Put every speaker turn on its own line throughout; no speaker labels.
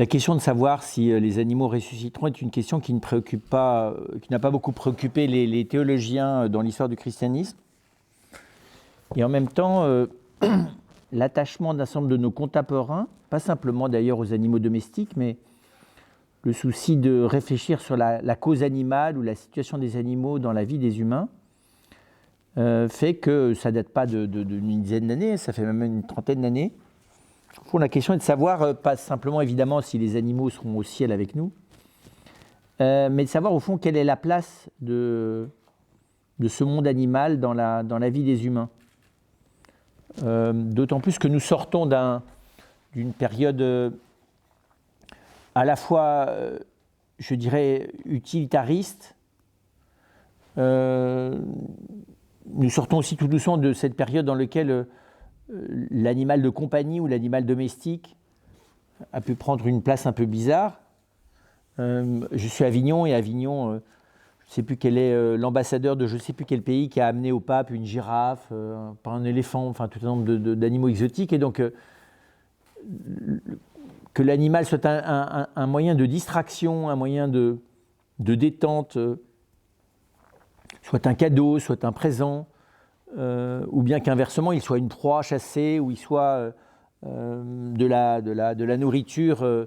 La question de savoir si les animaux ressusciteront est une question qui ne préoccupe pas, qui n'a pas beaucoup préoccupé les théologiens dans l'histoire du christianisme. Et en même temps, l'attachement d'un certain nombre de nos contemporains, pas simplement d'ailleurs aux animaux domestiques, mais le souci de réfléchir sur la cause animale ou la situation des animaux dans la vie des humains, fait que ça ne date pas d'une dizaine d'années, ça fait même une trentaine d'années. Au fond, la question est de savoir, pas simplement évidemment si les animaux seront au ciel avec nous, mais de savoir au fond quelle est la place de ce monde animal dans la vie des humains. D'autant plus que nous sortons d'une période à la fois, je dirais, utilitariste. Nous sortons aussi tout doucement de cette période dans laquelle l'animal de compagnie ou l'animal domestique a pu prendre une place un peu bizarre. Je suis à Avignon, et Avignon, je ne sais plus quel est l'ambassadeur de je ne sais plus quel pays qui a amené au pape une girafe, un éléphant, enfin tout un nombre d'animaux exotiques. Et donc, que l'animal soit un moyen de distraction, un moyen de détente, soit un cadeau, soit un présent, ou bien qu'inversement, il soit une proie chassée, ou il soit de la nourriture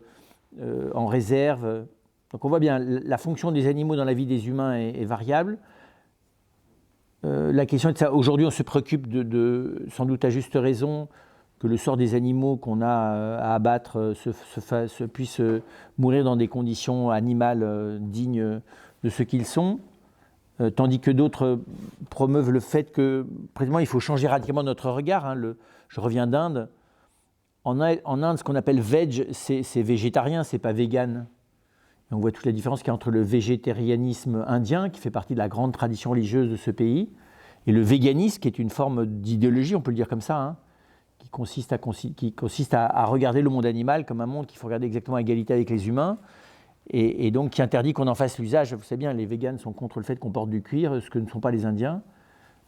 en réserve. Donc on voit bien, la fonction des animaux dans la vie des humains est variable. La question est de ça. Aujourd'hui, on se préoccupe sans doute à juste raison, que le sort des animaux qu'on a à abattre puisse mourir dans des conditions animales dignes de ce qu'ils sont. Tandis que d'autres promeuvent le fait que, précisément, il faut changer radicalement notre regard. Je reviens d'Inde. En Inde, ce qu'on appelle veg, c'est végétarien, c'est pas vegan. Et on voit toute la différence qu'il y a entre le végétarianisme indien, qui fait partie de la grande tradition religieuse de ce pays, et le véganisme, qui est une forme d'idéologie, on peut le dire comme ça, qui consiste à regarder le monde animal comme un monde qu'il faut regarder exactement à égalité avec les humains, et donc qui interdit qu'on en fasse l'usage. Vous savez bien, les véganes sont contre le fait qu'on porte du cuir, ce que ne sont pas les Indiens.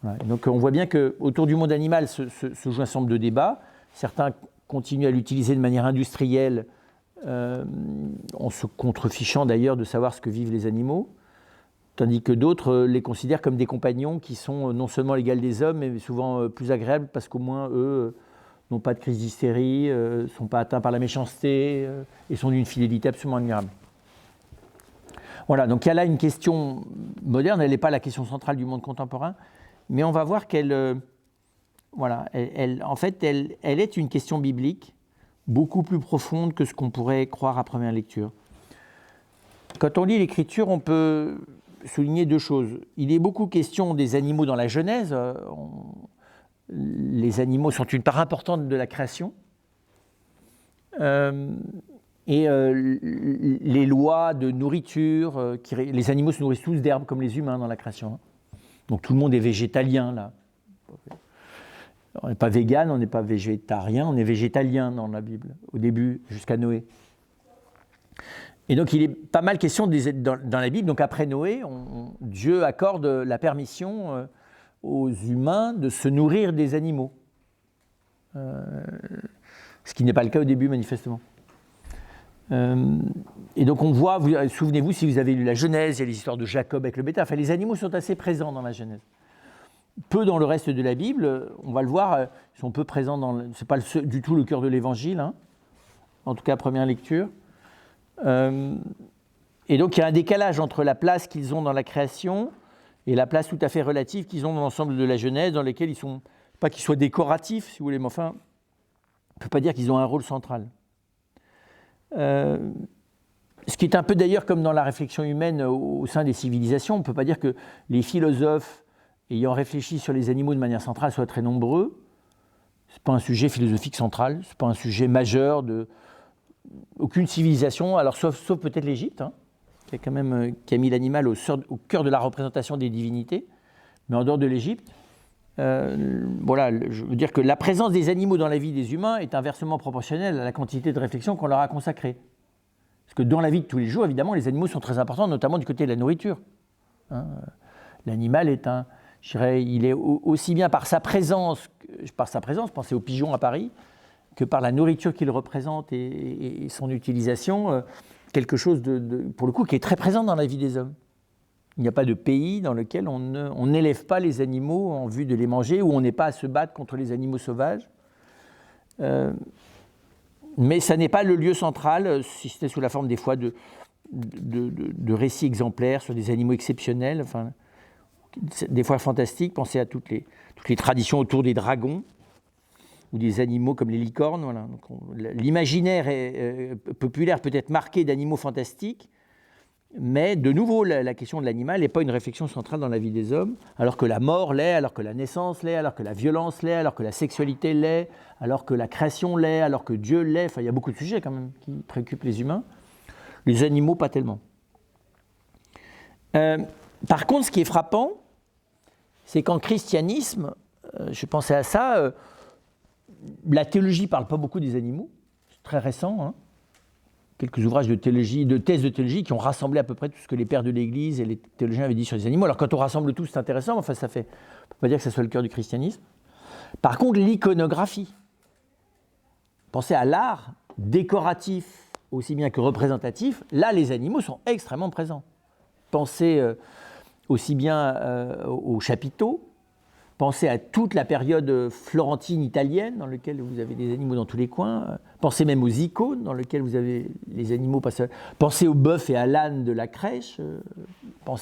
Voilà. Donc on voit bien qu'autour du monde animal se joue un ensemble de débats. Certains continuent à l'utiliser de manière industrielle, en se contrefichant d'ailleurs de savoir ce que vivent les animaux, tandis que d'autres les considèrent comme des compagnons qui sont non seulement l'égal des hommes, mais souvent plus agréables parce qu'au moins eux n'ont pas de crise d'hystérie, ne sont pas atteints par la méchanceté et sont d'une fidélité absolument admirable. Voilà, donc il y a là une question moderne, elle n'est pas la question centrale du monde contemporain, mais on va voir qu'elle en fait, elle est une question biblique, beaucoup plus profonde que ce qu'on pourrait croire à première lecture. Quand on lit l'Écriture, on peut souligner deux choses. Il est beaucoup question des animaux dans la Genèse. Les animaux sont une part importante de la création. Les lois de nourriture, les animaux se nourrissent tous d'herbes comme les humains dans la création. Donc tout le monde est végétalien là. On n'est pas vegan, on n'est pas végétarien, on est végétalien dans la Bible, au début, jusqu'à Noé. Et donc il est pas mal question dans la Bible, donc après Noé, Dieu accorde la permission aux humains de se nourrir des animaux. Ce qui n'est pas le cas au début, manifestement. Et donc on voit, souvenez-vous, si vous avez lu la Genèse, il y a les histoires de Jacob avec le bétail, enfin les animaux sont assez présents dans la Genèse. Peu dans le reste de la Bible, on va le voir, ils sont peu présents c'est pas du tout le cœur de l'Évangile, en tout cas première lecture. Et donc il y a un décalage entre la place qu'ils ont dans la création et la place tout à fait relative qu'ils ont dans l'ensemble de la Genèse, dans lesquels ils sont, pas qu'ils soient décoratifs, si vous voulez, mais enfin, on ne peut pas dire qu'ils ont un rôle central. Ce qui est un peu d'ailleurs comme dans la réflexion humaine au sein des civilisations, on ne peut pas dire que les philosophes ayant réfléchi sur les animaux de manière centrale soient très nombreux. Ce n'est pas un sujet philosophique central, ce n'est pas un sujet majeur de aucune civilisation, alors sauf peut-être l'Égypte, qui a mis l'animal au cœur de la représentation des divinités, mais en dehors de l'Égypte, je veux dire que la présence des animaux dans la vie des humains est inversement proportionnelle à la quantité de réflexion qu'on leur a consacrée. Parce que dans la vie de tous les jours, évidemment, les animaux sont très importants, notamment du côté de la nourriture. L'animal est il est aussi bien par sa présence, pensez aux pigeons à Paris, que par la nourriture qu'il représente et son utilisation, quelque chose pour le coup, qui est très présent dans la vie des hommes. Il n'y a pas de pays dans lequel on n'élève pas les animaux en vue de les manger, ou on n'est pas à se battre contre les animaux sauvages. Mais ça n'est pas le lieu central, si c'était sous la forme des fois de récits exemplaires sur des animaux exceptionnels, enfin, des fois fantastiques. Pensez à toutes les traditions autour des dragons ou des animaux comme les licornes. Voilà. Donc l'imaginaire populaire peut être marqué d'animaux fantastiques, mais de nouveau, la question de l'animal n'est pas une réflexion centrale dans la vie des hommes, alors que la mort l'est, alors que la naissance l'est, alors que la violence l'est, alors que la sexualité l'est, alors que la création l'est, alors que Dieu l'est. Enfin, il y a beaucoup de sujets quand même qui préoccupent les humains. Les animaux, pas tellement. Par contre, ce qui est frappant, c'est qu'en christianisme, je pensais à ça, la théologie ne parle pas beaucoup des animaux. C'est très récent, hein. Quelques ouvrages de théologie, de thèses de théologie qui ont rassemblé à peu près tout ce que les pères de l'Église et les théologiens avaient dit sur les animaux. Alors quand on rassemble tout, c'est intéressant, mais enfin, on ne peut pas dire que ça soit le cœur du christianisme. Par contre, l'iconographie. Pensez à l'art décoratif aussi bien que représentatif. Là, les animaux sont extrêmement présents. Pensez aussi bien aux chapiteaux. Pensez à toute la période florentine italienne, dans laquelle vous avez des animaux dans tous les coins. Pensez même aux icônes, dans lesquelles vous avez les animaux. Pensez au bœuf et à l'âne de la crèche.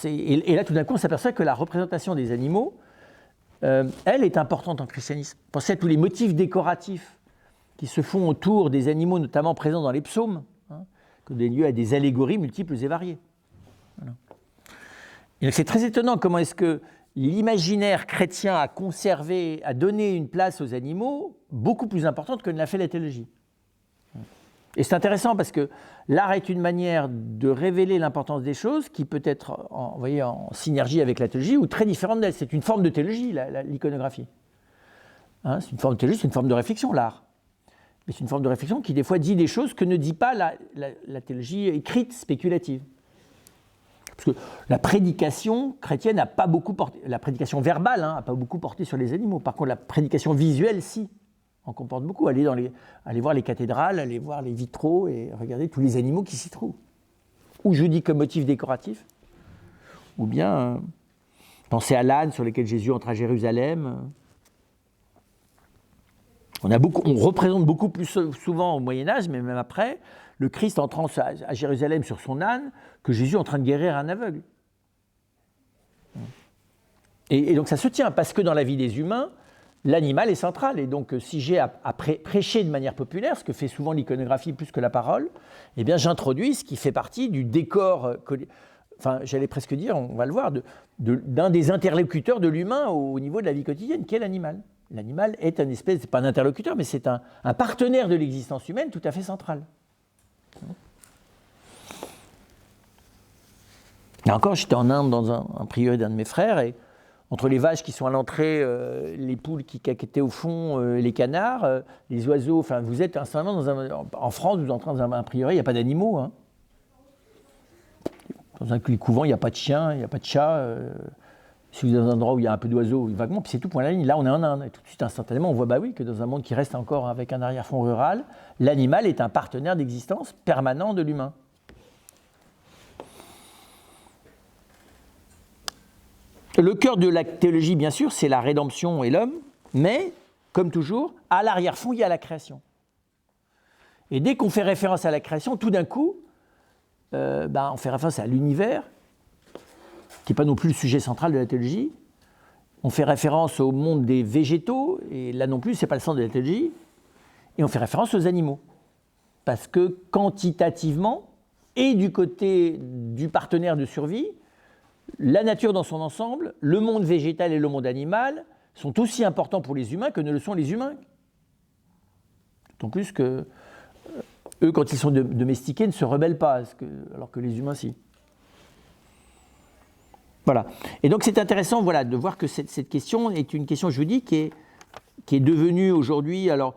Et là, tout d'un coup, on s'aperçoit que la représentation des animaux, elle, est importante en christianisme. Pensez à tous les motifs décoratifs qui se font autour des animaux, notamment présents dans les psaumes, hein, qui donnent lieu à des allégories multiples et variées. Voilà. Et donc, c'est très étonnant comment est-ce que l'imaginaire chrétien a donné une place aux animaux beaucoup plus importante que ne l'a fait la théologie. Et c'est intéressant parce que l'art est une manière de révéler l'importance des choses qui peut être en synergie avec la théologie ou très différente d'elle. C'est une forme de théologie, l'iconographie. Hein, c'est une forme de théologie, c'est une forme de réflexion, l'art. Mais c'est une forme de réflexion qui des fois dit des choses que ne dit pas la théologie écrite, spéculative. Parce que la prédication chrétienne n'a pas beaucoup porté, la prédication verbale n'a pas beaucoup porté sur les animaux. Par contre, la prédication visuelle, si, en comporte beaucoup. Allez voir les cathédrales, allez voir les vitraux et regardez tous les animaux qui s'y trouvent. Ou je vous dis comme motif décoratif, ou bien pensez à l'âne sur lequel Jésus entre à Jérusalem. On représente beaucoup plus souvent au Moyen-Âge, mais même après, le Christ entrant à Jérusalem sur son âne, que Jésus en train de guérir un aveugle. Et donc ça se tient, parce que dans la vie des humains, l'animal est central. Et donc si j'ai à prêcher de manière populaire, ce que fait souvent l'iconographie plus que la parole, eh bien j'introduis ce qui fait partie du décor, enfin j'allais presque dire, on va le voir, d'un des interlocuteurs de l'humain au niveau de la vie quotidienne, qui est l'animal. L'animal est une espèce, c'est pas un interlocuteur, mais c'est un partenaire de l'existence humaine tout à fait central. Là encore, j'étais en Inde dans un prieuré d'un de mes frères, et entre les vaches qui sont à l'entrée, les poules qui caquetaient au fond, les canards, les oiseaux, enfin vous êtes instantanément en France, vous entrez dans un prieuré, il n'y a pas d'animaux. Hein. Dans un couvent, il n'y a pas de chien, il n'y a pas de chat. Si vous êtes dans un endroit où il y a un peu d'oiseaux, vaguement, puis c'est tout, point la ligne. Là, on est en Inde. Et tout de suite, instantanément, on voit que dans un monde qui reste encore avec un arrière-fond rural, l'animal est un partenaire d'existence permanent de l'humain. Le cœur de la théologie, bien sûr, c'est la rédemption et l'homme, mais, comme toujours, à l'arrière-fond, il y a la création. Et dès qu'on fait référence à la création, tout d'un coup, on fait référence à l'univers, qui n'est pas non plus le sujet central de la théologie. On fait référence au monde des végétaux, et là non plus, ce n'est pas le centre de la théologie. Et on fait référence aux animaux. Parce que quantitativement, et du côté du partenaire de survie, la nature dans son ensemble, le monde végétal et le monde animal sont aussi importants pour les humains que ne le sont les humains. D'autant plus que eux, quand ils sont domestiqués, ne se rebellent pas, alors que les humains, si. Voilà. Et donc c'est intéressant de voir que cette question est une question, je vous dis, qui est devenue aujourd'hui, alors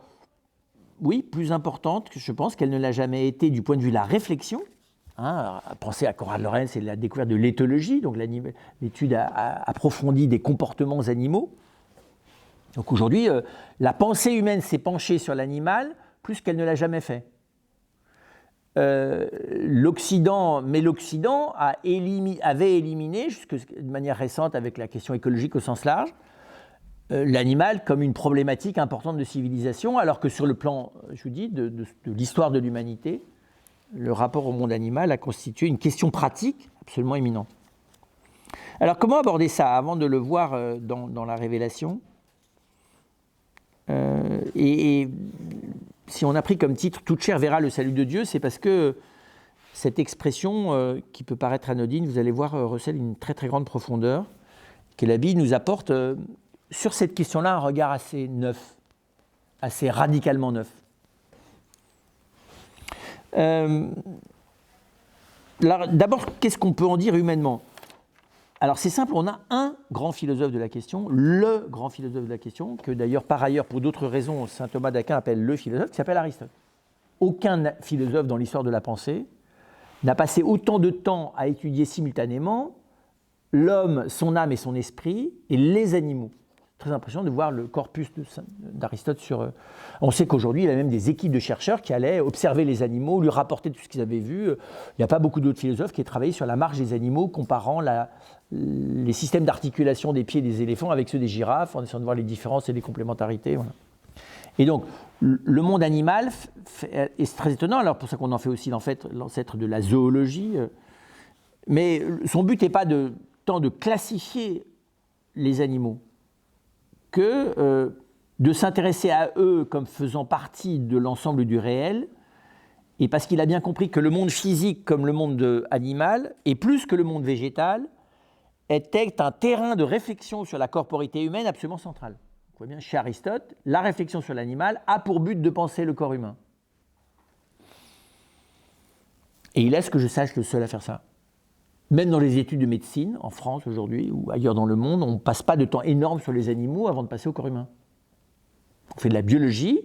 oui, plus importante, que je pense qu'elle ne l'a jamais été du point de vue de la réflexion. Hein, pensez à Konrad Lorenz, c'est la découverte de l'éthologie, donc l'étude approfondie des comportements animaux. Donc aujourd'hui, la pensée humaine s'est penchée sur l'animal plus qu'elle ne l'a jamais fait. L'Occident avait éliminé, de manière récente avec la question écologique au sens large, l'animal comme une problématique importante de civilisation, alors que sur le plan, je vous dis, de l'histoire de l'humanité, le rapport au monde animal a constitué une question pratique absolument éminente. Alors comment aborder ça avant de le voir dans la Révélation et si on a pris comme titre « Toute chair verra le salut de Dieu », c'est parce que cette expression, qui peut paraître anodine, vous allez voir, recèle une très très grande profondeur, que la Bible nous apporte sur cette question-là un regard assez neuf, assez radicalement neuf. D'abord, qu'est-ce qu'on peut en dire humainement ? Alors c'est simple, on a un grand philosophe de la question, le grand philosophe de la question, que d'ailleurs par ailleurs pour d'autres raisons saint Thomas d'Aquin appelle le philosophe, qui s'appelle Aristote. Aucun philosophe dans l'histoire de la pensée n'a passé autant de temps à étudier simultanément l'homme, son âme et son esprit, et les animaux. Très impressionnant de voir le corpus d'Aristote sur... On sait qu'aujourd'hui, il y a même des équipes de chercheurs qui allaient observer les animaux, lui rapporter tout ce qu'ils avaient vu. Il n'y a pas beaucoup d'autres philosophes qui aient travaillé sur la marche des animaux, comparant les systèmes d'articulation des pieds des éléphants avec ceux des girafes, en essayant de voir les différences et les complémentarités. Voilà. Et donc, le monde animal est très étonnant, alors pour ça qu'on en fait aussi l'ancêtre de la zoologie. Mais son but n'est pas tant de classifier les animaux, que de s'intéresser à eux comme faisant partie de l'ensemble du réel, et parce qu'il a bien compris que le monde physique comme le monde animal, et plus que le monde végétal, était un terrain de réflexion sur la corporité humaine absolument central. Vous voyez bien, chez Aristote, la réflexion sur l'animal a pour but de penser le corps humain. Et il est, ce que je sache, le seul à faire ça. Même dans les études de médecine, en France aujourd'hui, ou ailleurs dans le monde, on ne passe pas de temps énorme sur les animaux avant de passer au corps humain. On fait de la biologie,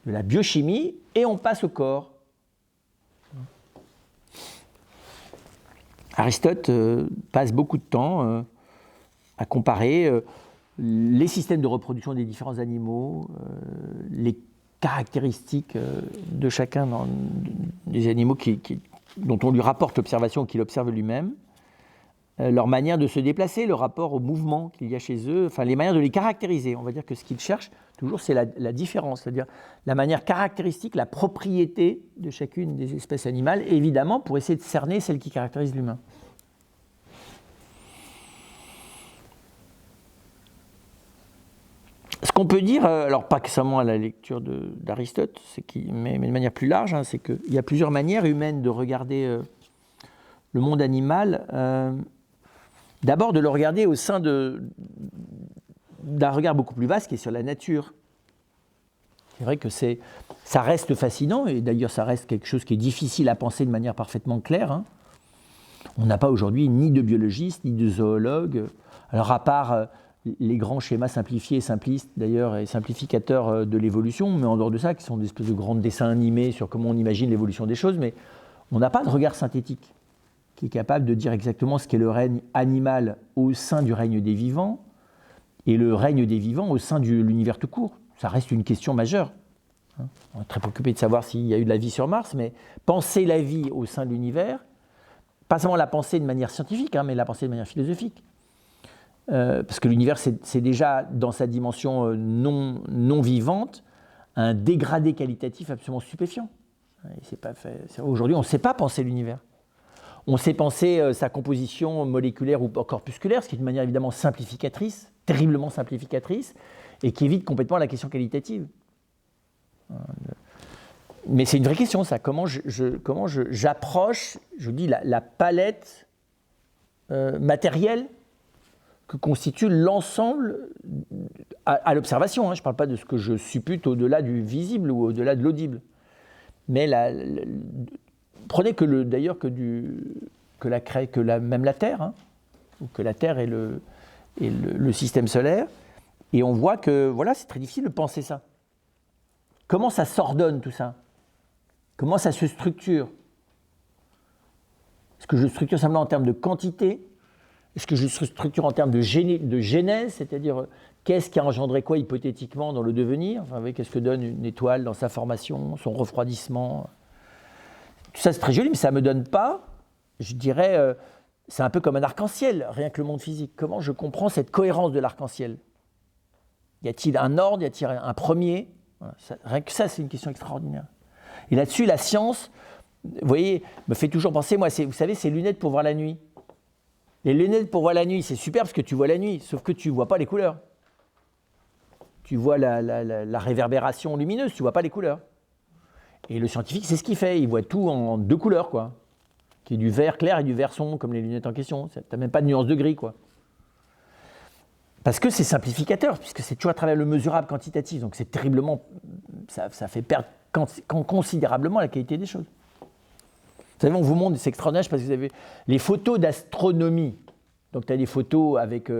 de la biochimie, et on passe au corps. Aristote passe beaucoup de temps à comparer les systèmes de reproduction des différents animaux, les caractéristiques de chacun des animaux dont on lui rapporte l'observation qu'il observe lui-même, leur manière de se déplacer, le rapport au mouvement qu'il y a chez eux, enfin les manières de les caractériser. On va dire que ce qu'il cherche toujours, c'est la différence, c'est-à-dire la manière caractéristique, la propriété de chacune des espèces animales, évidemment pour essayer de cerner celle qui caractérise l'humain. Ce qu'on peut dire, alors pas seulement à la lecture d'Aristote, mais de manière plus large, c'est qu'il y a plusieurs manières humaines de regarder le monde animal. D'abord de le regarder au sein d'un regard beaucoup plus vaste qui est sur la nature. C'est vrai que ça reste fascinant, et d'ailleurs ça reste quelque chose qui est difficile à penser de manière parfaitement claire. On n'a pas aujourd'hui ni de biologistes, ni de zoologues, alors à part les grands schémas simplifiés et simplistes d'ailleurs et simplificateurs de l'évolution, mais en dehors de ça, qui sont des espèces de grands dessins animés sur comment on imagine l'évolution des choses, mais on n'a pas de regard synthétique qui est capable de dire exactement ce qu'est le règne animal au sein du règne des vivants et le règne des vivants au sein de l'univers tout court. Ça reste une question majeure. On est très préoccupé de savoir s'il y a eu de la vie sur Mars, mais penser la vie au sein de l'univers, pas seulement la penser de manière scientifique, mais la penser de manière philosophique. Parce que l'univers, c'est déjà, dans sa dimension non vivante, un dégradé qualitatif absolument stupéfiant. Aujourd'hui, on ne sait pas penser l'univers. On sait penser sa composition moléculaire ou corpusculaire, ce qui est une manière évidemment simplificatrice, terriblement simplificatrice, et qui évite complètement la question qualitative. Mais c'est une vraie question, ça. Comment j'approche, je vous dis, la palette matérielle que constitue l'ensemble à l'observation. Je ne parle pas de ce que je suppute au-delà du visible ou au-delà de l'audible. Mais prenez même la Terre, ou que la Terre est le système solaire, et on voit que voilà, c'est très difficile de penser ça. Comment ça s'ordonne tout ça ? Comment ça se structure ? Est-ce que je structure simplement en termes de quantité ? Est-ce que je structure en termes de genèse, c'est-à-dire qu'est-ce qui a engendré quoi hypothétiquement dans le devenir? Enfin, qu'est-ce que donne une étoile dans sa formation, son refroidissement? Tout ça, c'est très joli, mais ça ne me donne pas, je dirais, c'est un peu comme un arc-en-ciel, rien que le monde physique. Comment je comprends cette cohérence de l'arc-en-ciel? Y a-t-il un ordre? Y a-t-il un premier? Voilà, rien que ça, c'est une question extraordinaire. Et là-dessus, la science, vous voyez, me fait toujours penser, moi, vous savez, ces lunettes pour voir la nuit. Les lunettes pour voir la nuit, c'est super parce que tu vois la nuit, sauf que tu ne vois pas les couleurs. Tu vois la réverbération lumineuse, tu ne vois pas les couleurs. Et le scientifique, c'est ce qu'il fait, il voit tout en 2 couleurs, quoi. Qui est du vert clair et du vert sombre, comme les lunettes en question. Tu n'as même pas de nuance de gris, quoi. Parce que c'est simplificateur, puisque c'est toujours à travers le mesurable quantitatif. Donc c'est terriblement. Ça fait perdre considérablement la qualité des choses. Vous savez, on vous montre, c'est extraordinaire, parce que vous avez les photos d'astronomie. Donc tu as des photos avec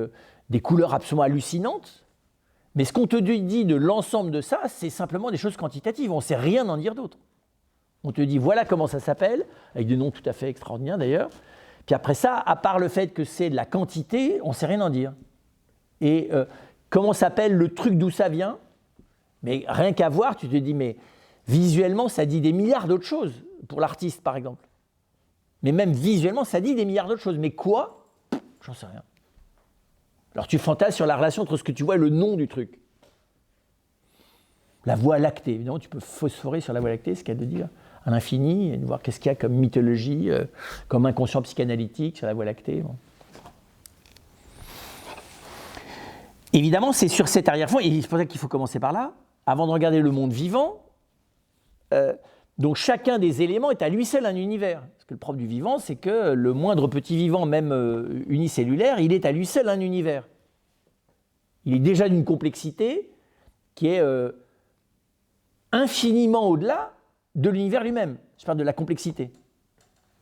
des couleurs absolument hallucinantes. Mais ce qu'on te dit de l'ensemble de ça, c'est simplement des choses quantitatives. On ne sait rien en dire d'autre. On te dit, voilà comment ça s'appelle, avec des noms tout à fait extraordinaires d'ailleurs. Puis après ça, à part le fait que c'est de la quantité, on ne sait rien en dire. Et comment s'appelle le truc d'où ça vient? Mais rien qu'à voir, tu te dis, mais visuellement, ça dit des milliards d'autres choses, pour l'artiste par exemple. Mais même visuellement, ça dit des milliards d'autres choses. Mais quoi? J'en sais rien. Alors tu fantasmes sur la relation entre ce que tu vois et le nom du truc. La Voie lactée, évidemment, tu peux phosphorer sur la Voie lactée, ce qu'il y a de dire à l'infini, et de voir qu'est-ce qu'il y a comme mythologie, comme inconscient psychanalytique sur la Voie lactée. Bon. Évidemment, c'est sur cet arrière-fond, et c'est pour ça qu'il faut commencer par là, avant de regarder le monde vivant, donc chacun des éléments est à lui seul un univers. Parce que le propre du vivant, c'est que le moindre petit vivant, même unicellulaire, il est à lui seul un univers. Il est déjà d'une complexité qui est infiniment au-delà de l'univers lui-même. Je parle de la complexité.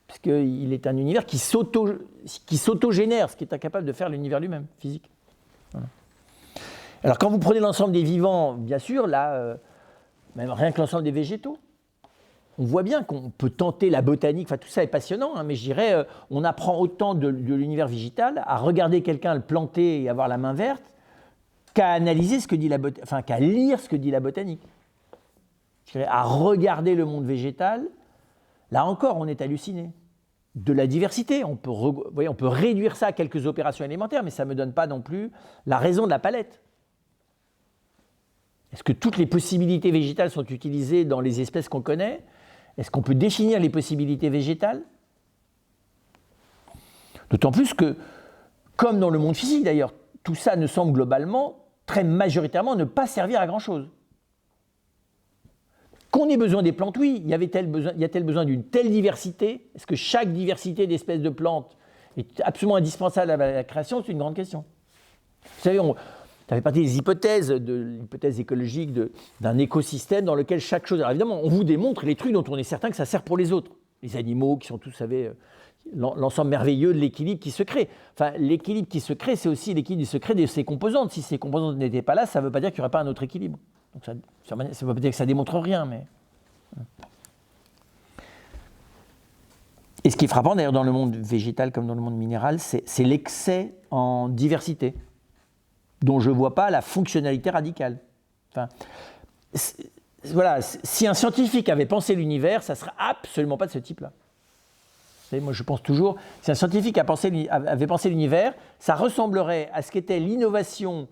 Parce qu'il est un univers qui s'auto-génère, ce qui est incapable de faire l'univers lui-même, physique. Voilà. Alors quand vous prenez l'ensemble des vivants, bien sûr, là, même rien que l'ensemble des végétaux, on voit bien qu'on peut tenter la botanique, enfin tout ça est passionnant, hein, mais je dirais, on apprend autant de l'univers végétal à regarder quelqu'un le planter et avoir la main verte, qu'à analyser ce que dit qu'à lire ce que dit la botanique. Je dirais, à regarder le monde végétal, là encore, on est halluciné. De la diversité, on peut réduire ça à quelques opérations élémentaires, mais ça ne me donne pas non plus la raison de la palette. Est-ce que toutes les possibilités végétales sont utilisées dans les espèces qu'on connaît? Est-ce qu'on peut définir les possibilités végétales? D'autant plus que, comme dans le monde physique d'ailleurs, tout ça ne semble globalement, très majoritairement, ne pas servir à grand-chose. Qu'on ait besoin des plantes, oui, y a-t-il besoin d'une telle diversité? Est-ce que chaque diversité d'espèces de plantes est absolument indispensable à la création? C'est une grande question. Vous savez, ça fait partie des hypothèses, de l'hypothèse écologique d'un écosystème dans lequel chaque chose... Alors évidemment, on vous démontre les trucs dont on est certain que ça sert pour les autres. Les animaux qui sont tous, vous savez, l'ensemble merveilleux de l'équilibre qui se crée. Enfin, l'équilibre qui se crée, c'est aussi l'équilibre qui se crée de ses composantes. Si ces composantes n'étaient pas là, ça ne veut pas dire qu'il n'y aurait pas un autre équilibre. Donc ça ne veut pas dire que ça démontre rien, mais... Et ce qui est frappant d'ailleurs dans le monde végétal comme dans le monde minéral, c'est l'excès en diversité, dont je ne vois pas la fonctionnalité radicale. Enfin, voilà, si un scientifique avait pensé l'univers, ça ne serait absolument pas de ce type-là. Vous savez, moi je pense toujours, si un scientifique avait pensé l'univers, ça ressemblerait à ce qu'était l'innovation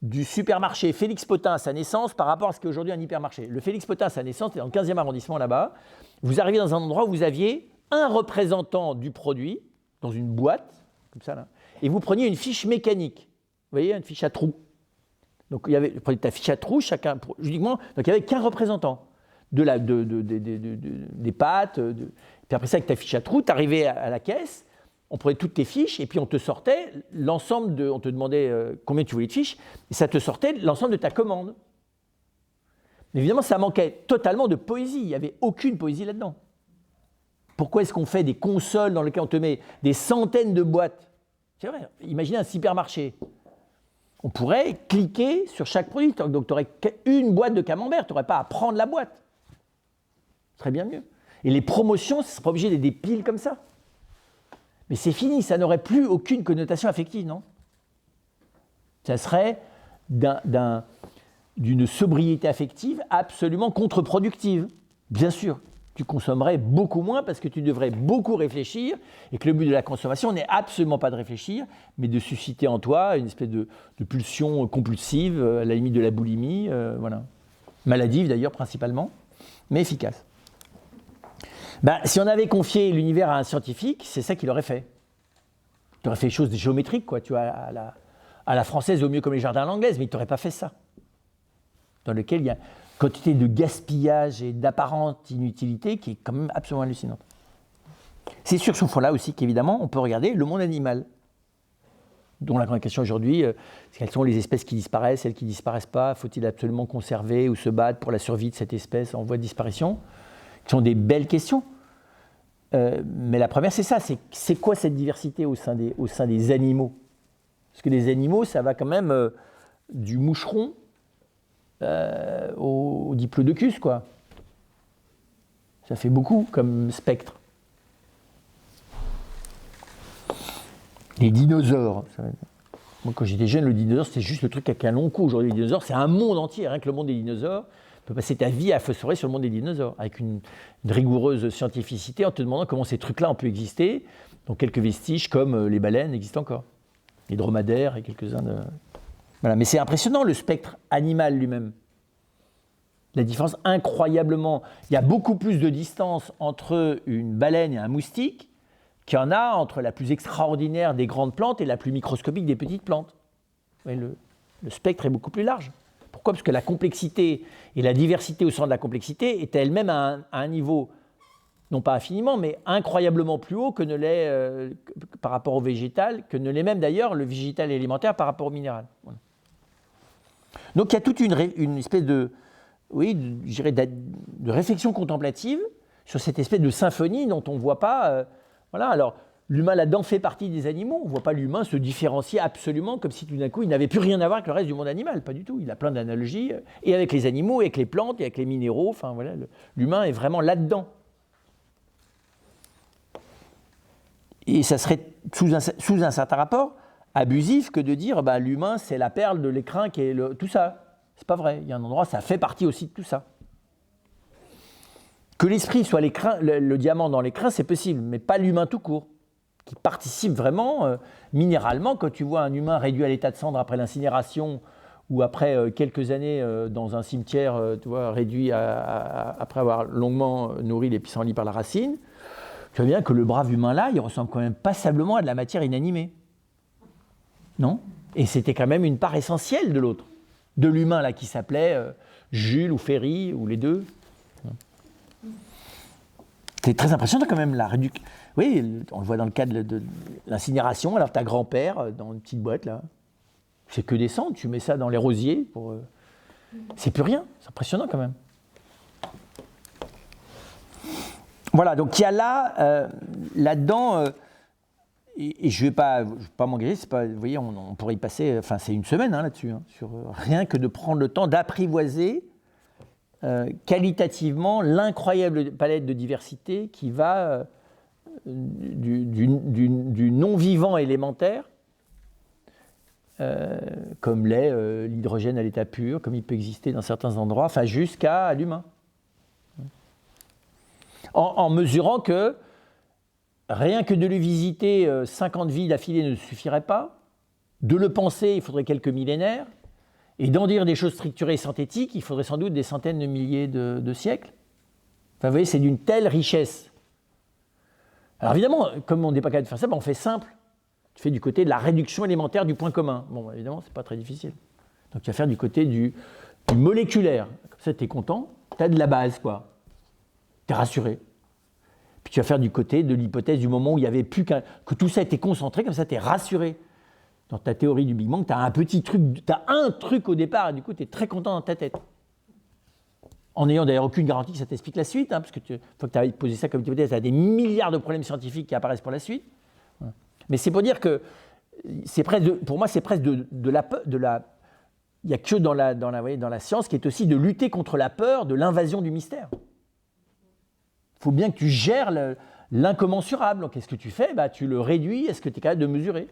du supermarché Félix Potin à sa naissance par rapport à ce qu'est aujourd'hui un hypermarché. Le Félix Potin à sa naissance, c'était dans le 15e arrondissement là-bas. Vous arrivez dans un endroit où vous aviez un représentant du produit, dans une boîte, comme ça là, et vous preniez une fiche mécanique. Vous voyez, une fiche à trous. Donc, vous prenez ta fiche à trous, chacun, uniquement, donc il n'y avait qu'un représentant des pâtes. Puis après ça, avec ta fiche à trous, tu arrivais à la caisse, on prenait toutes tes fiches, et puis on te sortait l'ensemble on te demandait combien tu voulais de fiches, et ça te sortait l'ensemble de ta commande. Mais évidemment, ça manquait totalement de poésie, il n'y avait aucune poésie là-dedans. Pourquoi est-ce qu'on fait des consoles dans lesquelles on te met des centaines de boîtes? C'est vrai, imaginez un supermarché. On pourrait cliquer sur chaque produit. Donc, tu aurais une boîte de camembert. Tu n'aurais pas à prendre la boîte. Ce serait bien mieux. Et les promotions, ce ne serait pas obligé d'être des piles comme ça. Mais c'est fini, ça n'aurait plus aucune connotation affective, non? Ça serait d'une sobriété affective absolument contre-productive. Bien sûr, tu consommerais beaucoup moins parce que tu devrais beaucoup réfléchir et que le but de la consommation n'est absolument pas de réfléchir, mais de susciter en toi une espèce de pulsion compulsive, à la limite de la boulimie, voilà. Maladive d'ailleurs principalement, mais efficace. Si on avait confié l'univers à un scientifique, c'est ça qu'il aurait fait. Il aurait fait des choses géométriques, quoi, tu vois, à la française, au mieux comme les jardins à l'anglaise, mais il ne t'aurait pas fait ça. Dans lequel il y a une quantité de gaspillage et d'apparente inutilité qui est quand même absolument hallucinante. C'est sur ce fond-là aussi qu'évidemment, on peut regarder le monde animal, dont la grande question aujourd'hui, c'est quelles sont les espèces qui disparaissent, celles qui ne disparaissent pas, faut-il absolument conserver ou se battre pour la survie de cette espèce en voie de disparition, qui sont des belles questions. Mais la première, c'est ça, c'est quoi cette diversité au sein des animaux? Parce que les animaux, ça va quand même du moucheron au diplodocus, quoi. Ça fait beaucoup comme spectre. Les dinosaures. Moi, quand j'étais jeune, le dinosaure, c'était juste le truc avec un long cou. Aujourd'hui, les dinosaures, c'est un monde entier. Rien que le monde des dinosaures, tu peux passer ta vie à phosphorer sur le monde des dinosaures, avec une rigoureuse scientificité, en te demandant comment ces trucs-là ont pu exister. Donc, quelques vestiges, comme les baleines, existent encore. Les dromadaires et quelques-uns de... Voilà. Mais c'est impressionnant, le spectre animal lui-même. La différence, incroyablement... Il y a beaucoup plus de distance entre une baleine et un moustique qu'il y en a entre la plus extraordinaire des grandes plantes et la plus microscopique des petites plantes. Le spectre est beaucoup plus large. Pourquoi? Parce que la complexité et la diversité au sein de la complexité est elle-même à un niveau, non pas infiniment, mais incroyablement plus haut que ne l'est par rapport au végétal, que ne l'est même d'ailleurs le végétal élémentaire par rapport au minéral. Voilà. Donc il y a toute une espèce de réflexion contemplative sur cette espèce de symphonie dont on ne voit pas... Voilà, alors l'humain là-dedans fait partie des animaux, on ne voit pas l'humain se différencier absolument comme si tout d'un coup il n'avait plus rien à voir avec le reste du monde animal, pas du tout, il a plein d'analogies, et avec les animaux, et avec les plantes, et avec les minéraux, enfin voilà, l'humain est vraiment là-dedans. Et ça serait, sous un certain rapport, abusif que de dire l'humain c'est la perle de l'écrin qui est tout ça. C'est pas vrai, il y a un endroit, ça fait partie aussi de tout ça. Que l'esprit soit le diamant dans l'écrin, c'est possible, mais pas l'humain tout court, qui participe vraiment minéralement. Quand tu vois un humain réduit à l'état de cendre après l'incinération ou après quelques années dans un cimetière, tu vois, réduit après avoir longuement nourri les pissenlits par la racine, tu vois bien que le brave humain là, il ressemble quand même passablement à de la matière inanimée. Non? Et c'était quand même une part essentielle de l'autre, de l'humain là qui s'appelait Jules ou Ferry ou les deux. C'est très impressionnant quand même, la réduction. Oui, on le voit dans le cadre de l'incinération. Alors, ta grand-père, dans une petite boîte, là, c'est que des cendres, tu mets ça dans les rosiers. C'est plus rien, c'est impressionnant quand même. Voilà, donc il y a là-dedans, et je ne vais pas m'engager, vous voyez, on pourrait y passer, enfin, c'est une semaine là-dessus, sur rien que de prendre le temps d'apprivoiser qualitativement l'incroyable palette de diversité qui va du non-vivant élémentaire, comme l'est l'hydrogène à l'état pur, comme il peut exister dans certains endroits, enfin jusqu'à l'humain. En mesurant que rien que de le visiter 50 vies d'affilée ne suffirait pas, de le penser il faudrait quelques millénaires, et d'en dire des choses structurées et synthétiques, il faudrait sans doute des centaines de milliers de siècles. Enfin, vous voyez, c'est d'une telle richesse. Alors évidemment, comme on n'est pas capable de faire ça, on fait simple. Tu fais du côté de la réduction élémentaire du point commun. Bon, évidemment, c'est pas très difficile. Donc tu vas faire du côté du moléculaire. Comme ça, tu es content, tu as de la base, quoi. Tu es rassuré. Puis tu vas faire du côté de l'hypothèse du moment où il n'y avait plus que tout ça était concentré, comme ça, tu es rassuré. Dans ta théorie du Big Bang, tu as un truc au départ, et du coup, tu es très content dans ta tête. En n'ayant d'ailleurs aucune garantie que ça t'explique la suite, parce que faut que tu aies posé ça comme hypothèse, tu as des milliards de problèmes scientifiques qui apparaissent pour la suite. Voilà. Mais c'est pour dire que pour moi, c'est presque de la. Il n'y a que dans la science qui est aussi de lutter contre la peur de l'invasion du mystère. Il faut bien que tu gères L'incommensurable, qu'est-ce que tu fais? Tu le réduis à ce que tu es capable de mesurer.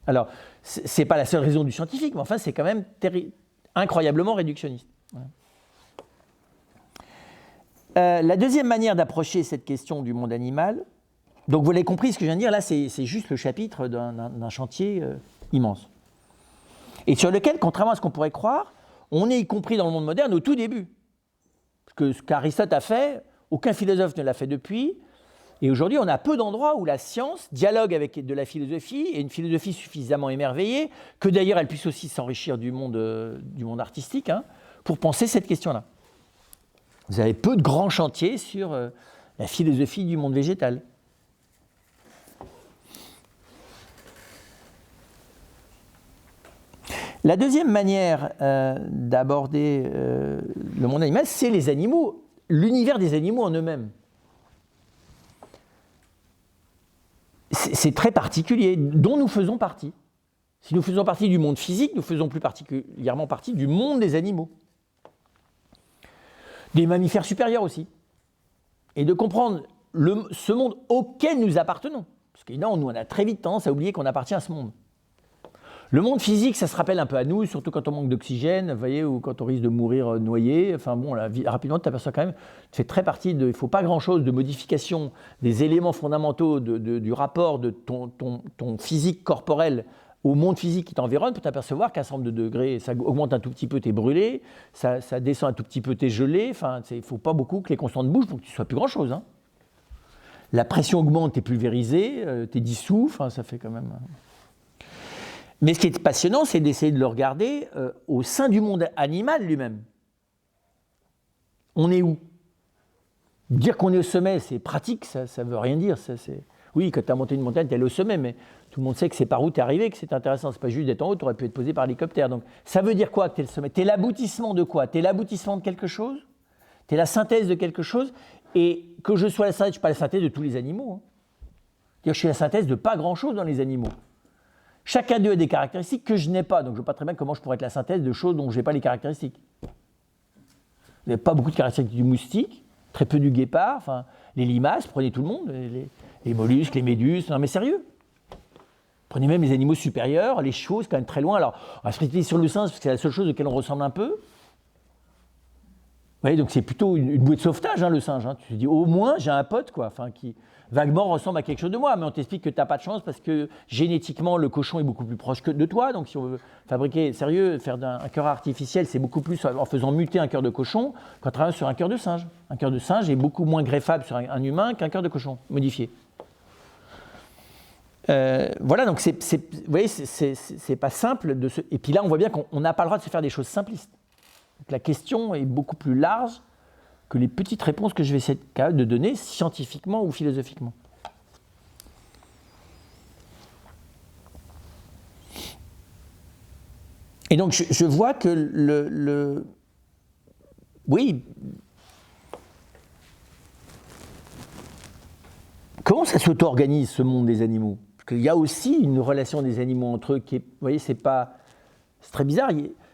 Alors, ce n'est pas la seule raison du scientifique, mais enfin, c'est quand même incroyablement réductionniste. Voilà. La deuxième manière d'approcher cette question du monde animal, donc vous l'avez compris, ce que je viens de dire, là, c'est juste le chapitre d'un chantier immense. Et sur lequel, contrairement à ce qu'on pourrait croire, on est y compris dans le monde moderne au tout début. Parce que ce qu'Aristote a fait, aucun philosophe ne l'a fait depuis. Et aujourd'hui, on a peu d'endroits où la science dialogue avec de la philosophie, et une philosophie suffisamment émerveillée, que d'ailleurs elle puisse aussi s'enrichir du monde artistique, pour penser cette question-là. Vous avez peu de grands chantiers sur la philosophie du monde végétal. La deuxième manière d'aborder le monde animal, c'est les animaux, l'univers des animaux en eux-mêmes. C'est très particulier, dont nous faisons partie. Si nous faisons partie du monde physique, nous faisons plus particulièrement partie du monde des animaux. Des mammifères supérieurs aussi. Et de comprendre ce monde auquel nous appartenons. Parce que non, nous, on a très vite tendance à oublier qu'on appartient à ce monde. Le monde physique, ça se rappelle un peu à nous, surtout quand on manque d'oxygène, vous voyez, ou quand on risque de mourir noyé. Enfin bon, là, rapidement, tu t'aperçois quand même, tu fais très partie de. Il ne faut pas grand-chose de modification des éléments fondamentaux du rapport de ton physique corporel au monde physique qui t'environne pour t'apercevoir qu'à un certain nombre de degrés, ça augmente un tout petit peu, t'es brûlé, ça descend un tout petit peu, t'es gelé. Enfin, il ne faut pas beaucoup que les constantes bougent pour que tu ne sois plus grand-chose. La pression augmente, t'es pulvérisé, t'es dissous. Enfin, ça fait quand même. Mais ce qui est passionnant, c'est d'essayer de le regarder au sein du monde animal lui-même. On est où? Dire qu'on est au sommet, c'est pratique, ça ne veut rien dire. Oui, quand tu as monté une montagne, tu es allé au sommet, mais tout le monde sait que c'est par où tu es arrivé, que c'est intéressant. Ce n'est pas juste d'être en haut, tu aurais pu être posé par hélicoptère. Donc, ça veut dire quoi que tu es le sommet? Tu es l'aboutissement de quoi? Tu es l'aboutissement de quelque chose? Tu es la synthèse de quelque chose? Et que je sois la synthèse, je ne suis pas la synthèse de tous les animaux. Je suis la synthèse de pas grand-chose dans les animaux. Chacun d'eux a des caractéristiques que je n'ai pas, donc je ne vois pas très bien comment je pourrais être la synthèse de choses dont je n'ai pas les caractéristiques. Il n'y a pas beaucoup de caractéristiques du moustique, très peu du guépard, enfin, les limaces, prenez tout le monde, les mollusques, les méduses, non mais sérieux. Prenez même les animaux supérieurs, les chevaux, c'est quand même très loin. Alors, on va se arrêter sur le singe, parce que c'est la seule chose auquel on ressemble un peu. Vous voyez, donc c'est plutôt une bouée de sauvetage, le singe. Tu te dis, au moins, j'ai un pote, quoi, qui vaguement ressemble à quelque chose de moi, mais on t'explique que tu n'as pas de chance parce que génétiquement, le cochon est beaucoup plus proche que de toi. Donc, si on veut fabriquer, sérieux, faire un cœur artificiel, c'est beaucoup plus en faisant muter un cœur de cochon qu'en travaillant sur un cœur de singe. Un cœur de singe est beaucoup moins greffable sur un humain qu'un cœur de cochon modifié. Voilà, donc vous voyez, c'est pas simple de se. Et puis là, on voit bien qu'on n'a pas le droit de se faire des choses simplistes. Donc, la question est beaucoup plus large que les petites réponses que je vais essayer de donner scientifiquement ou philosophiquement. Et donc, je vois que oui. Comment ça s'auto-organise, ce monde des animaux? Parce qu'il y a aussi une relation des animaux entre eux qui est, vous voyez, c'est très bizarre.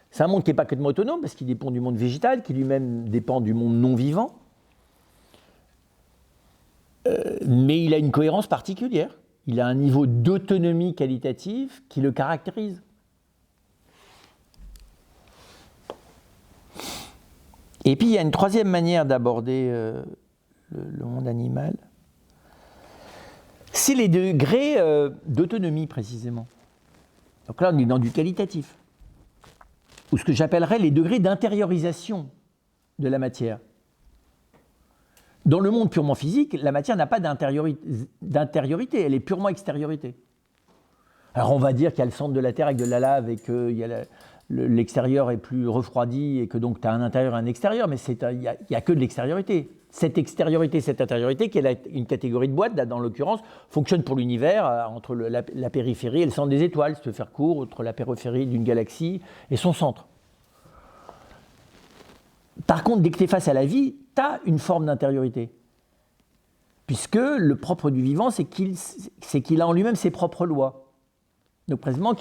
C'est un monde qui n'est pas complètement autonome, parce qu'il dépend du monde végétal, qui lui-même dépend du monde non vivant. Mais il a une cohérence particulière. Il a un niveau d'autonomie qualitative qui le caractérise. Et puis, il y a une troisième manière d'aborder le monde animal. C'est les degrés d'autonomie, précisément. Donc là, on est dans du qualitatif. Ou ce que j'appellerais les degrés d'intériorisation de la matière. Dans le monde purement physique, la matière n'a pas d'intériorité, elle est purement extériorité. Alors on va dire qu'il y a le centre de la Terre avec de la lave et que l'extérieur est plus refroidi et que donc tu as un intérieur et un extérieur, mais il n'y a que de l'extériorité. Cette extériorité, cette intériorité, qui est une catégorie de boîte, là, dans l'occurrence, fonctionne pour l'univers entre la périphérie et le centre des étoiles, si tu veux faire court, entre la périphérie d'une galaxie et son centre. Par contre, dès que tu es face à la vie, tu as une forme d'intériorité. Puisque le propre du vivant, c'est qu'il a en lui-même ses propres lois. Donc, précisément,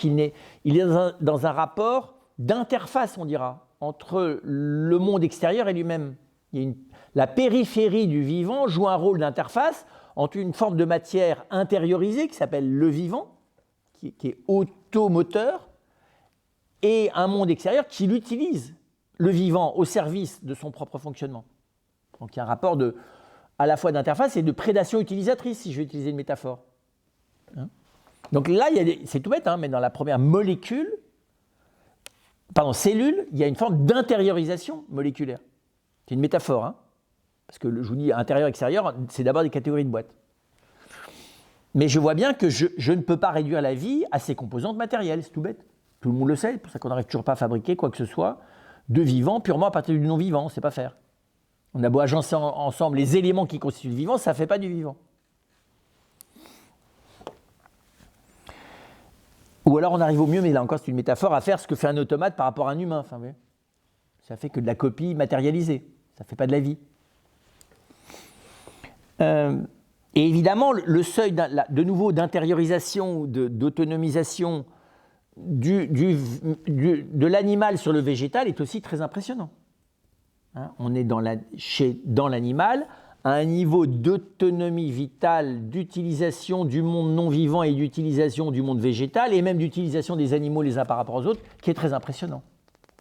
il est dans un rapport d'interface, on dira, entre le monde extérieur et lui-même. La périphérie du vivant joue un rôle d'interface entre une forme de matière intériorisée qui s'appelle le vivant, qui est automoteur, et un monde extérieur qui l'utilise, le vivant, au service de son propre fonctionnement. Donc il y a un rapport à la fois d'interface et de prédation utilisatrice, si je vais utiliser une métaphore. Hein? Donc là, c'est tout bête, hein, mais dans la première cellule, il y a une forme d'intériorisation moléculaire. C'est une métaphore, hein, parce que je vous dis intérieur-extérieur, c'est d'abord des catégories de boîtes. Mais je vois bien que je ne peux pas réduire la vie à ses composantes matérielles, c'est tout bête. Tout le monde le sait, c'est pour ça qu'on n'arrive toujours pas à fabriquer quoi que ce soit de vivant purement à partir du non-vivant, on ne sait pas faire. On a beau agencer ensemble les éléments qui constituent le vivant, ça ne fait pas du vivant. Ou alors on arrive au mieux, mais là encore c'est une métaphore, à faire ce que fait un automate par rapport à un humain. Enfin, ça fait que de la copie matérialisée, ça ne fait pas de la vie. Et évidemment, le seuil de nouveau d'intériorisation ou d'autonomisation de l'animal sur le végétal est aussi très impressionnant. Hein, on est dans l'animal à un niveau d'autonomie vitale, d'utilisation du monde non vivant et d'utilisation du monde végétal, et même d'utilisation des animaux les uns par rapport aux autres, qui est très impressionnant.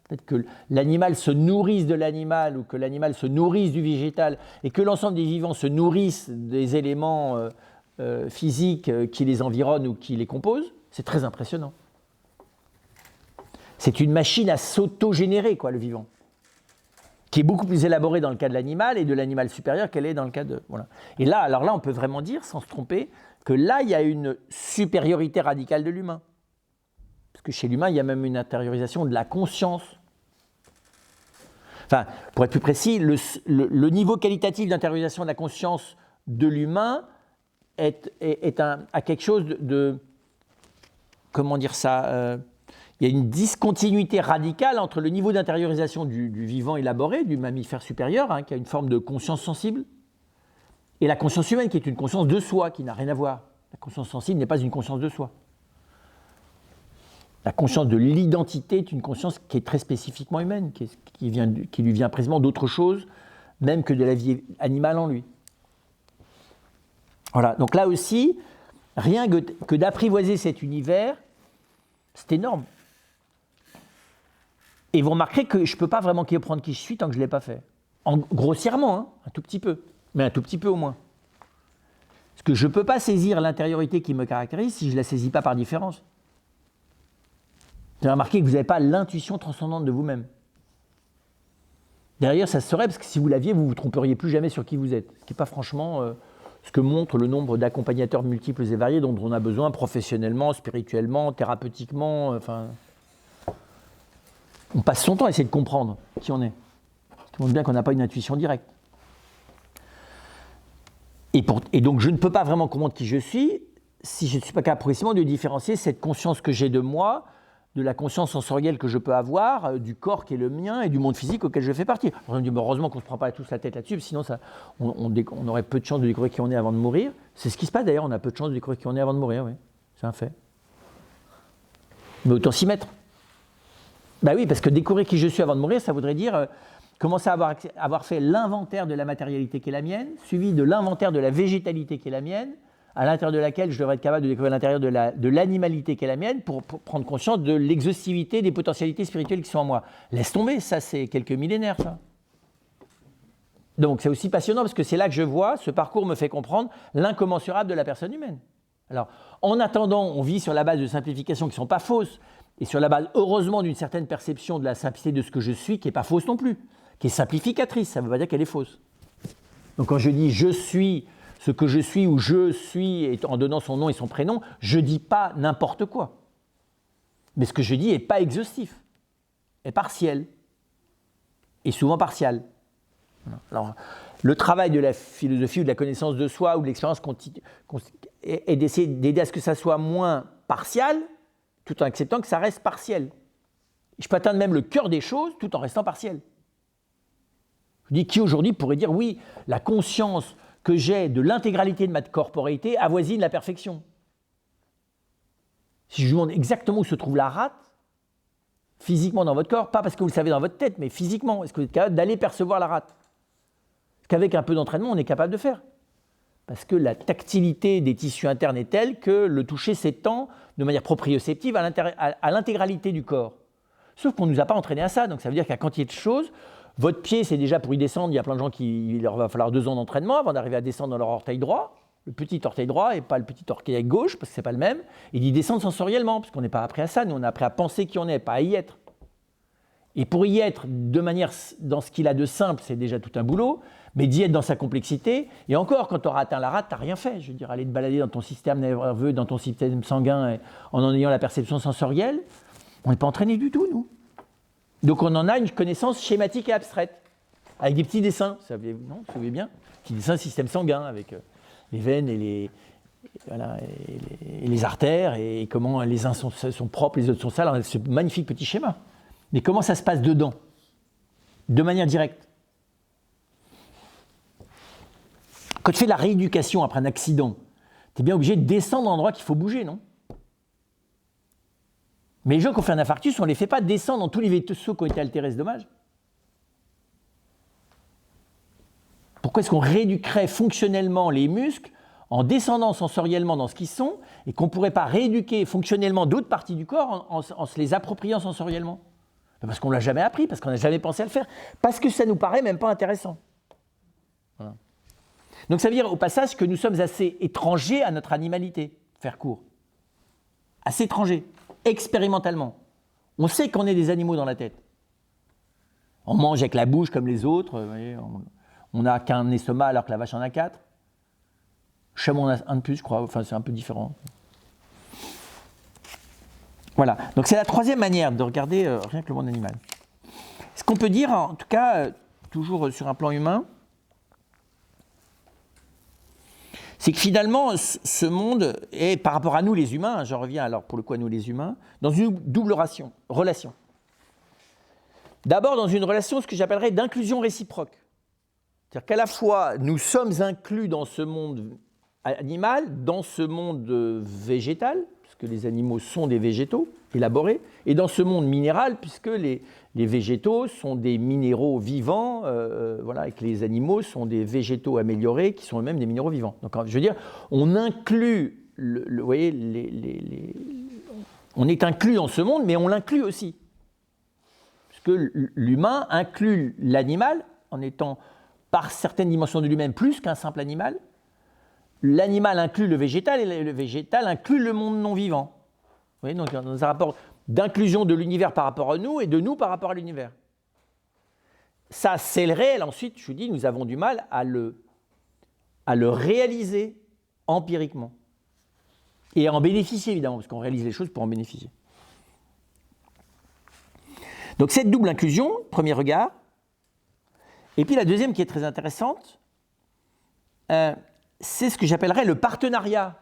Peut-être que l'animal se nourrisse de l'animal ou que l'animal se nourrisse du végétal et que l'ensemble des vivants se nourrissent des éléments physiques qui les environnent ou qui les composent, c'est très impressionnant. C'est une machine à s'auto-générer, quoi, le vivant, qui est beaucoup plus élaborée dans le cas de l'animal et de l'animal supérieur qu'elle est dans le cas de... Voilà. Et là, alors là, on peut vraiment dire, sans se tromper, que là, il y a une supériorité radicale de l'humain. Parce que chez l'humain, il y a même une intériorisation de la conscience. Enfin, pour être plus précis, le niveau qualitatif d'intériorisation de la conscience de l'humain a quelque chose de comment dire ça il y a une discontinuité radicale entre le niveau d'intériorisation du vivant élaboré, du mammifère supérieur, hein, qui a une forme de conscience sensible, et la conscience humaine, qui est une conscience de soi, qui n'a rien à voir. La conscience sensible n'est pas une conscience de soi. La conscience de l'identité est une conscience qui est très spécifiquement humaine, qui lui vient précisément d'autre chose, même que de la vie animale en lui. Voilà, donc là aussi, rien que d'apprivoiser cet univers, c'est énorme. Et vous remarquerez que je ne peux pas vraiment comprendre qui je suis tant que je ne l'ai pas fait. Grossièrement, hein, un tout petit peu, mais un tout petit peu au moins. Parce que je ne peux pas saisir l'intériorité qui me caractérise si je ne la saisis pas par différence. Vous avez remarqué que vous n'avez pas l'intuition transcendante de vous-même. Derrière, ça se saurait, parce que si vous l'aviez, vous ne vous tromperiez plus jamais sur qui vous êtes. Ce qui n'est pas franchement ce que montre le nombre d'accompagnateurs multiples et variés dont on a besoin professionnellement, spirituellement, thérapeutiquement, enfin... On passe son temps à essayer de comprendre qui on est. Ça montre bien qu'on n'a pas une intuition directe. Et donc, je ne peux pas vraiment comprendre qui je suis si je ne suis pas capable précisément de différencier cette conscience que j'ai de moi, de la conscience sensorielle que je peux avoir, du corps qui est le mien et du monde physique auquel je fais partie. Alors, on me dit, heureusement qu'on ne se prend pas tous la tête là-dessus, sinon on aurait peu de chances de découvrir qui on est avant de mourir. C'est ce qui se passe d'ailleurs, on a peu de chances de découvrir qui on est avant de mourir, oui. C'est un fait. Mais autant s'y mettre. Ben oui, parce que découvrir qui je suis avant de mourir, ça voudrait dire commencer à avoir fait l'inventaire de la matérialité qui est la mienne, suivi de l'inventaire de la végétalité qui est la mienne, à l'intérieur de laquelle je devrais être capable de découvrir l'intérieur de l'animalité qui est la mienne pour prendre conscience de l'exhaustivité des potentialités spirituelles qui sont en moi. Laisse tomber, ça c'est quelques millénaires, ça. Donc c'est aussi passionnant parce que c'est là que je vois, ce parcours me fait comprendre l'incommensurable de la personne humaine. Alors, en attendant, on vit sur la base de simplifications qui ne sont pas fausses, et sur la base, heureusement, d'une certaine perception de la simplicité de ce que je suis, qui n'est pas fausse non plus, qui est simplificatrice, ça ne veut pas dire qu'elle est fausse. Donc quand je dis « je suis ce que je suis » ou « je suis » en donnant son nom et son prénom, je ne dis pas n'importe quoi. Mais ce que je dis n'est pas exhaustif, est partiel, et souvent partial. Alors, le travail de la philosophie ou de la connaissance de soi ou de l'expérience est d'essayer d'aider à ce que ça soit moins partial, tout en acceptant que ça reste partiel. Je peux atteindre même le cœur des choses tout en restant partiel. Je dis qui aujourd'hui pourrait dire oui, la conscience que j'ai de l'intégralité de ma corporéité avoisine la perfection. Si je vous demande exactement où se trouve la rate, physiquement dans votre corps, pas parce que vous le savez dans votre tête, mais physiquement, est-ce que vous êtes capable d'aller percevoir la rate ? Ce qu'avec un peu d'entraînement, on est capable de faire. parce que la tactilité des tissus internes est telle que le toucher s'étend de manière proprioceptive à l'intégralité du corps. Sauf qu'on ne nous a pas entraîné à ça, donc ça veut dire qu'il y a quantité de choses. Votre pied, c'est déjà pour y descendre, il y a plein de gens il leur va falloir 2 ans d'entraînement avant d'arriver à descendre dans leur orteil droit, le petit orteil droit et pas le petit orteil gauche, parce que c'est pas le même, et d'y descendre sensoriellement, parce qu'on n'est pas appris à ça, nous on a appris à penser qui on est, pas à y être. Et pour y être de manière, dans ce qu'il a de simple, c'est déjà tout un boulot, mais d'y être dans sa complexité, et encore, quand tu auras atteint la rate, tu n'as rien fait. Je veux dire, aller te balader dans ton système nerveux, dans ton système sanguin, en ayant la perception sensorielle, on n'est pas entraîné du tout, nous. Donc on en a une connaissance schématique et abstraite, avec des petits dessins, non, vous savez bien, petits dessins système sanguin, avec les veines et les artères, et comment les uns sont propres, les autres sont sales, ce magnifique petit schéma. Mais comment ça se passe dedans, de manière directe? Quand tu fais de la rééducation après un accident, tu es bien obligé de descendre dans l'endroit qu'il faut bouger, non? Mais les gens qui ont fait un infarctus, on ne les fait pas descendre dans tous les vaisseaux qui ont été altérés, c'est dommage. Pourquoi est-ce qu'on rééduquerait fonctionnellement les muscles en descendant sensoriellement dans ce qu'ils sont et qu'on ne pourrait pas rééduquer fonctionnellement d'autres parties du corps en se les appropriant sensoriellement? Parce qu'on ne l'a jamais appris, parce qu'on n'a jamais pensé à le faire, parce que ça ne nous paraît même pas intéressant. Voilà. Donc ça veut dire au passage que nous sommes assez étrangers à notre animalité, faire court. Assez étrangers, expérimentalement. On sait qu'on est des animaux dans la tête. On mange avec la bouche comme les autres, vous voyez, on n'a qu'un estomac alors que la vache en a 4. Le chameau en a un de plus, je crois, enfin c'est un peu différent. Voilà, donc c'est la troisième manière de regarder rien que le monde animal. Ce qu'on peut dire, en tout cas, toujours sur un plan humain, c'est que finalement, ce monde est, par rapport à nous les humains, j'en reviens alors pour le coup à nous les humains, dans une double relation. D'abord dans une relation, ce que j'appellerais d'inclusion réciproque. C'est-à-dire qu'à la fois, nous sommes inclus dans ce monde animal, dans ce monde végétal, puisque les animaux sont des végétaux élaborés, et dans ce monde minéral, puisque les végétaux sont des minéraux vivants, voilà, et que les animaux sont des végétaux améliorés, qui sont eux-mêmes des minéraux vivants. Donc, je veux dire, on inclut, vous voyez, on est inclus dans ce monde, mais on l'inclut aussi. Puisque l'humain inclut l'animal, en étant, par certaines dimensions de lui-même, plus qu'un simple animal. L'animal inclut le végétal et le végétal inclut le monde non vivant. Vous voyez, donc dans un rapport d'inclusion de l'univers par rapport à nous et de nous par rapport à l'univers. Ça, c'est le réel. Ensuite, je vous dis, nous avons du mal à le réaliser empiriquement. Et à en bénéficier, évidemment, parce qu'on réalise les choses pour en bénéficier. Donc cette double inclusion, premier regard. Et puis la deuxième qui est très intéressante, c'est ce que j'appellerais le partenariat.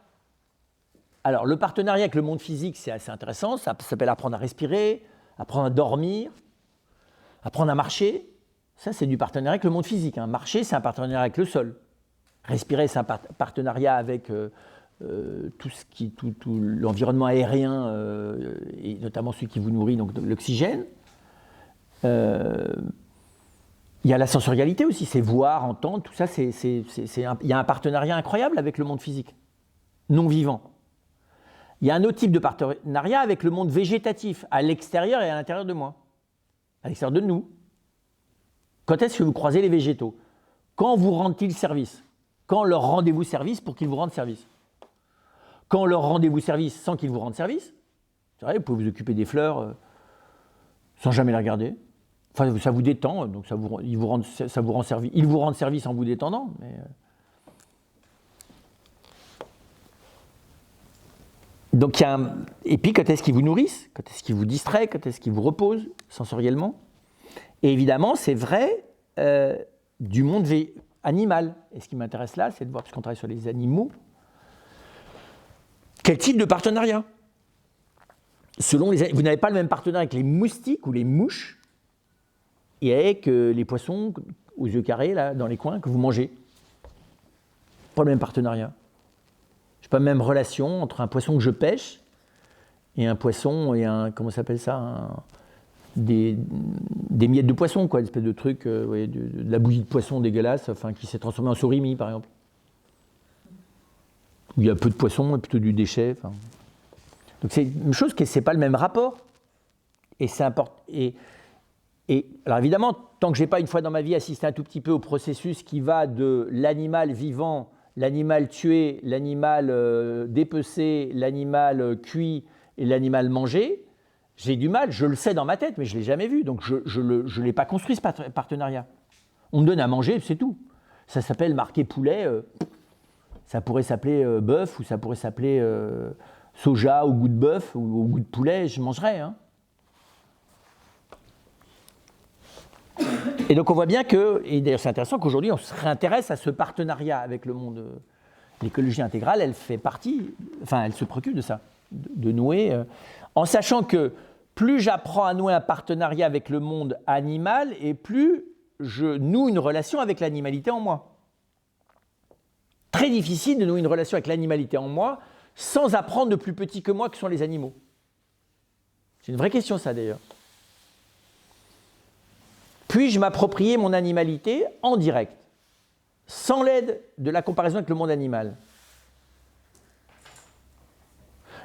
Alors, le partenariat avec le monde physique, c'est assez intéressant. Ça s'appelle apprendre à respirer, apprendre à dormir, apprendre à marcher. Ça, c'est du partenariat avec le monde physique. Marcher, c'est un partenariat avec le sol. Respirer, c'est un partenariat avec tout l'environnement aérien, et notamment celui qui vous nourrit, donc l'oxygène. Il y a la sensorialité aussi, c'est voir, entendre, tout ça, il y a un partenariat incroyable avec le monde physique, non vivant. Il y a un autre type de partenariat avec le monde végétatif, à l'extérieur et à l'intérieur de moi, à l'extérieur de nous. Quand est-ce que vous croisez les végétaux? Quand vous rendent-ils service? Quand leur rendez-vous service pour qu'ils vous rendent service? Quand leur rendez-vous service sans qu'ils vous rendent service? C'est vrai, vous pouvez vous occuper des fleurs sans jamais les regarder. Enfin, ça vous détend, donc ils vous rendent service en vous détendant. Mais donc, et puis, quand est-ce qu'ils vous nourrissent? Quand est-ce qu'ils vous distraient? Quand est-ce qu'ils vous reposent sensoriellement? Et évidemment, c'est vrai du monde animal. Et ce qui m'intéresse là, c'est de voir, puisqu'on travaille sur les animaux, quel type de partenariat? Vous n'avez pas le même partenariat avec les moustiques ou les mouches et avec les poissons aux yeux carrés, là, dans les coins, que vous mangez. Pas le même partenariat. Je n'ai pas la même relation entre un poisson que je pêche et un poisson et comment ça s'appelle ça, des miettes de poisson, quoi, une espèce de truc, de la bouillie de poisson dégueulasse, enfin, qui s'est transformée en surimi, par exemple. où il y a peu de poissons et plutôt du déchet. Enfin. Donc c'est une chose qui n'est pas le même rapport. Et c'est important. Et alors évidemment, tant que je n'ai pas une fois dans ma vie assisté un tout petit peu au processus qui va de l'animal vivant, l'animal tué, l'animal dépecé, l'animal cuit et l'animal mangé, j'ai du mal, je le sais dans ma tête, mais je ne l'ai jamais vu. Donc je ne l'ai pas construit ce partenariat. On me donne à manger, c'est tout. Ça s'appelle marqué poulet, ça pourrait s'appeler bœuf, ou ça pourrait s'appeler soja au goût de bœuf, ou au goût de poulet, je mangerais. Hein. Et donc on voit bien que, et d'ailleurs c'est intéressant qu'aujourd'hui on se réintéresse à ce partenariat avec le monde. L'écologie intégrale, elle fait partie, enfin elle se préoccupe de ça, de nouer, en sachant que plus j'apprends à nouer un partenariat avec le monde animal, et plus je noue une relation avec l'animalité en moi. Très difficile de nouer une relation avec l'animalité en moi sans apprendre de plus petits que moi que sont les animaux. C'est une vraie question ça d'ailleurs. Puis-je m'approprier mon animalité en direct, sans l'aide de la comparaison avec le monde animal?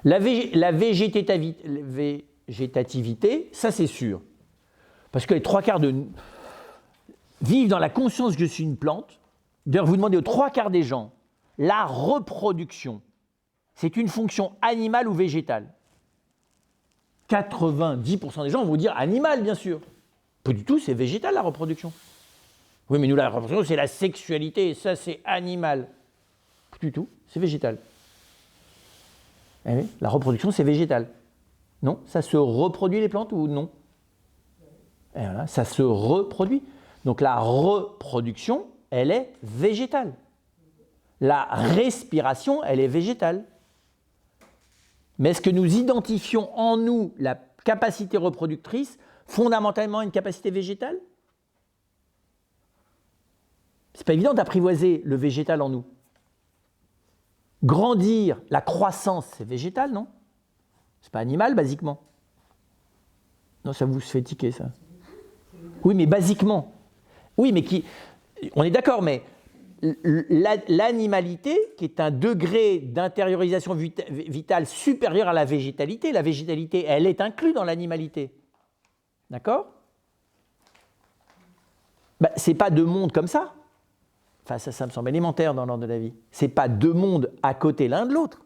La végétativité, ça c'est sûr. Parce que les trois quarts de nous vivent dans la conscience que je suis une plante. D'ailleurs, vous demandez aux trois quarts des gens, la reproduction, c'est une fonction animale ou végétale? 90% des gens vont vous dire animal, bien sûr. Pas du tout, c'est végétal la reproduction. Oui, mais nous, la reproduction, c'est la sexualité, et ça, c'est animal. Pas du tout, c'est végétal. Eh oui, la reproduction, c'est végétal. Non? Ça se reproduit les plantes ou non? Et voilà, ça se reproduit. Donc la reproduction, elle est végétale. La respiration, elle est végétale. Mais est-ce que nous identifions en nous la capacité reproductrice fondamentalement une capacité végétale? C'est pas évident d'apprivoiser le végétal en nous. Grandir, la croissance, c'est végétal, non? C'est pas animal, basiquement. Non, ça vous fait tiquer, ça. Oui, mais basiquement. Oui, mais on est d'accord, mais l'animalité, qui est un degré d'intériorisation vitale supérieur à la végétalité, elle est inclue dans l'animalité. D'accord? Ben, ce n'est pas deux mondes comme ça. Enfin, ça me semble élémentaire dans l'ordre de la vie. Ce n'est pas deux mondes à côté l'un de l'autre.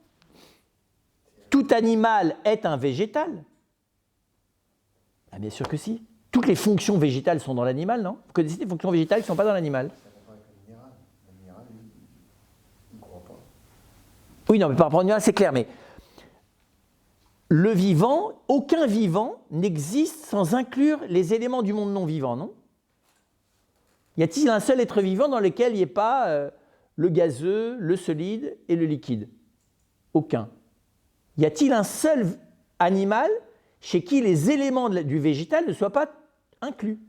Tout animal est un végétal. Ah, bien sûr que si. Toutes les fonctions végétales sont dans l'animal, non? Vous connaissez des fonctions végétales qui ne sont pas dans l'animal? Oui, non, mais par rapport au minéral, c'est clair, mais le vivant, aucun vivant n'existe sans inclure les éléments du monde non vivant, non? Y a-t-il un seul être vivant dans lequel il n'y ait pas le gazeux, le solide et le liquide? Aucun. Y a-t-il un seul animal chez qui les éléments du végétal ne soient pas inclus?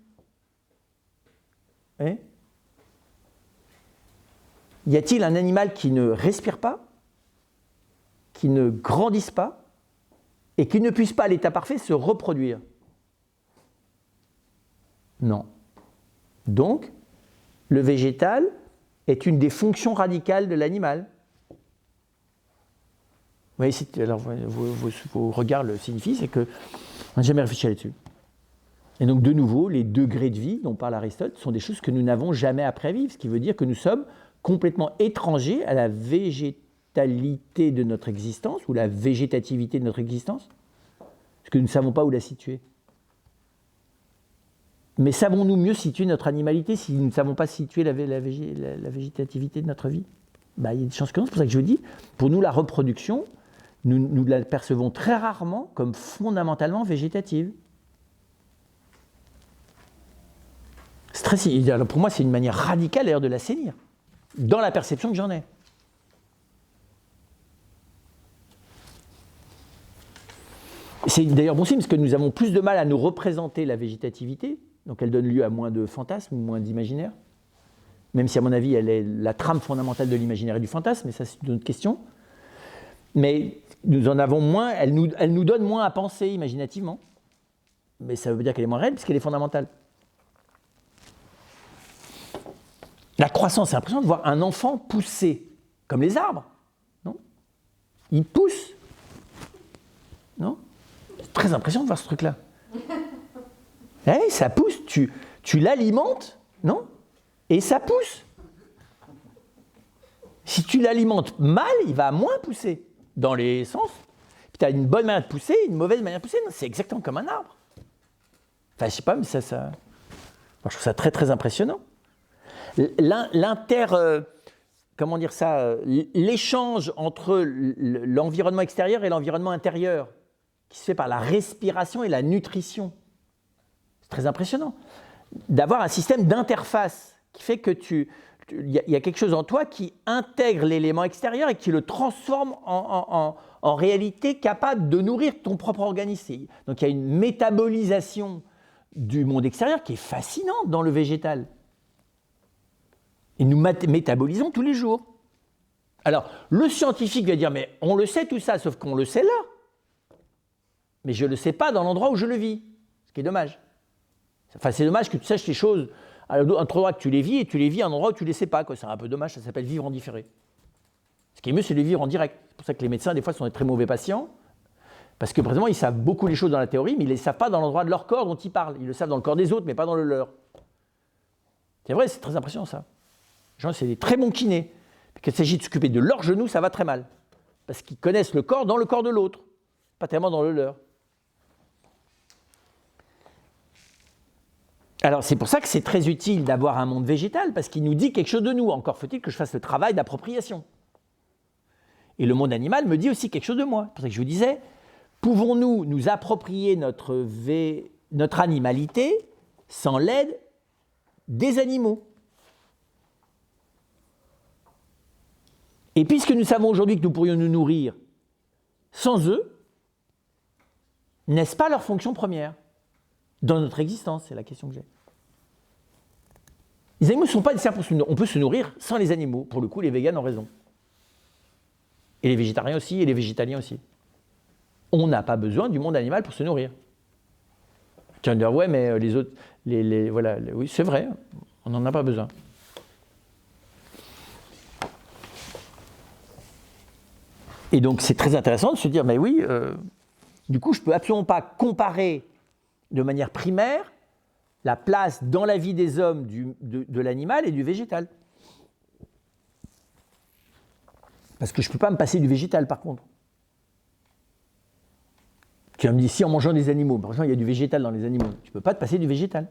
Y a-t-il un animal qui ne respire pas, qui ne grandisse pas et qui ne puisse pas, à l'état parfait, se reproduire? Non. Donc, le végétal est une des fonctions radicales de l'animal. Vous voyez, alors, vos regards le signifient, c'est qu'on n'a jamais réfléchi là-dessus. Et donc, de nouveau, les degrés de vie dont parle Aristote sont des choses que nous n'avons jamais appris à vivre, ce qui veut dire que nous sommes complètement étrangers à la végétalité de notre existence ou la végétativité de notre existence, parce que nous ne savons pas où la situer. Mais savons-nous mieux situer notre animalité si nous ne savons pas situer la végétativité de notre vie? Il y a des chances que non, c'est pour ça que je dis, pour nous la reproduction, nous la percevons très rarement comme fondamentalement végétative. Alors pour moi, c'est une manière radicale d'ailleurs de l'assainir, dans la perception que j'en ai. C'est d'ailleurs bon signe parce que nous avons plus de mal à nous représenter la végétativité, donc elle donne lieu à moins de fantasmes, moins d'imaginaire, même si à mon avis elle est la trame fondamentale de l'imaginaire et du fantasme, mais ça c'est une autre question. Mais nous en avons moins, elle nous donne moins à penser imaginativement, mais ça veut dire qu'elle est moins réelle puisqu'elle est fondamentale. La croissance, c'est impressionnant de voir un enfant pousser, comme les arbres, non? il pousse. Non? C'est très impressionnant de voir ce truc-là. Ça pousse, tu l'alimentes, non? Et ça pousse. Si tu l'alimentes mal, il va moins pousser, dans les sens. Puis tu as une bonne manière de pousser, une mauvaise manière de pousser. Non, c'est exactement comme un arbre. Enfin, je sais pas, mais ça... Moi, je trouve ça très, très impressionnant. Comment dire ça, l'échange entre l'environnement extérieur et l'environnement intérieur, qui se fait par la respiration et la nutrition. C'est très impressionnant. D'avoir un système d'interface qui fait que il y a quelque chose en toi qui intègre l'élément extérieur et qui le transforme en réalité capable de nourrir ton propre organisme. Donc il y a une métabolisation du monde extérieur qui est fascinante dans le végétal. Et nous métabolisons tous les jours. Alors, le scientifique va dire, mais on le sait tout ça, sauf qu'on le sait là. Mais je ne le sais pas dans l'endroit où je le vis, ce qui est dommage. Enfin, c'est dommage que tu saches les choses à un endroit que tu les vis, et tu les vis à un endroit où tu ne les sais pas. C'est un peu dommage, ça s'appelle vivre en différé. Ce qui est mieux, c'est de les vivre en direct. C'est pour ça que les médecins, des fois, sont des très mauvais patients, parce que, précisément, ils savent beaucoup les choses dans la théorie, mais ils ne les savent pas dans l'endroit de leur corps dont ils parlent. Ils le savent dans le corps des autres, mais pas dans le leur. C'est vrai, c'est très impressionnant, ça. Les gens, c'est des très bons kinés. Quand il s'agit de s'occuper de leur genou, ça va très mal. Parce qu'ils connaissent le corps dans le corps de l'autre, pas tellement dans le leur. Alors, c'est pour ça que c'est très utile d'avoir un monde végétal, parce qu'il nous dit quelque chose de nous. Encore faut-il que je fasse le travail d'appropriation. Et le monde animal me dit aussi quelque chose de moi. C'est pour ça que je vous disais, pouvons-nous nous approprier notre animalité sans l'aide des animaux? Et puisque nous savons aujourd'hui que nous pourrions nous nourrir sans eux, n'est-ce pas leur fonction première dans notre existence? C'est la question que j'ai. Les animaux ne sont pas nécessaires pour se nourrir. On peut se nourrir sans les animaux. Pour le coup, les véganes ont raison. Et les végétariens aussi, et les végétaliens aussi. On n'a pas besoin du monde animal pour se nourrir. Tu vas me dire, ouais, mais les autres, voilà, oui, c'est vrai, on n'en a pas besoin. Et donc, c'est très intéressant de se dire, mais oui, du coup, je ne peux absolument pas comparer de manière primaire la place dans la vie des hommes de l'animal et du végétal. Parce que je ne peux pas me passer du végétal, par contre. Tu vas me dire, si en mangeant des animaux, par exemple, il y a du végétal dans les animaux, tu ne peux pas te passer du végétal.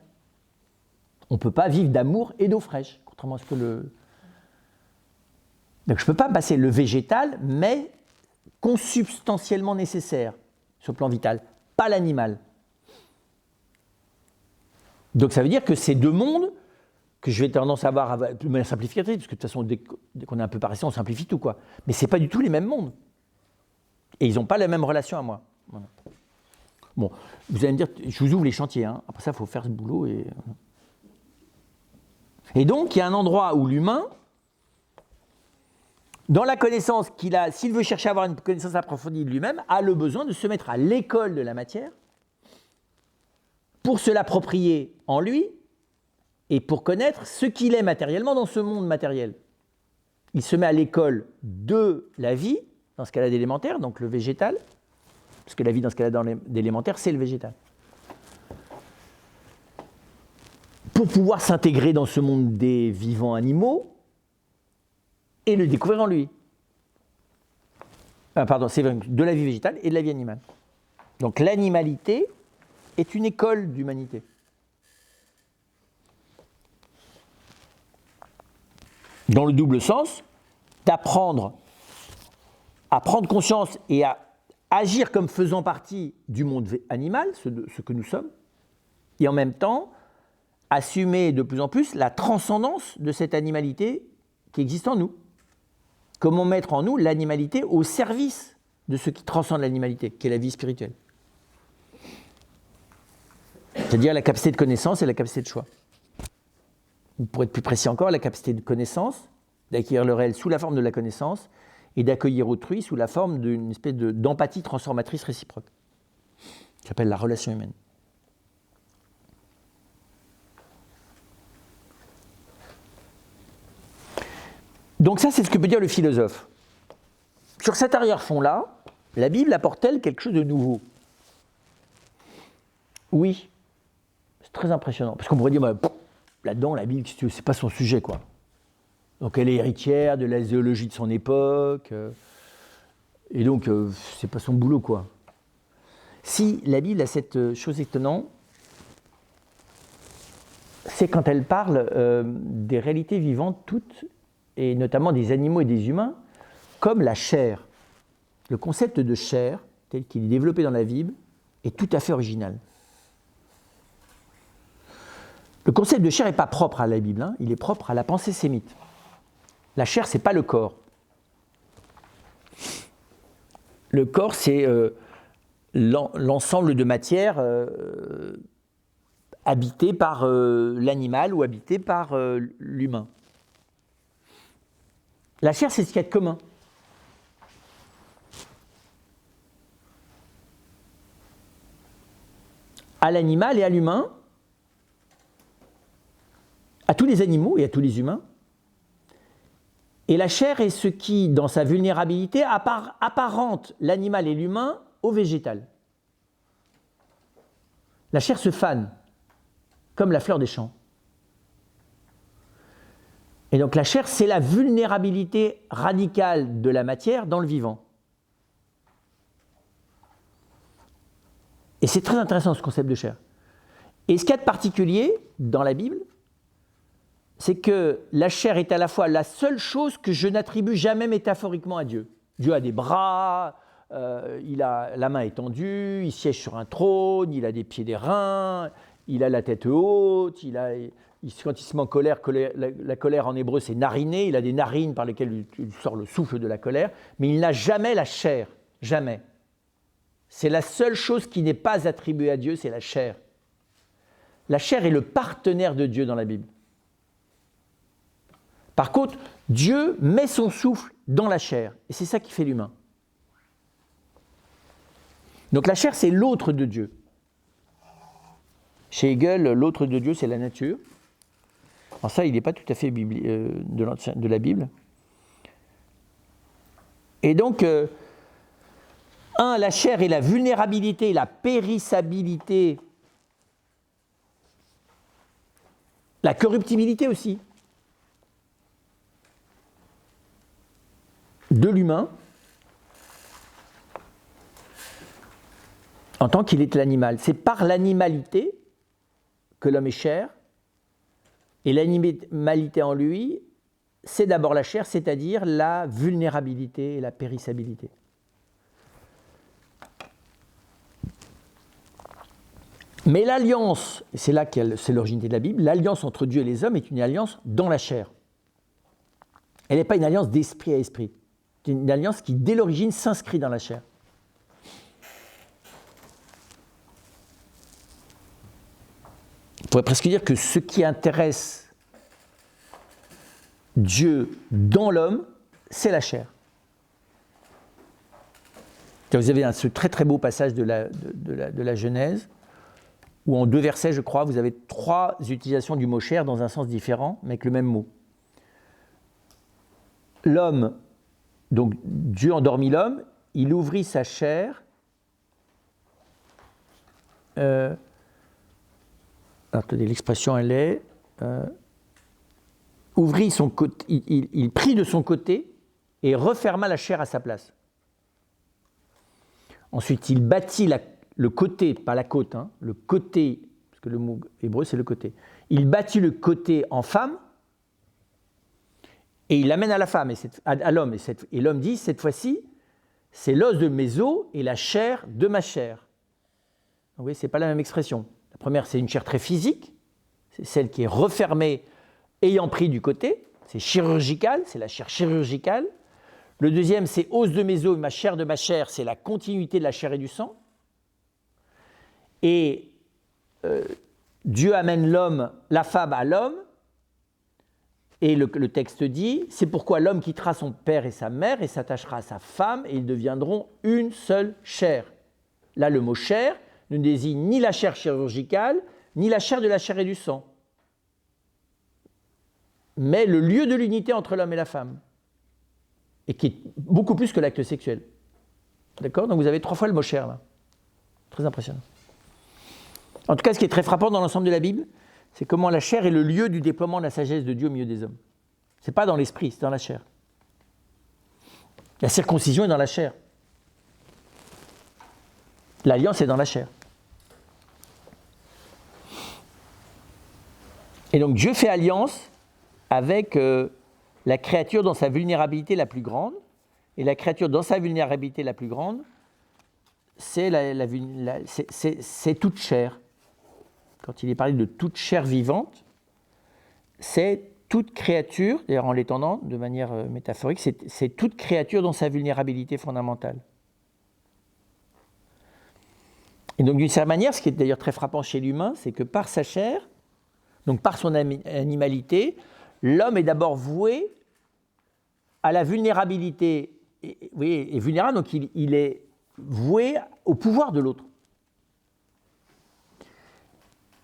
On ne peut pas vivre d'amour et d'eau fraîche, contrairement à ce que Donc, je ne peux pas me passer le végétal, mais consubstantiellement nécessaire sur le plan vital, pas l'animal. Donc ça veut dire que ces deux mondes, que je vais tendance à avoir de manière simplificatrice, parce que de toute façon, dès qu'on est un peu paresseux, on simplifie tout, quoi. Mais ce n'est pas du tout les mêmes mondes. Et ils n'ont pas la même relation à moi. Voilà. Bon, vous allez me dire, je vous ouvre les chantiers, hein. Après ça, il faut faire ce boulot. Et donc, il y a un endroit où l'humain, dans la connaissance qu'il a, s'il veut chercher à avoir une connaissance approfondie de lui-même, a le besoin de se mettre à l'école de la matière pour se l'approprier en lui et pour connaître ce qu'il est matériellement dans ce monde matériel. Il se met à l'école de la vie, dans ce cas-là d'élémentaire, donc le végétal, parce que la vie dans ce cas-là d'élémentaire, c'est le végétal. Pour pouvoir s'intégrer dans ce monde des vivants animaux, et le découvrir en lui. C'est de la vie végétale et de la vie animale. Donc l'animalité est une école d'humanité. Dans le double sens, d'apprendre à prendre conscience et à agir comme faisant partie du monde animal, ce que nous sommes, et en même temps, assumer de plus en plus la transcendance de cette animalité qui existe en nous. Comment mettre en nous l'animalité au service de ce qui transcende l'animalité, qui est la vie spirituelle. C'est-à-dire la capacité de connaissance et la capacité de choix. Ou pour être plus précis encore, la capacité de connaissance, d'acquérir le réel sous la forme de la connaissance et d'accueillir autrui sous la forme d'une espèce d'empathie transformatrice réciproque, qui s'appelle la relation humaine. Donc ça, c'est ce que peut dire le philosophe. sur cet arrière-fond-là, la Bible apporte-t-elle quelque chose de nouveau? Oui, c'est très impressionnant. Parce qu'on pourrait dire, bah, là-dedans, la Bible, c'est pas son sujet, quoi. Donc elle est héritière de la zoologie de son époque, et donc c'est pas son boulot, quoi. Si la Bible a cette chose étonnante, c'est quand elle parle des réalités vivantes toutes, et notamment des animaux et des humains, comme la chair. Le concept de chair, tel qu'il est développé dans la Bible, est tout à fait original. Le concept de chair n'est pas propre à la Bible, hein, il est propre à la pensée sémite. La chair, ce n'est pas le corps. Le corps, c'est l'ensemble de matière habité par l'animal ou habité par l'humain. La chair, c'est ce qu'il y a de commun. À l'animal et à l'humain, à tous les animaux et à tous les humains. Et la chair est ce qui, dans sa vulnérabilité, apparente l'animal et l'humain au végétal. La chair se fane, comme la fleur des champs. Et donc la chair, c'est la vulnérabilité radicale de la matière dans le vivant. Et c'est très intéressant ce concept de chair. Et ce qu'il y a de particulier dans la Bible, c'est que la chair est à la fois la seule chose que je n'attribue jamais métaphoriquement à Dieu. Dieu a des bras, il a la main étendue, il siège sur un trône, il a des pieds, des reins, il a la tête haute, quand il se met en colère, la colère en hébreu c'est nariner, il a des narines par lesquelles il sort le souffle de la colère, mais il n'a jamais la chair, jamais. C'est la seule chose qui n'est pas attribuée à Dieu, c'est la chair. La chair est le partenaire de Dieu dans la Bible. Par contre, Dieu met son souffle dans la chair, et c'est ça qui fait l'humain. Donc la chair, c'est l'autre de Dieu. Chez Hegel, l'autre de Dieu, c'est la nature. Alors ça, il n'est pas tout à fait de la Bible. Et donc, la chair est la vulnérabilité, la périssabilité, la corruptibilité aussi, de l'humain en tant qu'il est l'animal. C'est par l'animalité que l'homme est chair, et l'animalité en lui, c'est d'abord la chair, c'est-à-dire la vulnérabilité et la périssabilité. Mais l'alliance, et c'est là que c'est l'originalité de la Bible, l'alliance entre Dieu et les hommes est une alliance dans la chair. Elle n'est pas une alliance d'esprit à esprit. C'est une alliance qui, dès l'origine, s'inscrit dans la chair. On pourrait presque dire que ce qui intéresse Dieu dans l'homme, c'est la chair. Vous avez ce très très beau passage de la Genèse, où en 2 versets, je crois, vous avez 3 utilisations du mot chair dans un sens différent, mais avec le même mot. L'homme, donc Dieu endormit l'homme, il ouvrit sa chair. Attendez, l'expression elle est ouvrit son côté, il prit de son côté et referma la chair à sa place. Ensuite, il bâtit le côté, pas la côte, hein, le côté, parce que le mot hébreu c'est le côté. Il bâtit le côté en femme et il l'amène à la femme, à l'homme. Et l'homme dit, cette fois-ci, c'est l'os de mes os et la chair de ma chair. Vous voyez, ce n'est pas la même expression. La première, c'est une chair très physique, c'est celle qui est refermée, ayant pris du côté, c'est chirurgical, c'est la chair chirurgicale. Le deuxième, c'est os de mes os, ma chair de ma chair, c'est la continuité de la chair et du sang. Et Dieu amène la femme à l'homme, et le texte dit, c'est pourquoi l'homme quittera son père et sa mère et s'attachera à sa femme, et ils deviendront une seule chair. Là, le mot chair ne désigne ni la chair chirurgicale, ni la chair de la chair et du sang, mais le lieu de l'unité entre l'homme et la femme. et qui est beaucoup plus que l'acte sexuel. D'accord? Donc vous avez 3 fois le mot chair là. Très impressionnant. En tout cas, ce qui est très frappant dans l'ensemble de la Bible, c'est comment la chair est le lieu du déploiement de la sagesse de Dieu au milieu des hommes. Ce n'est pas dans l'esprit, c'est dans la chair. La circoncision est dans la chair. L'alliance est dans la chair. Et donc Dieu fait alliance avec la créature dans sa vulnérabilité la plus grande. Et la créature dans sa vulnérabilité la plus grande, c'est toute chair. Quand il est parlé de toute chair vivante, c'est toute créature, d'ailleurs en l'étendant de manière métaphorique, c'est toute créature dans sa vulnérabilité fondamentale. Et donc d'une certaine manière, ce qui est d'ailleurs très frappant chez l'humain, c'est que par sa chair, donc par son animalité, l'homme est d'abord voué à la vulnérabilité. Vous voyez, est vulnérable, donc il est voué au pouvoir de l'autre.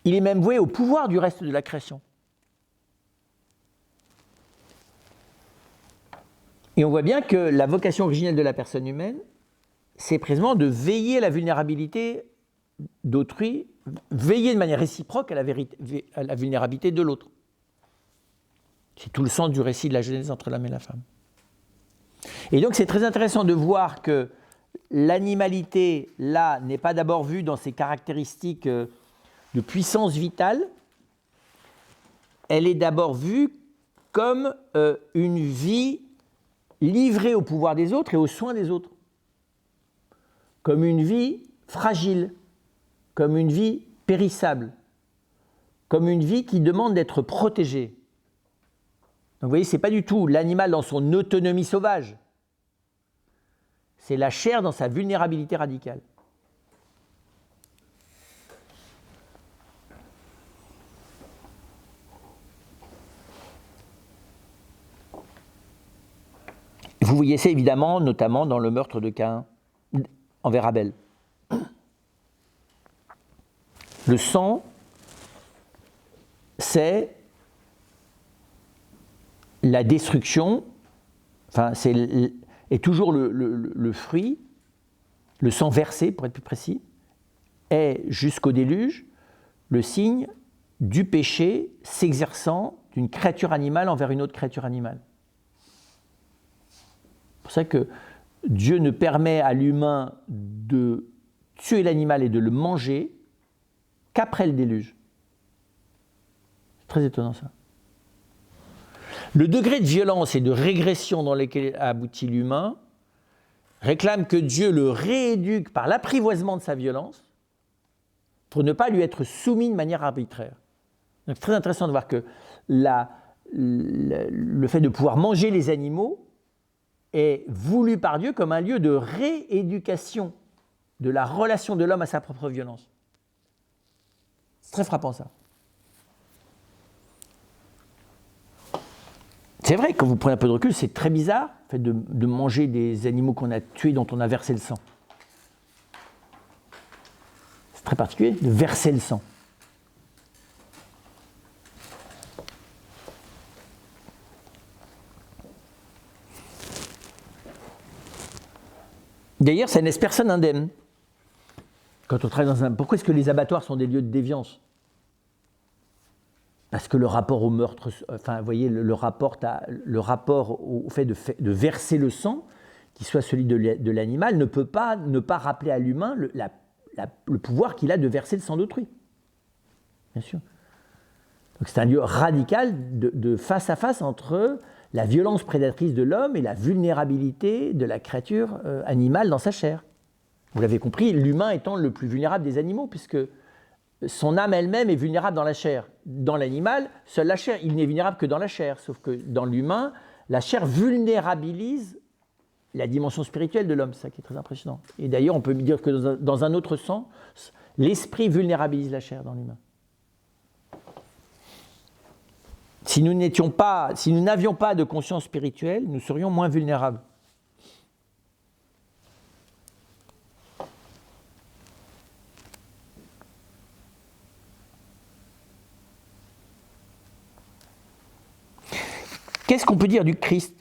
Il est même voué au pouvoir du reste de la création. Et on voit bien que la vocation originelle de la personne humaine, c'est précisément de veiller à la vulnérabilité d'autrui, veiller de manière réciproque à la vulnérabilité de l'autre. C'est tout le sens du récit de la Genèse entre l'homme et la femme. Et donc c'est très intéressant de voir que l'animalité, là, n'est pas d'abord vue dans ses caractéristiques de puissance vitale, elle est d'abord vue comme une vie livrée au pouvoir des autres et aux soins des autres, comme une vie fragile, comme une vie périssable, comme une vie qui demande d'être protégée. Donc vous voyez, ce n'est pas du tout l'animal dans son autonomie sauvage, c'est la chair dans sa vulnérabilité radicale. Vous voyez ça évidemment, notamment dans le meurtre de Caïn envers Abel. Le sang, c'est la destruction, enfin, est toujours le fruit, le sang versé, pour être plus précis, est jusqu'au déluge le signe du péché s'exerçant d'une créature animale envers une autre créature animale. C'est pour ça que Dieu ne permet à l'humain de tuer l'animal et de le manger qu'après le déluge. C'est très étonnant ça. Le degré de violence et de régression dans lequel aboutit l'humain réclame que Dieu le rééduque par l'apprivoisement de sa violence pour ne pas lui être soumis de manière arbitraire. Donc c'est très intéressant de voir que le fait de pouvoir manger les animaux est voulu par Dieu comme un lieu de rééducation de la relation de l'homme à sa propre violence. C'est très frappant ça. C'est vrai, quand vous prenez un peu de recul, c'est très bizarre le fait de manger des animaux qu'on a tués, dont on a versé le sang. C'est très particulier de verser le sang. D'ailleurs, ça ne laisse personne indemne. Quand on travaille dans un... Pourquoi est-ce que les abattoirs sont des lieux de déviance ? Parce que le rapport au meurtre, enfin, vous voyez, le rapport au fait de verser le sang, qui soit celui de l'animal, ne peut pas ne pas rappeler à l'humain le pouvoir qu'il a de verser le sang d'autrui. Bien sûr. Donc c'est un lieu radical de face à face entre la violence prédatrice de l'homme et la vulnérabilité de la créature animale dans sa chair. Vous l'avez compris, l'humain étant le plus vulnérable des animaux, puisque son âme elle-même est vulnérable dans la chair. Dans l'animal, seule la chair, il n'est vulnérable que dans la chair, sauf que dans l'humain, la chair vulnérabilise la dimension spirituelle de l'homme, c'est ça qui est très impressionnant. Et d'ailleurs, on peut dire que dans un autre sens, l'esprit vulnérabilise la chair dans l'humain. Si nous n'avions pas de conscience spirituelle, nous serions moins vulnérables. Qu'est-ce qu'on peut dire du Christ ?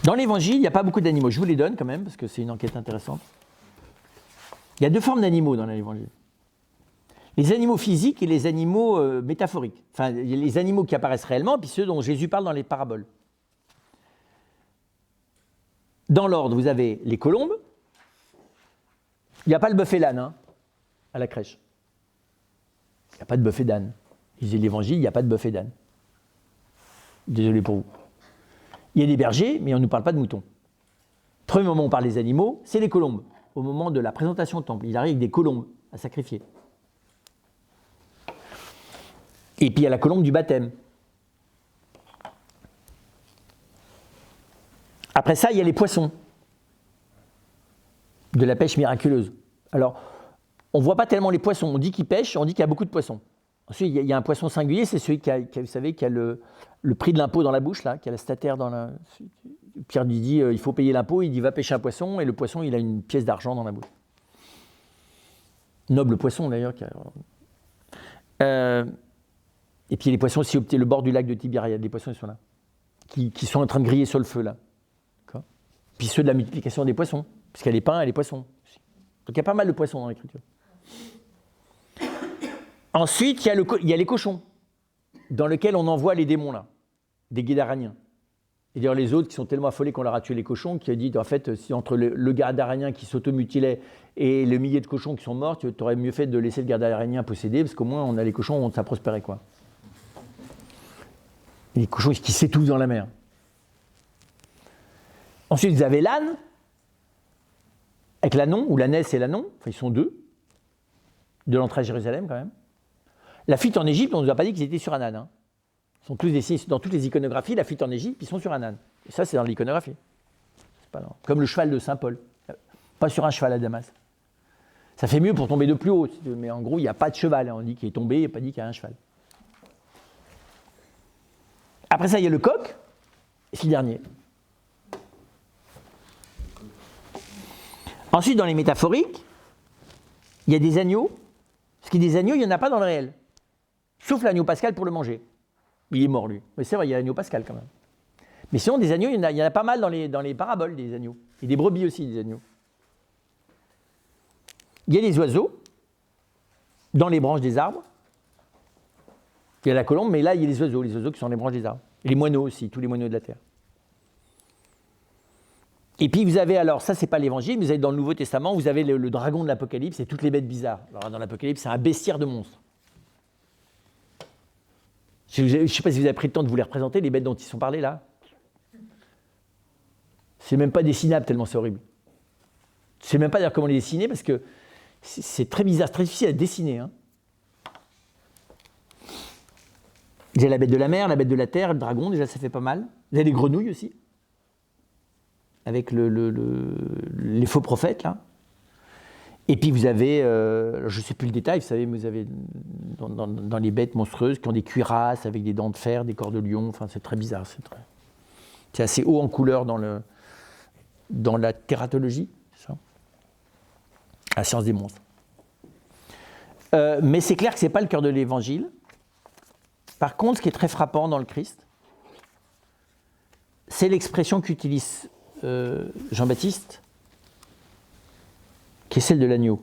Dans l'Évangile, il n'y a pas beaucoup d'animaux. Je vous les donne quand même, parce que c'est une enquête intéressante. Il y a deux formes d'animaux dans l'Évangile. Les animaux physiques et les animaux métaphoriques. Enfin, les animaux qui apparaissent réellement, puis ceux dont Jésus parle dans les paraboles. Dans l'ordre, vous avez les colombes. Il n'y a pas le bœuf et l'âne à la crèche. Il n'y a pas de bœuf et d'âne. Lisez l'Évangile, il n'y a pas de bœuf et d'âne. Désolé pour vous. Il y a des bergers, mais on ne nous parle pas de moutons. Premier moment où on parle des animaux, c'est les colombes. Au moment de la présentation au temple, il arrive avec des colombes à sacrifier. Et puis il y a la colombe du baptême. Après ça, il y a les poissons de la pêche miraculeuse. Alors, on ne voit pas tellement les poissons. On dit qu'ils pêchent, on dit qu'il y a beaucoup de poissons. Ensuite, il y a un poisson singulier, c'est celui vous savez, qui a le prix de l'impôt dans la bouche, là, qui a la statère dans la... Pierre lui dit, il faut payer l'impôt, il dit, va pêcher un poisson, et le poisson, il a une pièce d'argent dans la bouche. Noble poisson, d'ailleurs. Et puis, les poissons aussi, le bord du lac de Tibériade, les poissons, ils sont là, qui sont en train de griller sur le feu, là. D'accord. Puis ceux de la multiplication des poissons, puisqu'il y a les pains et les poissons. Donc, il y a pas mal de poissons dans l'Écriture. Ensuite, il y a les cochons, dans lesquels on envoie les démons, là, des guédaraniens. Et d'ailleurs, les autres qui sont tellement affolés qu'on leur a tué les cochons, qui a dit, en fait, si entre le guédaranien qui s'automutilait et le millier de cochons qui sont morts, tu aurais mieux fait de laisser le guédaranien posséder, parce qu'au moins, on a les cochons, ça prospérait, quoi. Et les cochons qui s'étouffent dans la mer. Ensuite, vous avez l'âne, avec l'ânon, ou l'ânesse et l'ânon, enfin, ils sont deux, de l'entrée à Jérusalem, quand même. La fuite en Égypte, on ne nous a pas dit qu'ils étaient sur un âne. Ils sont tous dessinés dans toutes les iconographies, la fuite en Égypte, ils sont sur un âne. Et ça, c'est dans l'iconographie. C'est pas comme le cheval de Saint Paul. Pas sur un cheval à Damas. Ça fait mieux pour tomber de plus haut, mais en gros, il n'y a pas de cheval. On dit qu'il est tombé, il n'y a pas dit qu'il y a un cheval. Après ça, il y a le coq, et c'est le dernier. Ensuite, dans les métaphoriques, il y a des agneaux. Parce que des agneaux, il n'y en a pas dans le réel. Sauf l'agneau pascal pour le manger. Il est mort, lui. Mais c'est vrai, il y a l'agneau pascal quand même. Mais sinon, des agneaux, il y en a pas mal dans les paraboles, des agneaux. Et des brebis aussi, des agneaux. Il y a les oiseaux, dans les branches des arbres. Il y a la colombe, mais là, il y a les oiseaux qui sont dans les branches des arbres. Et les moineaux aussi, tous les moineaux de la terre. Et puis vous avez, alors ça c'est pas l'évangile, mais vous avez dans le Nouveau Testament, vous avez le dragon de l'Apocalypse et toutes les bêtes bizarres. Alors dans l'Apocalypse, c'est un bestiaire de monstres. Je ne sais pas si vous avez pris le temps de vous les représenter, les bêtes dont ils sont parlés là. C'est même pas dessinable tellement c'est horrible. Je ne sais même pas d'ailleurs comment les dessiner parce que c'est très bizarre, c'est très difficile à dessiner. Vous avez la bête de la mer, la bête de la terre, le dragon, déjà ça fait pas mal. Vous avez les grenouilles aussi. Avec les faux prophètes, là. Et puis vous avez, je ne sais plus le détail, vous savez, mais vous avez dans les bêtes monstrueuses qui ont des cuirasses avec des dents de fer, des corps de lion, enfin c'est très bizarre, c'est assez haut en couleur dans la tératologie, c'est ça, la science des monstres. Mais c'est clair que ce n'est pas le cœur de l'évangile. Par contre, ce qui est très frappant dans le Christ, c'est l'expression qu'utilise Jean-Baptiste, qui est celle de l'agneau.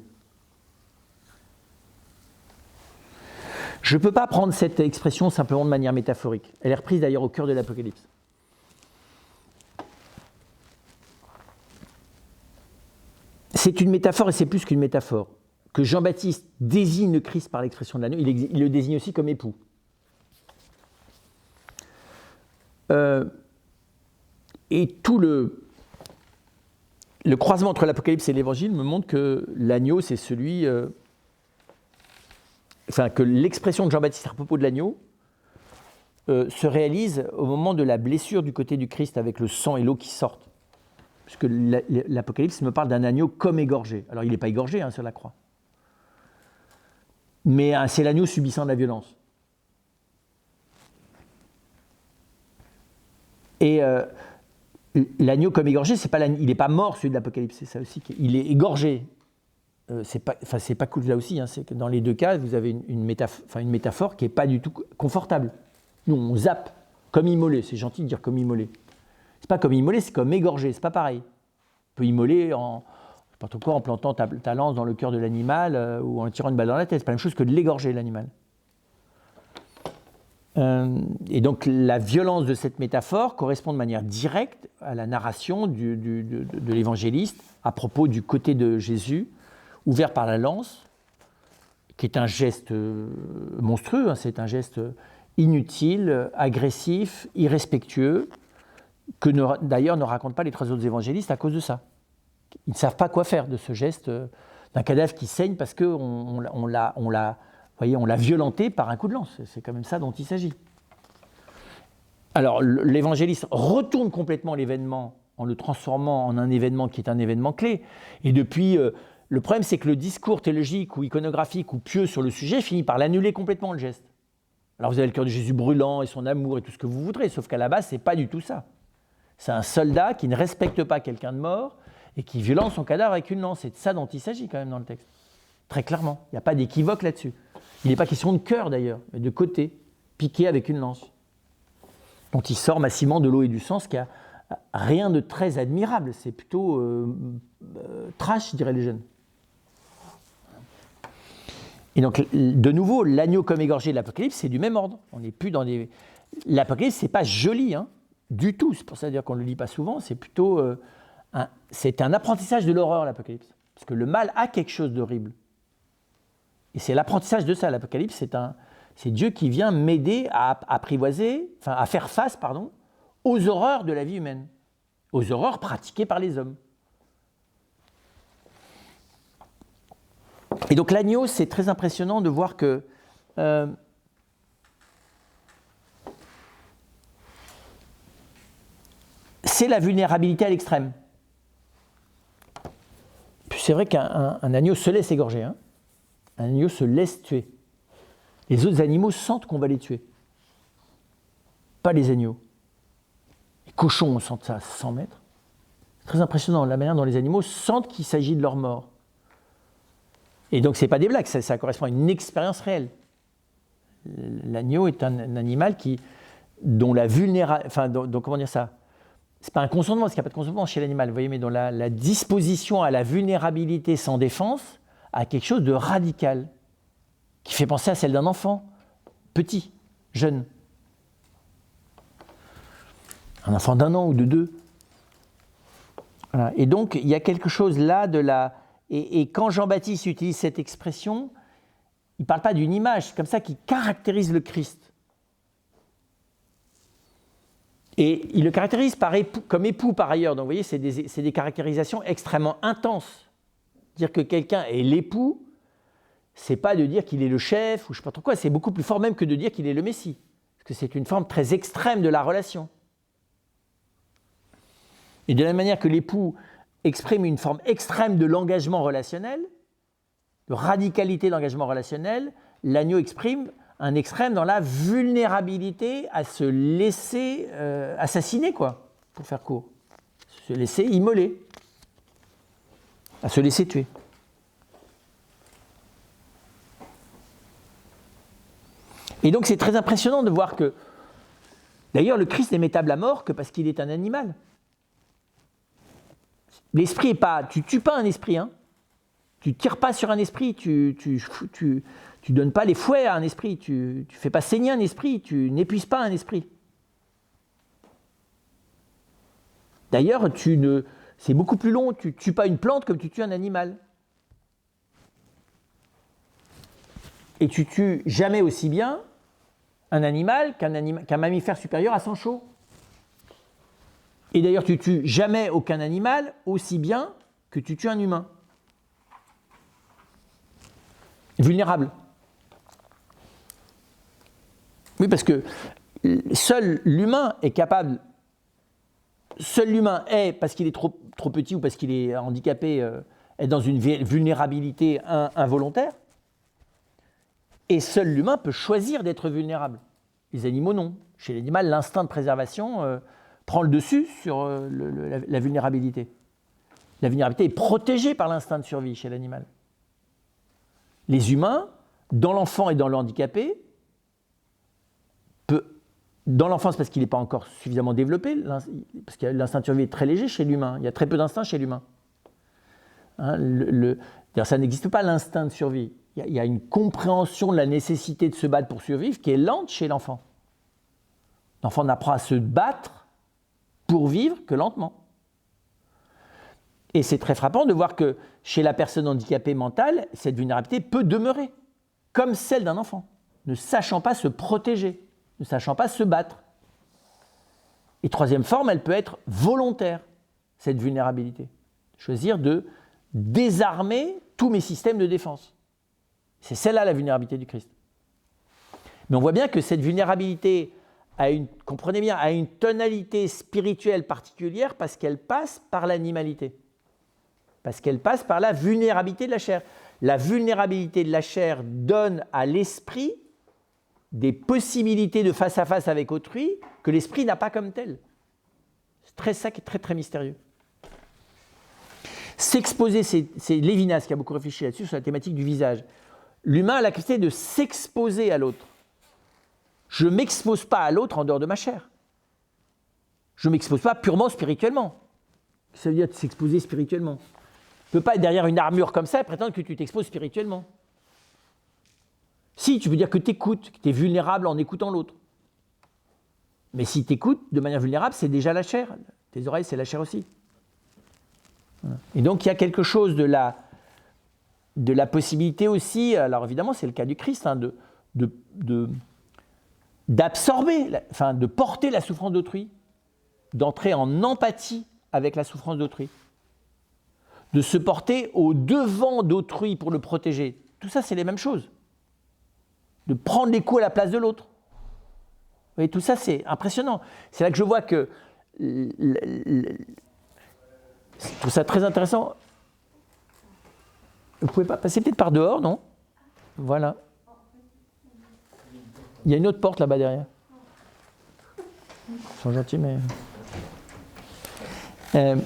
Je ne peux pas prendre cette expression simplement de manière métaphorique. Elle est reprise d'ailleurs au cœur de l'Apocalypse. C'est une métaphore et c'est plus qu'une métaphore. Que Jean-Baptiste désigne le Christ par l'expression de l'agneau, il le désigne aussi comme époux. Et tout le croisement entre l'Apocalypse et l'Évangile me montre que l'agneau, c'est celui... que l'expression de Jean-Baptiste à propos de l'agneau se réalise au moment de la blessure du côté du Christ avec le sang et l'eau qui sortent. Puisque l'Apocalypse me parle d'un agneau comme égorgé. Alors il n'est pas égorgé sur la croix. Mais c'est l'agneau subissant de la violence. Et l'agneau comme égorgé, il n'est pas mort celui de l'Apocalypse, c'est ça aussi. Il est égorgé. C'est pas cool là aussi, c'est que dans les deux cas, vous avez une métaphore qui n'est pas du tout confortable. Nous, on zappe, comme immolé, c'est gentil de dire comme immolé. C'est pas comme immoler, c'est comme égorger, c'est pas pareil. On peut immoler en plantant ta lance dans le cœur de l'animal ou en tirant une balle dans la tête. C'est pas la même chose que de l'égorger, l'animal. Et donc la violence de cette métaphore correspond de manière directe à la narration de l'évangéliste à propos du côté de Jésus, ouvert par la lance, qui est un geste monstrueux, hein, c'est un geste inutile, agressif, irrespectueux, que d'ailleurs ne racontent pas les 3 autres évangélistes à cause de ça. Ils ne savent pas quoi faire de ce geste d'un cadavre qui saigne parce qu'on l'a violenté par un coup de lance. C'est quand même ça dont il s'agit. Alors l'évangéliste retourne complètement l'événement en le transformant en un événement qui est un événement clé. Et depuis, le problème c'est que le discours théologique ou iconographique ou pieux sur le sujet finit par l'annuler complètement, le geste. Alors vous avez le cœur de Jésus brûlant et son amour et tout ce que vous voudrez, sauf qu'à la base c'est pas du tout ça. C'est un soldat qui ne respecte pas quelqu'un de mort et qui violente son cadavre avec une lance. C'est de ça dont il s'agit quand même dans le texte. Très clairement, il n'y a pas d'équivoque là-dessus. Il n'est pas question de cœur d'ailleurs, mais de côté, piqué avec une lance, dont il sort massivement de l'eau et du sang, ce qui a rien de très admirable. C'est plutôt trash, diraient les jeunes. Et donc, de nouveau, l'agneau comme égorgé de l'Apocalypse, c'est du même ordre. On n'est plus dans des... L'Apocalypse, c'est pas joli, hein, du tout. C'est pour ça dire qu'on ne le lit pas souvent. C'est plutôt c'est un apprentissage de l'horreur, l'Apocalypse. Parce que le mal a quelque chose d'horrible. Et c'est l'apprentissage de ça, l'Apocalypse. C'est Dieu qui vient m'aider à faire face, aux horreurs de la vie humaine, aux horreurs pratiquées par les hommes. Et donc l'agneau, c'est très impressionnant de voir que c'est la vulnérabilité à l'extrême. Puis c'est vrai qu'un agneau se laisse égorger, hein. Un agneau se laisse tuer. Les autres animaux sentent qu'on va les tuer. Pas les agneaux. Les cochons sentent ça à 100 mètres. C'est très impressionnant la manière dont les animaux sentent qu'il s'agit de leur mort. Et donc ce n'est pas des blagues, ça correspond à une expérience réelle. L'agneau est un animal dont la vulnérabilité... Enfin, comment dire ça ? C'est pas un consentement, parce qu'il n'y a pas de consentement chez l'animal, vous voyez, mais dont la disposition à la vulnérabilité sans défense a quelque chose de radical, qui fait penser à celle d'un enfant, petit, jeune. Un enfant d'1 an ou de 2. Voilà. Et donc, il y a quelque chose là de la... Et quand Jean-Baptiste utilise cette expression, il ne parle pas d'une image, c'est comme ça qu'il caractérise le Christ. Et il le caractérise comme époux par ailleurs. Donc vous voyez, c'est des caractérisations extrêmement intenses. Dire que quelqu'un est l'époux, c'est pas de dire qu'il est le chef ou je sais pas trop quoi, c'est beaucoup plus fort même que de dire qu'il est le Messie. Parce que c'est une forme très extrême de la relation. Et de la même manière que l'époux exprime une forme extrême de l'engagement relationnel, de radicalité de l'engagement relationnel, l'agneau exprime un extrême dans la vulnérabilité à se laisser assassiner, quoi, pour faire court. Se laisser immoler, à se laisser tuer. Et donc c'est très impressionnant de voir que, d'ailleurs, le Christ n'est mettable à mort que parce qu'il est un animal. L'esprit est pas... Tu tues pas un esprit, hein. Tu tires pas sur un esprit, tu donnes pas les fouets à un esprit, tu fais pas saigner un esprit, tu n'épuises pas un esprit. D'ailleurs, c'est beaucoup plus long, tu tues pas une plante comme tu tues un animal. Et tu tues jamais aussi bien un animal qu'un mammifère supérieur à sang chaud. Et d'ailleurs, tu tues jamais aucun animal aussi bien que tu tues un humain. Vulnérable. Oui, parce que seul l'humain est, parce qu'il est trop petit ou parce qu'il est handicapé, est dans une vulnérabilité involontaire. Et seul l'humain peut choisir d'être vulnérable. Les animaux, non. Chez l'animal, l'instinct de préservation prend le dessus sur la vulnérabilité. La vulnérabilité est protégée par l'instinct de survie chez l'animal. Les humains, dans l'enfant et dans le handicapé, peut dans l'enfance parce qu'il n'est pas encore suffisamment développé, parce que l'instinct de survie est très léger chez l'humain, il y a très peu d'instinct chez l'humain. Hein, d'ailleurs, ça n'existe pas l'instinct de survie. Il y a une compréhension de la nécessité de se battre pour survivre qui est lente chez l'enfant. L'enfant n'apprend à se battre pour vivre que lentement. Et c'est très frappant de voir que chez la personne handicapée mentale, cette vulnérabilité peut demeurer, comme celle d'un enfant, ne sachant pas se protéger, ne sachant pas se battre. Et troisième forme, elle peut être volontaire, cette vulnérabilité. Choisir de désarmer tous mes systèmes de défense. C'est celle-là la vulnérabilité du Christ. Mais on voit bien que cette vulnérabilité comprenez bien, a une tonalité spirituelle particulière parce qu'elle passe par l'animalité. Parce qu'elle passe par la vulnérabilité de la chair. La vulnérabilité de la chair donne à l'esprit des possibilités de face à face avec autrui que l'esprit n'a pas comme tel. C'est ça qui est très très mystérieux. S'exposer, c'est Lévinas qui a beaucoup réfléchi là-dessus sur la thématique du visage. L'humain a la capacité de s'exposer à l'autre. Je ne m'expose pas à l'autre en dehors de ma chair. Je ne m'expose pas purement spirituellement. Ça veut dire de s'exposer spirituellement. Tu ne peux pas être derrière une armure comme ça et prétendre que tu t'exposes spirituellement. Si, tu peux dire que tu écoutes, que tu es vulnérable en écoutant l'autre. Mais si tu écoutes de manière vulnérable, c'est déjà la chair. Tes oreilles, c'est la chair aussi. Et donc, il y a quelque chose de la possibilité aussi, alors évidemment, c'est le cas du Christ, hein, d'absorber, enfin, de porter la souffrance d'autrui, d'entrer en empathie avec la souffrance d'autrui, de se porter au devant d'autrui pour le protéger. Tout ça, c'est les mêmes choses. De prendre les coups à la place de l'autre. Vous voyez, tout ça, c'est impressionnant. C'est là que je vois que je trouve ça très intéressant. Vous ne pouvez pas passer peut-être par dehors, non? Voilà. Il y a une autre porte là-bas derrière. Ils sont gentils, mais... donc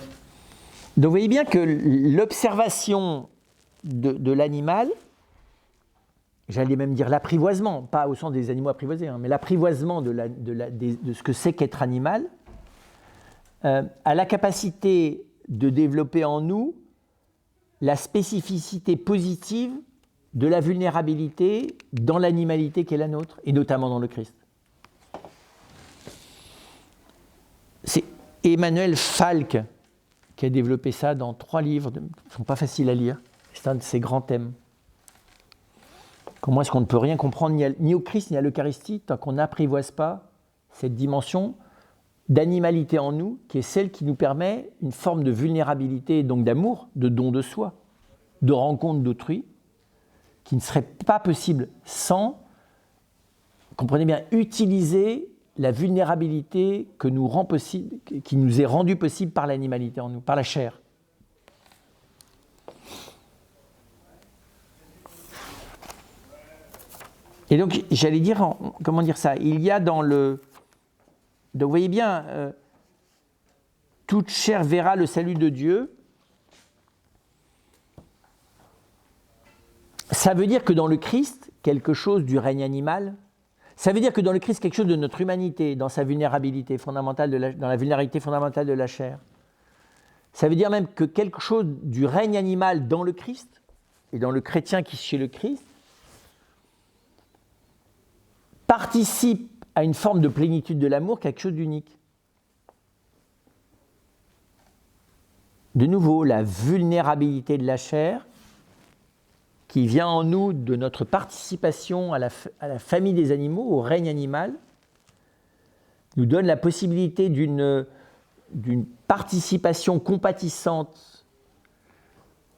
vous voyez bien que l'observation de l'animal, j'allais même dire l'apprivoisement, pas au sens des animaux apprivoisés, hein, mais l'apprivoisement de ce que c'est qu'être animal, a la capacité de développer en nous la spécificité positive de la vulnérabilité dans l'animalité qui est la nôtre, et notamment dans le Christ. C'est Emmanuel Falk qui a développé ça dans 3 livres, qui ne sont pas faciles à lire. C'est un de ses grands thèmes. Comment est-ce qu'on ne peut rien comprendre ni au Christ ni à l'Eucharistie tant qu'on n'apprivoise pas cette dimension d'animalité en nous, qui est celle qui nous permet une forme de vulnérabilité, donc d'amour, de don de soi, de rencontre d'autrui, qui ne serait pas possible sans, comprenez bien, utiliser la vulnérabilité que nous rend possible, qui nous est rendue possible par l'animalité en nous, par la chair. Et donc, j'allais dire, comment dire ça, il y a dans le... Donc, vous voyez bien, toute chair verra le salut de Dieu. Ça veut dire que dans le Christ, quelque chose du règne animal, ça veut dire que dans le Christ, quelque chose de notre humanité, dans sa vulnérabilité fondamentale, dans la vulnérabilité fondamentale de la chair. Ça veut dire même que quelque chose du règne animal dans le Christ, et dans le chrétien qui est chez le Christ, participe à une forme de plénitude de l'amour, quelque chose d'unique. De nouveau, la vulnérabilité de la chair, qui vient en nous de notre participation à la famille des animaux, au règne animal, nous donne la possibilité d'une participation compatissante,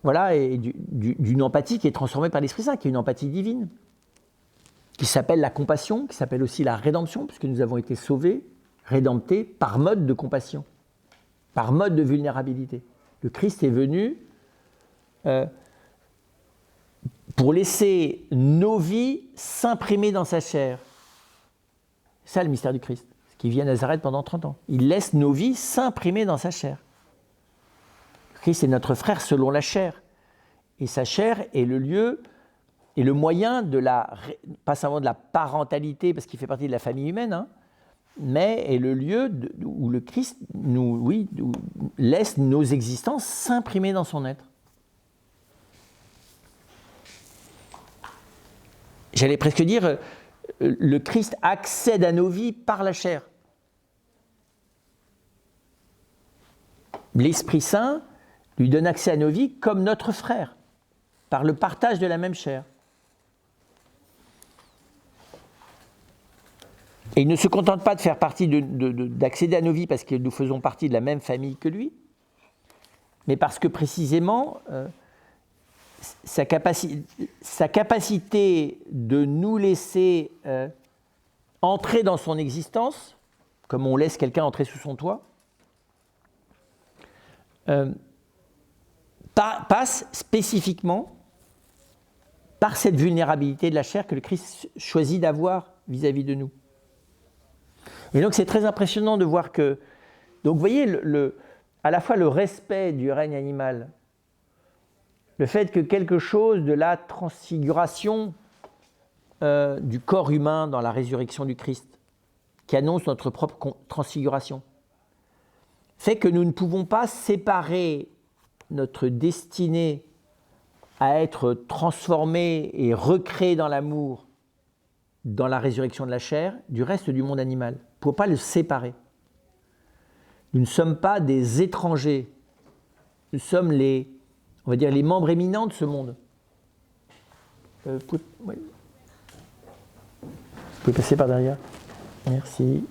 voilà, et d'une empathie qui est transformée par l'Esprit Saint, qui est une empathie divine, qui s'appelle la compassion, qui s'appelle aussi la rédemption, puisque nous avons été sauvés, rédemptés, par mode de compassion, par mode de vulnérabilité. Le Christ est venu pour laisser nos vies s'imprimer dans sa chair. C'est ça le mystère du Christ, qui vit à Nazareth pendant 30 ans. Il laisse nos vies s'imprimer dans sa chair. Le Christ est notre frère selon la chair. Et sa chair est le lieu et le moyen de pas seulement de la parentalité, parce qu'il fait partie de la famille humaine, hein, mais est le lieu où le Christ laisse nos existences s'imprimer dans son être. J'allais presque dire, le Christ accède à nos vies par la chair. L'Esprit Saint lui donne accès à nos vies comme notre frère, par le partage de la même chair. Et il ne se contente pas de faire partie d'accéder à nos vies parce que nous faisons partie de la même famille que lui, mais parce que précisément, sa capacité de nous laisser entrer dans son existence, comme on laisse quelqu'un entrer sous son toit, passe spécifiquement par cette vulnérabilité de la chair que le Christ choisit d'avoir vis-à-vis de nous. Et donc c'est très impressionnant de voir que, donc vous voyez, à la fois le respect du règne animal, le fait que quelque chose de la transfiguration du corps humain dans la résurrection du Christ, qui annonce notre propre transfiguration, fait que nous ne pouvons pas séparer notre destinée à être transformé et recréé dans l'amour dans la résurrection de la chair du reste du monde animal. On ne peut pas le séparer. Nous ne sommes pas des étrangers. Nous sommes les membres éminents de ce monde. Vous pouvez passer par derrière. Merci.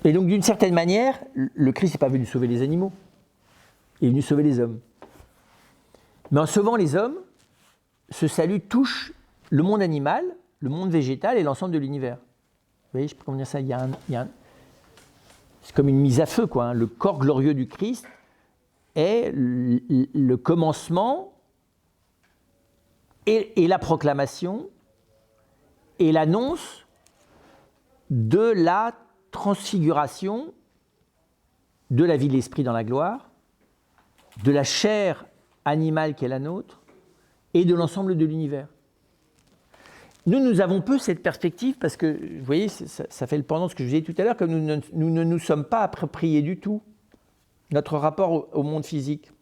Et donc, d'une certaine manière, le Christ n'est pas venu sauver les animaux. Il est venu sauver les hommes. Mais en sauvant les hommes, ce salut touche le monde animal, le monde végétal et l'ensemble de l'univers. Vous voyez, je peux comment dire ça, c'est comme une mise à feu, quoi. Hein. Le corps glorieux du Christ est le commencement et la proclamation et l'annonce de la transfiguration de la vie de l'esprit dans la gloire, de la chair animale qui est la nôtre et de l'ensemble de l'univers. Nous avons peu cette perspective parce que, vous voyez, ça fait le pendant de ce que je vous disais tout à l'heure, que nous ne nous sommes pas appropriés du tout notre rapport au monde physique,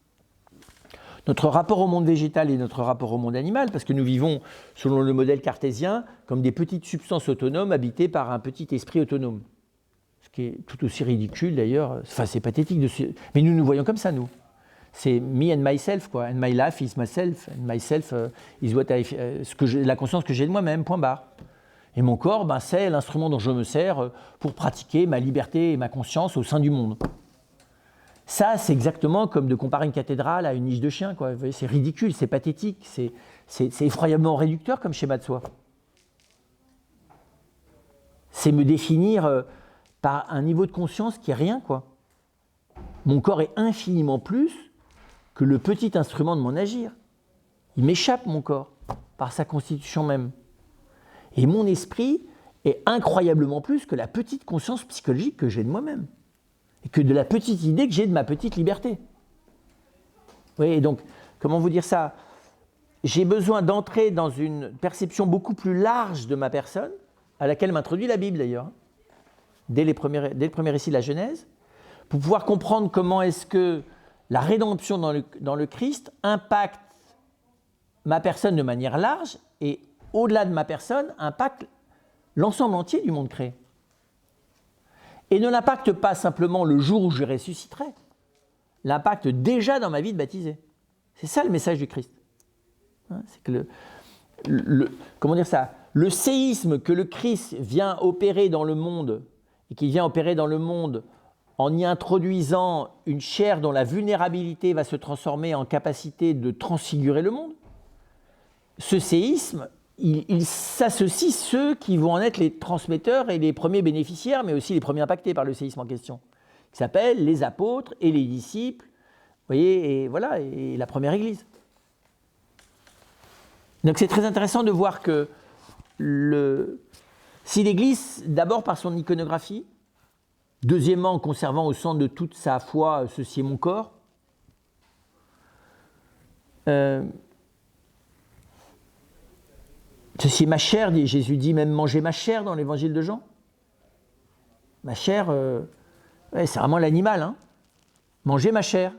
notre rapport au monde végétal et notre rapport au monde animal, parce que nous vivons, selon le modèle cartésien, comme des petites substances autonomes habitées par un petit esprit autonome. Ce qui est tout aussi ridicule d'ailleurs, enfin c'est pathétique, mais nous nous voyons comme ça, nous. C'est me and myself, quoi. And my life is myself. And myself is what la conscience que j'ai de moi-même, point barre. Et mon corps, c'est l'instrument dont je me sers pour pratiquer ma liberté et ma conscience au sein du monde. Ça, c'est exactement comme de comparer une cathédrale à une niche de chien, quoi. Vous voyez, c'est ridicule, c'est pathétique, c'est effroyablement réducteur comme schéma de soi. C'est me définir par un niveau de conscience qui est rien, quoi. Mon corps est infiniment plus que le petit instrument de mon agir. Il m'échappe, mon corps, par sa constitution même. Et mon esprit est incroyablement plus que la petite conscience psychologique que j'ai de moi-même. Et que de la petite idée que j'ai de ma petite liberté. Oui, et donc, comment vous dire ça ? J'ai besoin d'entrer dans une perception beaucoup plus large de ma personne, à laquelle m'introduit la Bible d'ailleurs, dès le premier récit de la Genèse, pour pouvoir comprendre comment est-ce que la rédemption dans le Christ impacte ma personne de manière large et, au-delà de ma personne, impacte l'ensemble entier du monde créé. Et ne l'impacte pas simplement le jour où je ressusciterai, l'impacte déjà dans ma vie de baptisé. C'est ça le message du Christ. C'est que comment dire ça ? Le séisme que le Christ vient opérer dans le monde, et qu'il vient opérer dans le monde en y introduisant une chair dont la vulnérabilité va se transformer en capacité de transfigurer le monde, ce séisme, il s'associe ceux qui vont en être les transmetteurs et les premiers bénéficiaires, mais aussi les premiers impactés par le séisme en question, qui s'appellent les apôtres et les disciples, vous voyez, et voilà, et la première Église. Donc c'est très intéressant de voir que si l'Église, d'abord par son iconographie, deuxièmement en conservant au centre de toute sa foi, ceci est mon corps, Ceci est ma chair, Jésus dit même manger ma chair dans l'évangile de Jean. Ma chair, ouais, c'est vraiment l'animal, hein. Manger ma chair.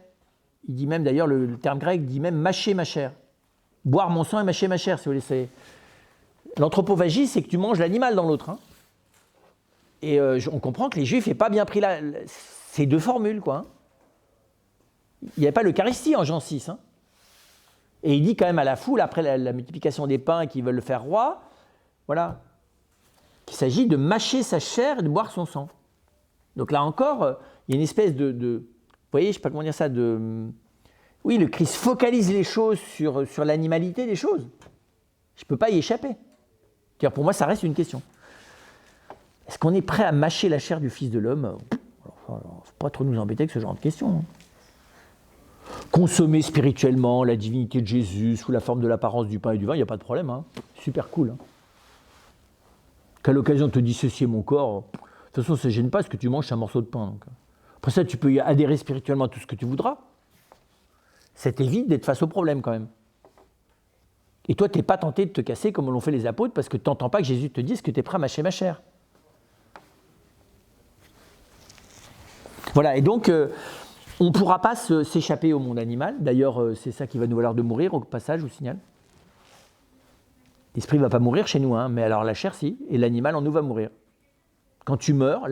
Il dit même, d'ailleurs, le terme grec dit même mâcher ma chair. Boire mon sang et mâcher ma chair, si vous voulez. L'anthropophagie, c'est que tu manges l'animal dans l'autre. Hein. Et on comprend que les Juifs n'aient pas bien pris ces deux formules, quoi. Hein. Il n'y avait pas l'Eucharistie en Jean 6. Hein. Et il dit quand même à la foule, après la multiplication des pains qui veulent le faire roi, voilà, qu'il s'agit de mâcher sa chair et de boire son sang. Donc là encore, il y a une espèce de vous voyez, je ne sais pas comment dire ça, oui, le Christ focalise les choses sur l'animalité des choses. Je ne peux pas y échapper. Car pour moi, ça reste une question. Est-ce qu'on est prêt à mâcher la chair du Fils de l'homme ? Il ne faut pas trop nous embêter avec ce genre de questions. Hein. Consommer spirituellement la divinité de Jésus sous la forme de l'apparence du pain et du vin, il n'y a pas de problème. Hein. Super cool. Hein. Qu'à l'occasion de te dissocier mon corps, de toute façon, ça ne gêne pas ce que tu manges, c'est un morceau de pain. Donc. Après ça, tu peux y adhérer spirituellement à tout ce que tu voudras. Ça t'évite d'être face au problème quand même. Et toi, tu n'es pas tenté de te casser comme l'ont fait les apôtres parce que tu n'entends pas que Jésus te dise que tu es prêt à mâcher ma chair. Voilà, et donc, on ne pourra pas s'échapper au monde animal. D'ailleurs, c'est ça qui va nous valoir de mourir, au passage, je vous signale. L'esprit ne va pas mourir chez nous, hein, mais alors la chair, si, et l'animal en nous va mourir. Quand tu meurs,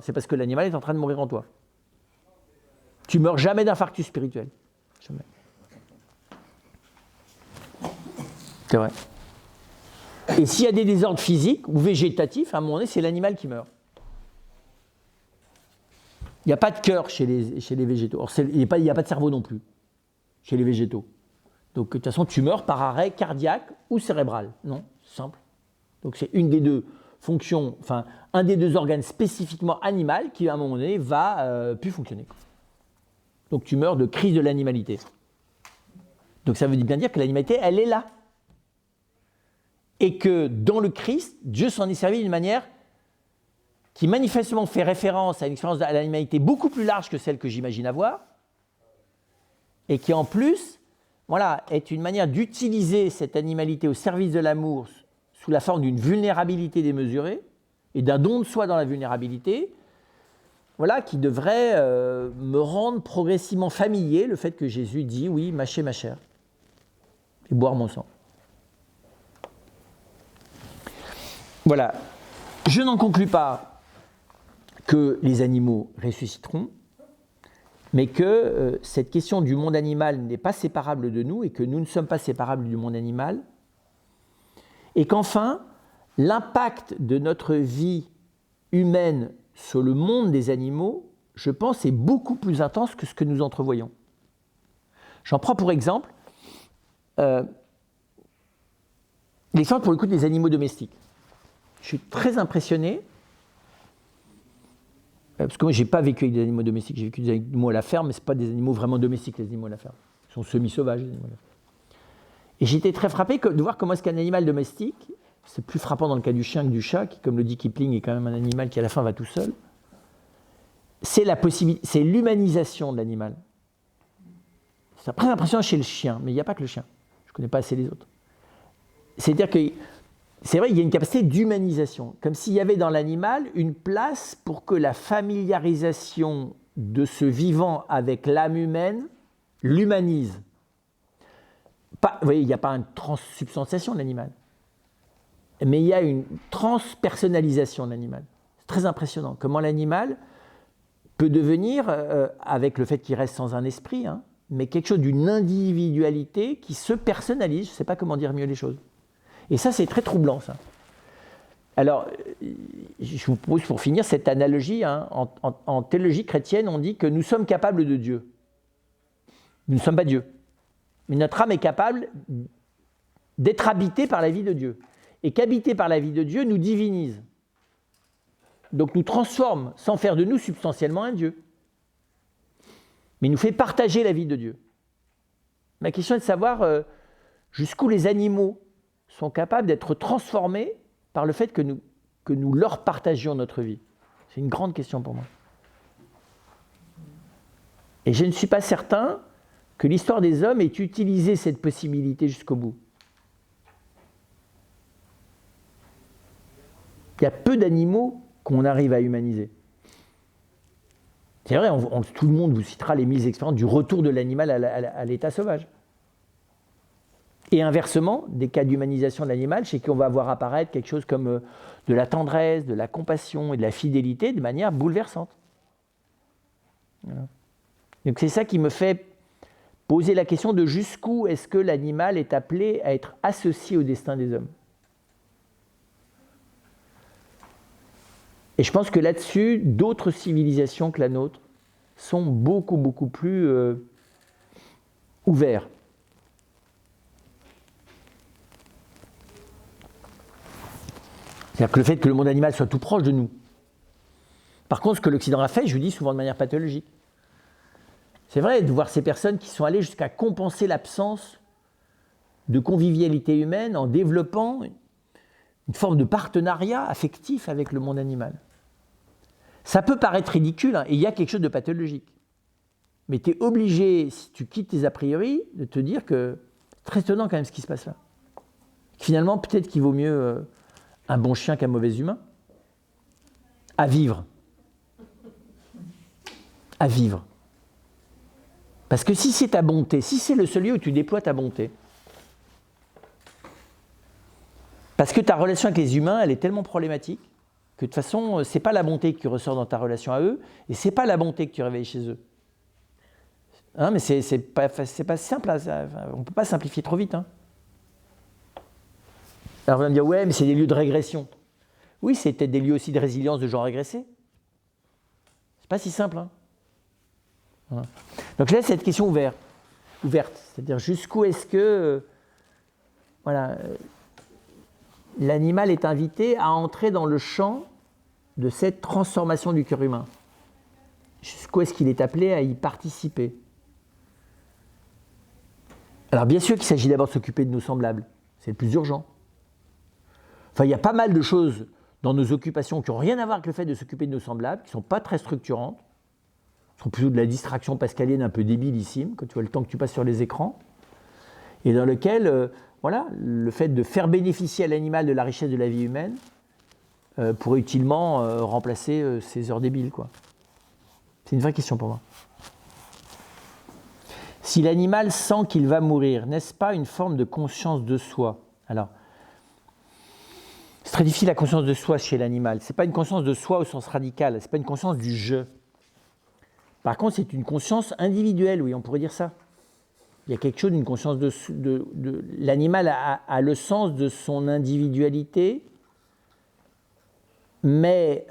c'est parce que l'animal est en train de mourir en toi. Tu meurs jamais d'infarctus spirituel. Jamais. C'est vrai. Et s'il y a des désordres physiques ou végétatifs, à un moment donné, c'est l'animal qui meurt. Il n'y a pas de cœur chez les végétaux. Or, il n'y a pas de cerveau non plus chez les végétaux. Donc, de toute façon, tu meurs par arrêt cardiaque ou cérébral. Non, c'est simple. Donc, c'est une des deux fonctions, enfin, un des deux organes spécifiquement animal qui, à un moment donné, va plus fonctionner. Donc, tu meurs de crise de l'animalité. Donc, ça veut bien dire que l'animalité, elle est là. Et que dans le Christ, Dieu s'en est servi d'une manière qui manifestement fait référence à une expérience de l'animalité beaucoup plus large que celle que j'imagine avoir, et qui en plus, voilà, est une manière d'utiliser cette animalité au service de l'amour sous la forme d'une vulnérabilité démesurée et d'un don de soi dans la vulnérabilité, voilà, qui devrait me rendre progressivement familier le fait que Jésus dit, oui, mâcher ma chair et boire mon sang. Voilà, je n'en conclus pas que les animaux ressusciteront, mais que cette question du monde animal n'est pas séparable de nous et que nous ne sommes pas séparables du monde animal, et qu'enfin, l'impact de notre vie humaine sur le monde des animaux, je pense, est beaucoup plus intense que ce que nous entrevoyons. J'en prends pour exemple l'exemple pour le coup des animaux domestiques. Je suis très impressionné, parce que moi je n'ai pas vécu avec des animaux domestiques, j'ai vécu des animaux à la ferme, mais ce ne sont pas des animaux vraiment domestiques, les animaux à la ferme. Ils sont semi-sauvages, les animaux à la ferme. Et j'étais très frappé de voir comment est-ce qu'un animal domestique, c'est plus frappant dans le cas du chien que du chat, qui, comme le dit Kipling, est quand même un animal qui à la fin va tout seul, c'est l'humanisation de l'animal. C'est très impressionnant chez le chien, mais il n'y a pas que le chien. Je ne connais pas assez les autres. C'est-à-dire que c'est vrai qu'il y a une capacité d'humanisation, comme s'il y avait dans l'animal une place pour que la familiarisation de ce vivant avec l'âme humaine l'humanise. Vous voyez, il n'y a pas une transsubstantiation de l'animal, mais il y a une transpersonnalisation de l'animal. C'est très impressionnant, comment l'animal peut devenir, avec le fait qu'il reste sans un esprit, hein, mais quelque chose d'une individualité qui se personnalise, je ne sais pas comment dire mieux les choses. Et ça, c'est très troublant, ça. Alors, je vous propose pour finir cette analogie. Hein, en théologie chrétienne, on dit que nous sommes capables de Dieu. Nous ne sommes pas Dieu. Mais notre âme est capable d'être habitée par la vie de Dieu. Et qu'habiter par la vie de Dieu nous divinise. Donc nous transforme, sans faire de nous substantiellement un Dieu. Mais nous fait partager la vie de Dieu. Ma question est de savoir jusqu'où les animaux sont capables d'être transformés par le fait que nous leur partagions notre vie. C'est une grande question pour moi. Et je ne suis pas certain que l'histoire des hommes ait utilisé cette possibilité jusqu'au bout. Il y a peu d'animaux qu'on arrive à humaniser. C'est vrai, tout le monde vous citera les 1000 expériences du retour de l'animal à l'état sauvage. Et inversement, des cas d'humanisation de l'animal, chez qui on va voir apparaître quelque chose comme de la tendresse, de la compassion et de la fidélité de manière bouleversante. Voilà. Donc c'est ça qui me fait poser la question de jusqu'où est-ce que l'animal est appelé à être associé au destin des hommes. Et je pense que là-dessus, d'autres civilisations que la nôtre sont beaucoup, beaucoup plus ouverts. C'est-à-dire que le fait que le monde animal soit tout proche de nous. Par contre, ce que l'Occident a fait, je le dis souvent de manière pathologique, c'est vrai de voir ces personnes qui sont allées jusqu'à compenser l'absence de convivialité humaine en développant une forme de partenariat affectif avec le monde animal. Ça peut paraître ridicule, hein, et il y a quelque chose de pathologique. Mais tu es obligé, si tu quittes tes a priori, de te dire que c'est très étonnant quand même ce qui se passe là. Finalement, peut-être qu'il vaut mieux un bon chien qu'un mauvais humain. À vivre. À vivre. Parce que si c'est ta bonté, si c'est le seul lieu où tu déploies ta bonté, parce que ta relation avec les humains, elle est tellement problématique, que de toute façon, ce n'est pas la bonté qui ressort dans ta relation à eux, et ce n'est pas la bonté que tu réveilles chez eux. Hein, mais c'est pas simple, on ne peut pas simplifier trop vite. Hein. Alors on va me dire, ouais, mais c'est des lieux de régression. Oui, c'est peut-être des lieux aussi de résilience de gens régressés. C'est pas si simple. Hein. Voilà. Donc je laisse cette question ouverte. C'est-à-dire jusqu'où est-ce que l'animal est invité à entrer dans le champ de cette transformation du cœur humain. Jusqu'où est-ce qu'il est appelé à y participer? Alors bien sûr qu'il s'agit d'abord de s'occuper de nos semblables, c'est le plus urgent. Enfin, il y a pas mal de choses dans nos occupations qui n'ont rien à voir avec le fait de s'occuper de nos semblables, qui ne sont pas très structurantes, qui sont plutôt de la distraction pascalienne un peu débilissime, quand tu vois le temps que tu passes sur les écrans, et dans lequel le fait de faire bénéficier à l'animal de la richesse de la vie humaine pourrait utilement remplacer ces heures débiles, quoi. C'est une vraie question pour moi. Si l'animal sent qu'il va mourir, n'est-ce pas une forme de conscience de soi? Alors, c'est très difficile la conscience de soi chez l'animal. Ce n'est pas une conscience de soi au sens radical, ce n'est pas une conscience du je. Par contre, c'est une conscience individuelle, oui, on pourrait dire ça. Il y a quelque chose d'une conscience de l'animal a le sens de son individualité, mais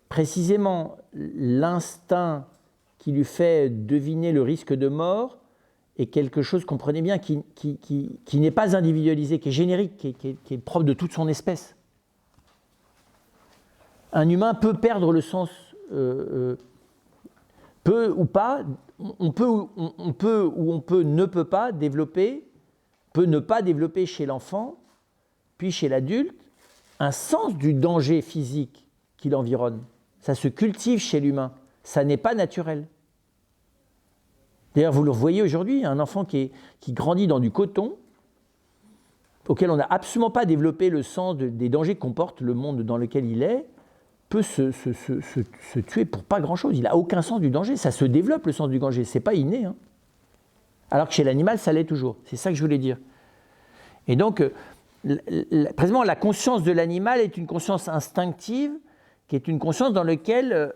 précisément l'instinct qui lui fait deviner le risque de mort est quelque chose, comprenez bien, qui n'est pas individualisé, qui est générique, qui est propre de toute son espèce. Un humain peut perdre le sens, peut ou pas, on peut ou on peut ne peut pas développer, peut ne pas développer chez l'enfant, puis chez l'adulte, un sens du danger physique qui l'environne. Ça se cultive chez l'humain, ça n'est pas naturel. D'ailleurs, vous le voyez aujourd'hui, un enfant qui grandit dans du coton, auquel on n'a absolument pas développé le sens des dangers que comporte le monde dans lequel il est, peut se tuer pour pas grand-chose. Il n'a aucun sens du danger. Ça se développe, le sens du danger. Ce n'est pas inné. Hein. Alors que chez l'animal, ça l'est toujours. C'est ça que je voulais dire. Et donc, précisément, la conscience de l'animal est une conscience instinctive, qui est une conscience dans laquelle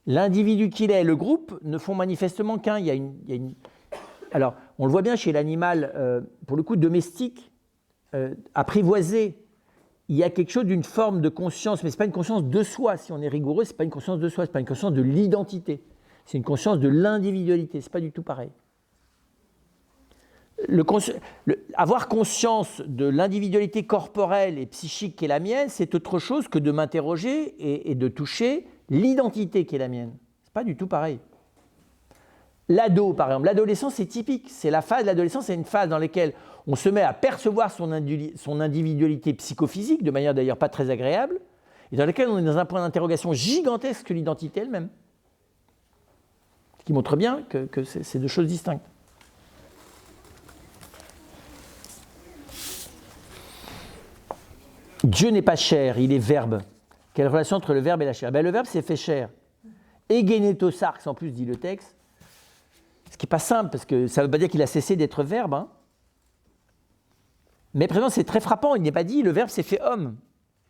l'individu qu'il est et le groupe ne font manifestement qu'un. Alors, on le voit bien chez l'animal, pour le coup, domestique, apprivoisé. Il y a quelque chose d'une forme de conscience, mais ce n'est pas une conscience de soi, si on est rigoureux, ce n'est pas une conscience de soi, ce n'est pas une conscience de l'identité, c'est une conscience de l'individualité, ce n'est pas du tout pareil. Avoir conscience de l'individualité corporelle et psychique qui est la mienne, c'est autre chose que de m'interroger et de toucher l'identité qui est la mienne. Ce n'est pas du tout pareil. L'ado, par exemple, l'adolescence, c'est typique. C'est la phase, l'adolescence, c'est une phase dans laquelle on se met à percevoir son individualité psychophysique, de manière d'ailleurs pas très agréable, et dans laquelle on est dans un point d'interrogation gigantesque que l'identité elle-même. Ce qui montre bien que c'est deux choses distinctes. Dieu n'est pas chair, il est verbe. Quelle relation entre le verbe et la chair? Le verbe s'est fait chair. Egeneto-sarx, en plus, dit le texte. Ce qui n'est pas simple, parce que ça ne veut pas dire qu'il a cessé d'être verbe. Hein. Mais présent, c'est très frappant. Il n'est pas dit le verbe s'est fait homme.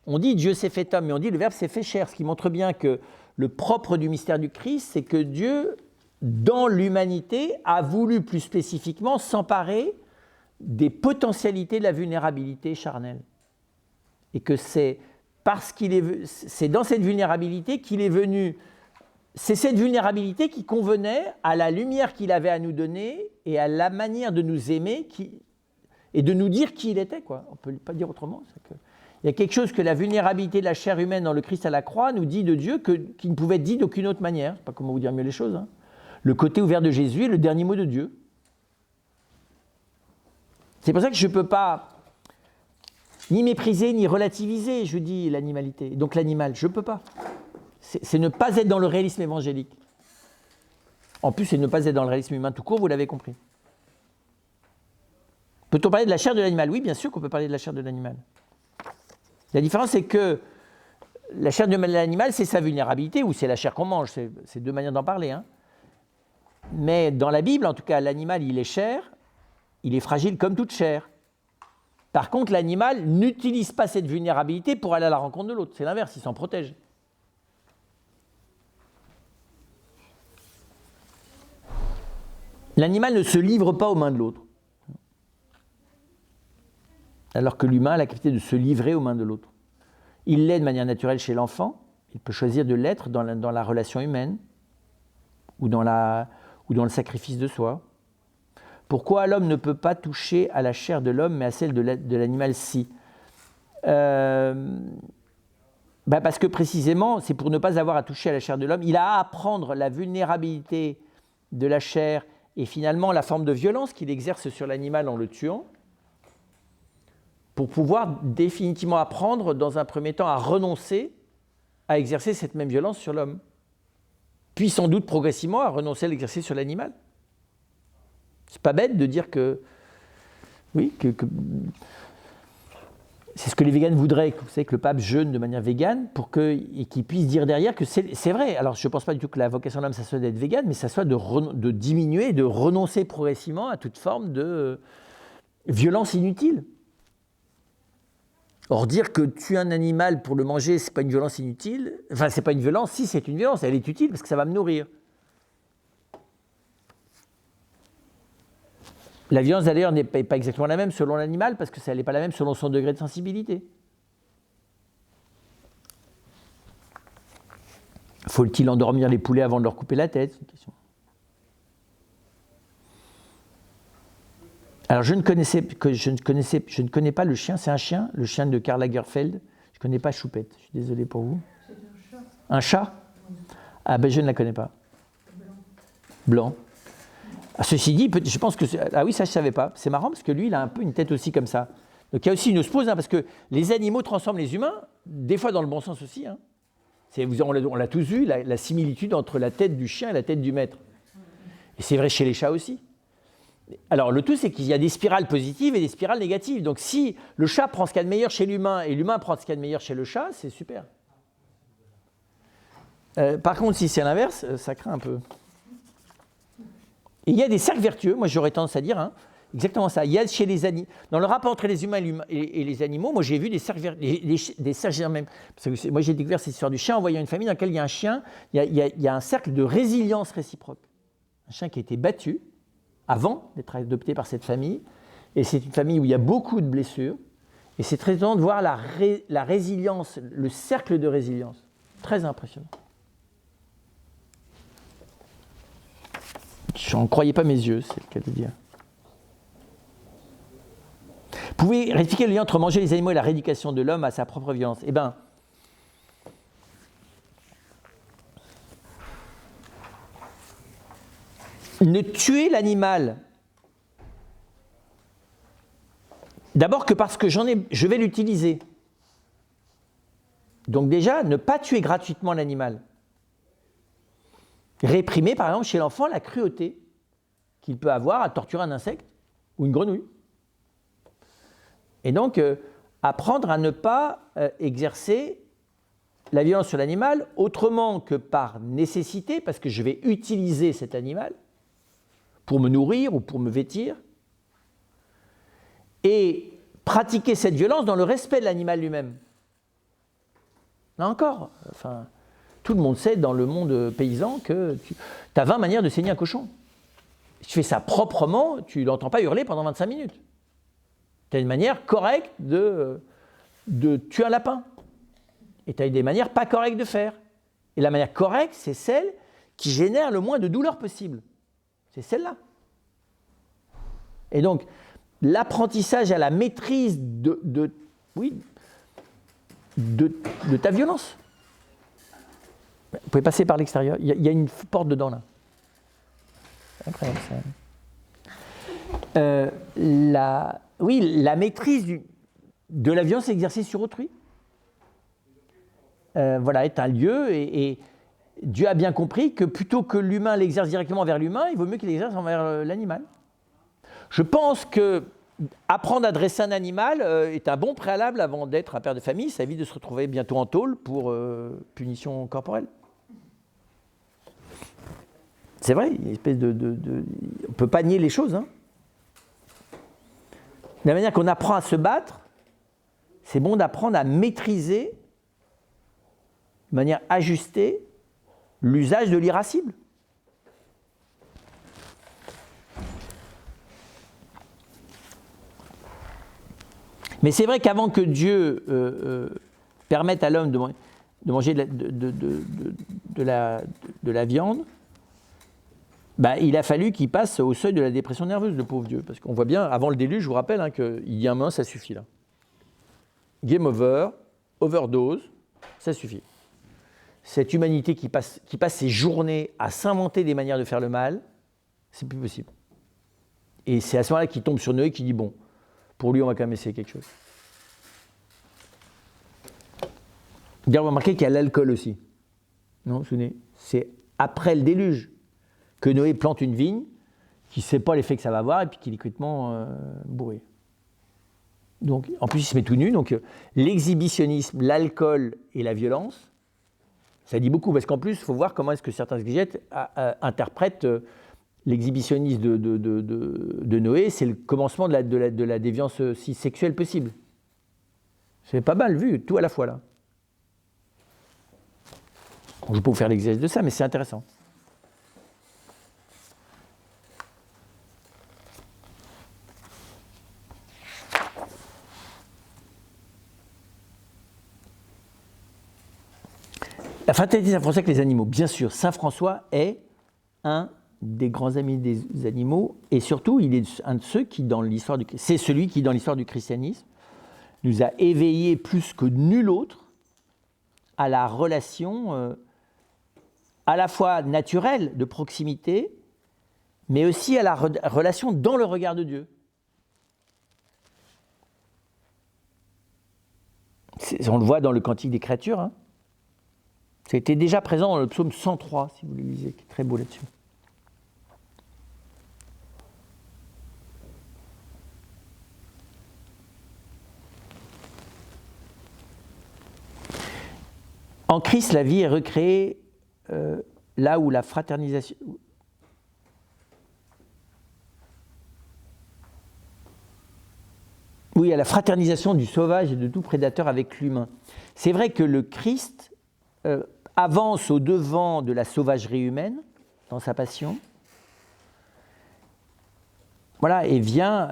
On dit Dieu s'est fait homme, mais on dit le verbe s'est fait chair. Ce qui montre bien que le propre du mystère du Christ, c'est que Dieu, dans l'humanité, a voulu plus spécifiquement s'emparer des potentialités de la vulnérabilité charnelle. Et que c'est parce c'est dans cette vulnérabilité qu'il est venu. C'est cette vulnérabilité qui convenait à la lumière qu'il avait à nous donner et à la manière de nous aimer et de nous dire qui il était, quoi. On ne peut pas dire autrement. Il y a quelque chose que la vulnérabilité de la chair humaine dans le Christ à la croix nous dit de Dieu qui ne pouvait être dit d'aucune autre manière. Je ne sais pas comment vous dire mieux les choses. Hein. Le côté ouvert de Jésus est le dernier mot de Dieu. C'est pour ça que je ne peux pas ni mépriser, ni relativiser, je dis, l'animalité. Donc l'animal, je ne peux pas. C'est ne pas être dans le réalisme évangélique. En plus, c'est ne pas être dans le réalisme humain tout court, vous l'avez compris. Peut-on parler de la chair de l'animal? Oui, bien sûr qu'on peut parler de la chair de l'animal. La différence, c'est que la chair de l'animal, c'est sa vulnérabilité, ou c'est la chair qu'on mange, c'est deux manières d'en parler. Hein. Mais dans la Bible, en tout cas, l'animal, il est chair, il est fragile comme toute chair. Par contre, l'animal n'utilise pas cette vulnérabilité pour aller à la rencontre de l'autre. C'est l'inverse, il s'en protège. L'animal ne se livre pas aux mains de l'autre. Alors que l'humain a la capacité de se livrer aux mains de l'autre. Il l'est de manière naturelle chez l'enfant, il peut choisir de l'être dans la relation humaine ou dans le sacrifice de soi. Pourquoi l'homme ne peut pas toucher à la chair de l'homme mais à celle de l'animal si? Parce que précisément, c'est pour ne pas avoir à toucher à la chair de l'homme, il a à apprendre la vulnérabilité de la chair et finalement la forme de violence qu'il exerce sur l'animal en le tuant, pour pouvoir définitivement apprendre, dans un premier temps, à renoncer à exercer cette même violence sur l'homme. Puis sans doute progressivement à renoncer à l'exercer sur l'animal. C'est pas bête de dire que... Oui, que c'est ce que les véganes voudraient. Vous savez que le pape jeûne de manière végane et qu'il puisse dire derrière que c'est vrai. Alors je ne pense pas du tout que la vocation de l'homme, ça soit d'être végane, mais ça soit de diminuer, de renoncer progressivement à toute forme de violence inutile. Or, dire que tuer un animal pour le manger, ce n'est pas une violence inutile. Enfin, c'est pas une violence, si c'est une violence, elle est utile parce que ça va me nourrir. La violence, d'ailleurs, n'est pas exactement la même selon l'animal, parce que ça n'est pas la même selon son degré de sensibilité. Faut-il endormir les poulets avant de leur couper la tête? C'est une question. Alors, je ne connais pas le chien. C'est un chien, le chien de Karl Lagerfeld. Je ne connais pas Choupette. Je suis désolé pour vous.
C'est un chat.
Un chat? Ah ben, je ne la connais pas. Blanc. Ceci dit, je pense que... Ah oui, ça je ne savais pas. C'est marrant parce que lui, il a un peu une tête aussi comme ça. Donc il y a aussi une osmose, parce que les animaux transforment les humains, des fois dans le bon sens aussi. Hein. On l'a tous vu, la similitude entre la tête du chien et la tête du maître. Et c'est vrai chez les chats aussi. Alors le tout, c'est qu'il y a des spirales positives et des spirales négatives. Donc si le chat prend ce qu'il y a de meilleur chez l'humain et l'humain prend ce qu'il y a de meilleur chez le chat, c'est super. Par contre, si c'est l'inverse, ça craint un peu. Et il y a des cercles vertueux, moi j'aurais tendance à dire, hein, exactement ça. Il y a chez les animaux, dans le rapport entre les humains et les animaux, moi j'ai vu des cercles vertueux, des cercles même. Parce que moi j'ai découvert cette histoire du chien en voyant une famille dans laquelle il y a un chien, il y a un cercle de résilience réciproque. Un chien qui a été battu avant d'être adopté par cette famille, et c'est une famille où il y a beaucoup de blessures, et c'est très étonnant de voir la résilience, le cercle de résilience. Très impressionnant. Je n'en croyais pas mes yeux, c'est le cas de dire. Vous pouvez expliquer le lien entre manger les animaux et la rééducation de l'homme à sa propre violence? Eh bien, ne tuer l'animal, d'abord que parce que je vais l'utiliser. Donc déjà, ne pas tuer gratuitement l'animal. Réprimer, par exemple, chez l'enfant, la cruauté qu'il peut avoir à torturer un insecte ou une grenouille. Et donc, apprendre à ne pas exercer la violence sur l'animal autrement que par nécessité, parce que je vais utiliser cet animal pour me nourrir ou pour me vêtir, et pratiquer cette violence dans le respect de l'animal lui-même. Là encore, enfin, tout le monde sait dans le monde paysan que tu as 20 manières de saigner un cochon. Si tu fais ça proprement, tu ne l'entends pas hurler pendant 25 minutes. Tu as une manière correcte de tuer un lapin. Et tu as des manières pas correctes de faire. Et la manière correcte, c'est celle qui génère le moins de douleur possible. C'est celle-là. Et donc, l'apprentissage à la maîtrise de ta violence. Vous pouvez passer par l'extérieur. Il y a une porte dedans, là. C'est incroyable, ça. La maîtrise de la violence exercée sur autrui. Est un lieu et Dieu a bien compris que plutôt que l'humain l'exerce directement vers l'humain, il vaut mieux qu'il l'exerce envers l'animal. Je pense que apprendre à dresser un animal est un bon préalable avant d'être un père de famille. Ça évite de se retrouver bientôt en tôle pour punition corporelle. C'est vrai, il y a une espèce on ne peut pas nier les choses. Hein. De la manière qu'on apprend à se battre, c'est bon d'apprendre à maîtriser de manière ajustée l'usage de l'irascible. Mais c'est vrai qu'avant que Dieu permette à l'homme de manger de la viande, il a fallu qu'il passe au seuil de la dépression nerveuse, le pauvre Dieu. Parce qu'on voit bien, avant le déluge, je vous rappelle qu'il y a un moment, ça suffit là. Game over, overdose, ça suffit. Cette humanité qui passe ses journées à s'inventer des manières de faire le mal, c'est plus possible. Et c'est à ce moment-là qu'il tombe sur Noé et qui dit, bon, pour lui, on va quand même essayer quelque chose. Vous avez remarqué qu'il y a l'alcool aussi. Non, vous vous souvenez ? C'est après le déluge que Noé plante une vigne, qui ne sait pas l'effet que ça va avoir, et puis qu'il est complètement bourré. Donc, en plus, il se met tout nu. Donc, l'exhibitionnisme, l'alcool et la violence, ça dit beaucoup, parce qu'en plus, il faut voir comment est-ce que certains exégètes interprètent l'exhibitionnisme de Noé, c'est le commencement de la déviance aussi sexuelle possible. C'est pas mal vu, tout à la fois là. Je ne vais pas vous faire l'exégèse de ça, mais c'est intéressant. La fraternité Saint François avec les animaux, bien sûr, Saint François est un des grands amis des animaux, et surtout, il est un de ceux qui, c'est celui qui, dans l'histoire du christianisme, nous a éveillés plus que nul autre à la relation à la fois naturelle, de proximité, mais aussi à la relation dans le regard de Dieu. On le voit dans le Cantique des créatures, hein. C'était déjà présent dans le psaume 103, si vous le lisez, qui est très beau là-dessus. En Christ, la vie est recréée là où la fraternisation... Oui, il y a la fraternisation du sauvage et de tout prédateur avec l'humain. C'est vrai que le Christ avance au devant de la sauvagerie humaine dans sa passion. Voilà, et vient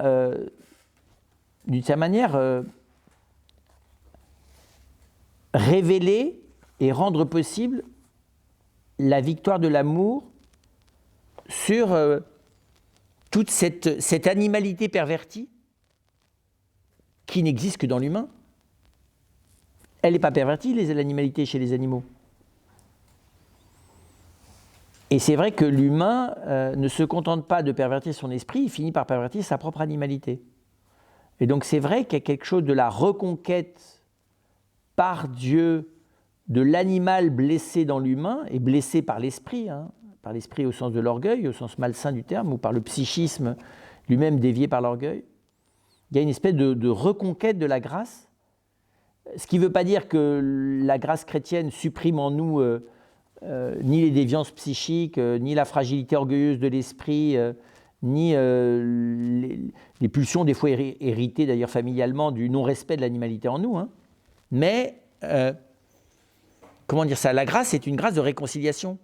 d'une certaine manière révéler et rendre possible la victoire de l'amour sur toute cette animalité pervertie qui n'existe que dans l'humain. Elle n'est pas pervertie, l'animalité chez les animaux. Et c'est vrai que l'humain ne se contente pas de pervertir son esprit, il finit par pervertir sa propre animalité. Et donc c'est vrai qu'il y a quelque chose de la reconquête par Dieu de l'animal blessé dans l'humain, et blessé par l'esprit, hein, par l'esprit au sens de l'orgueil, au sens malsain du terme, ou par le psychisme lui-même dévié par l'orgueil. Il y a une espèce de reconquête de la grâce Ce qui ne veut pas dire que la grâce chrétienne supprime en nous ni les déviances psychiques, ni la fragilité orgueilleuse de l'esprit, ni les pulsions des fois héritées d'ailleurs familialement du non-respect de l'animalité en nous. Hein. Mais, comment dire ça, la grâce est une grâce de réconciliation.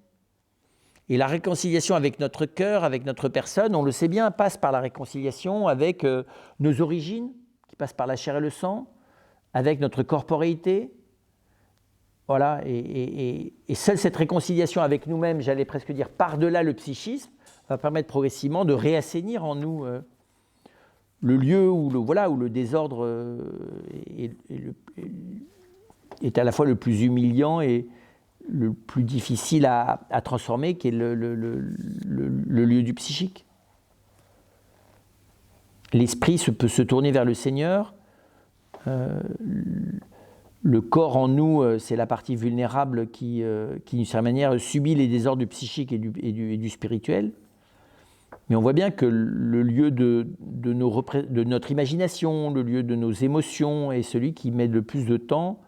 Et la réconciliation avec notre cœur, avec notre personne, on le sait bien, passe par la réconciliation avec nos origines, qui passent par la chair et le sang, avec notre corporéité. Voilà, et seule cette réconciliation avec nous-mêmes, j'allais presque dire par-delà le psychisme, va permettre progressivement de réassainir en nous le lieu où le désordre est à la fois le plus humiliant et le plus difficile à transformer, qui est le lieu du psychique. L'esprit peut se tourner vers le Seigneur. Le corps en nous, c'est la partie vulnérable qui d'une certaine manière, subit les désordres du psychique et du spirituel. Mais on voit bien que le lieu de notre imagination, le lieu de nos émotions est celui qui met le plus de temps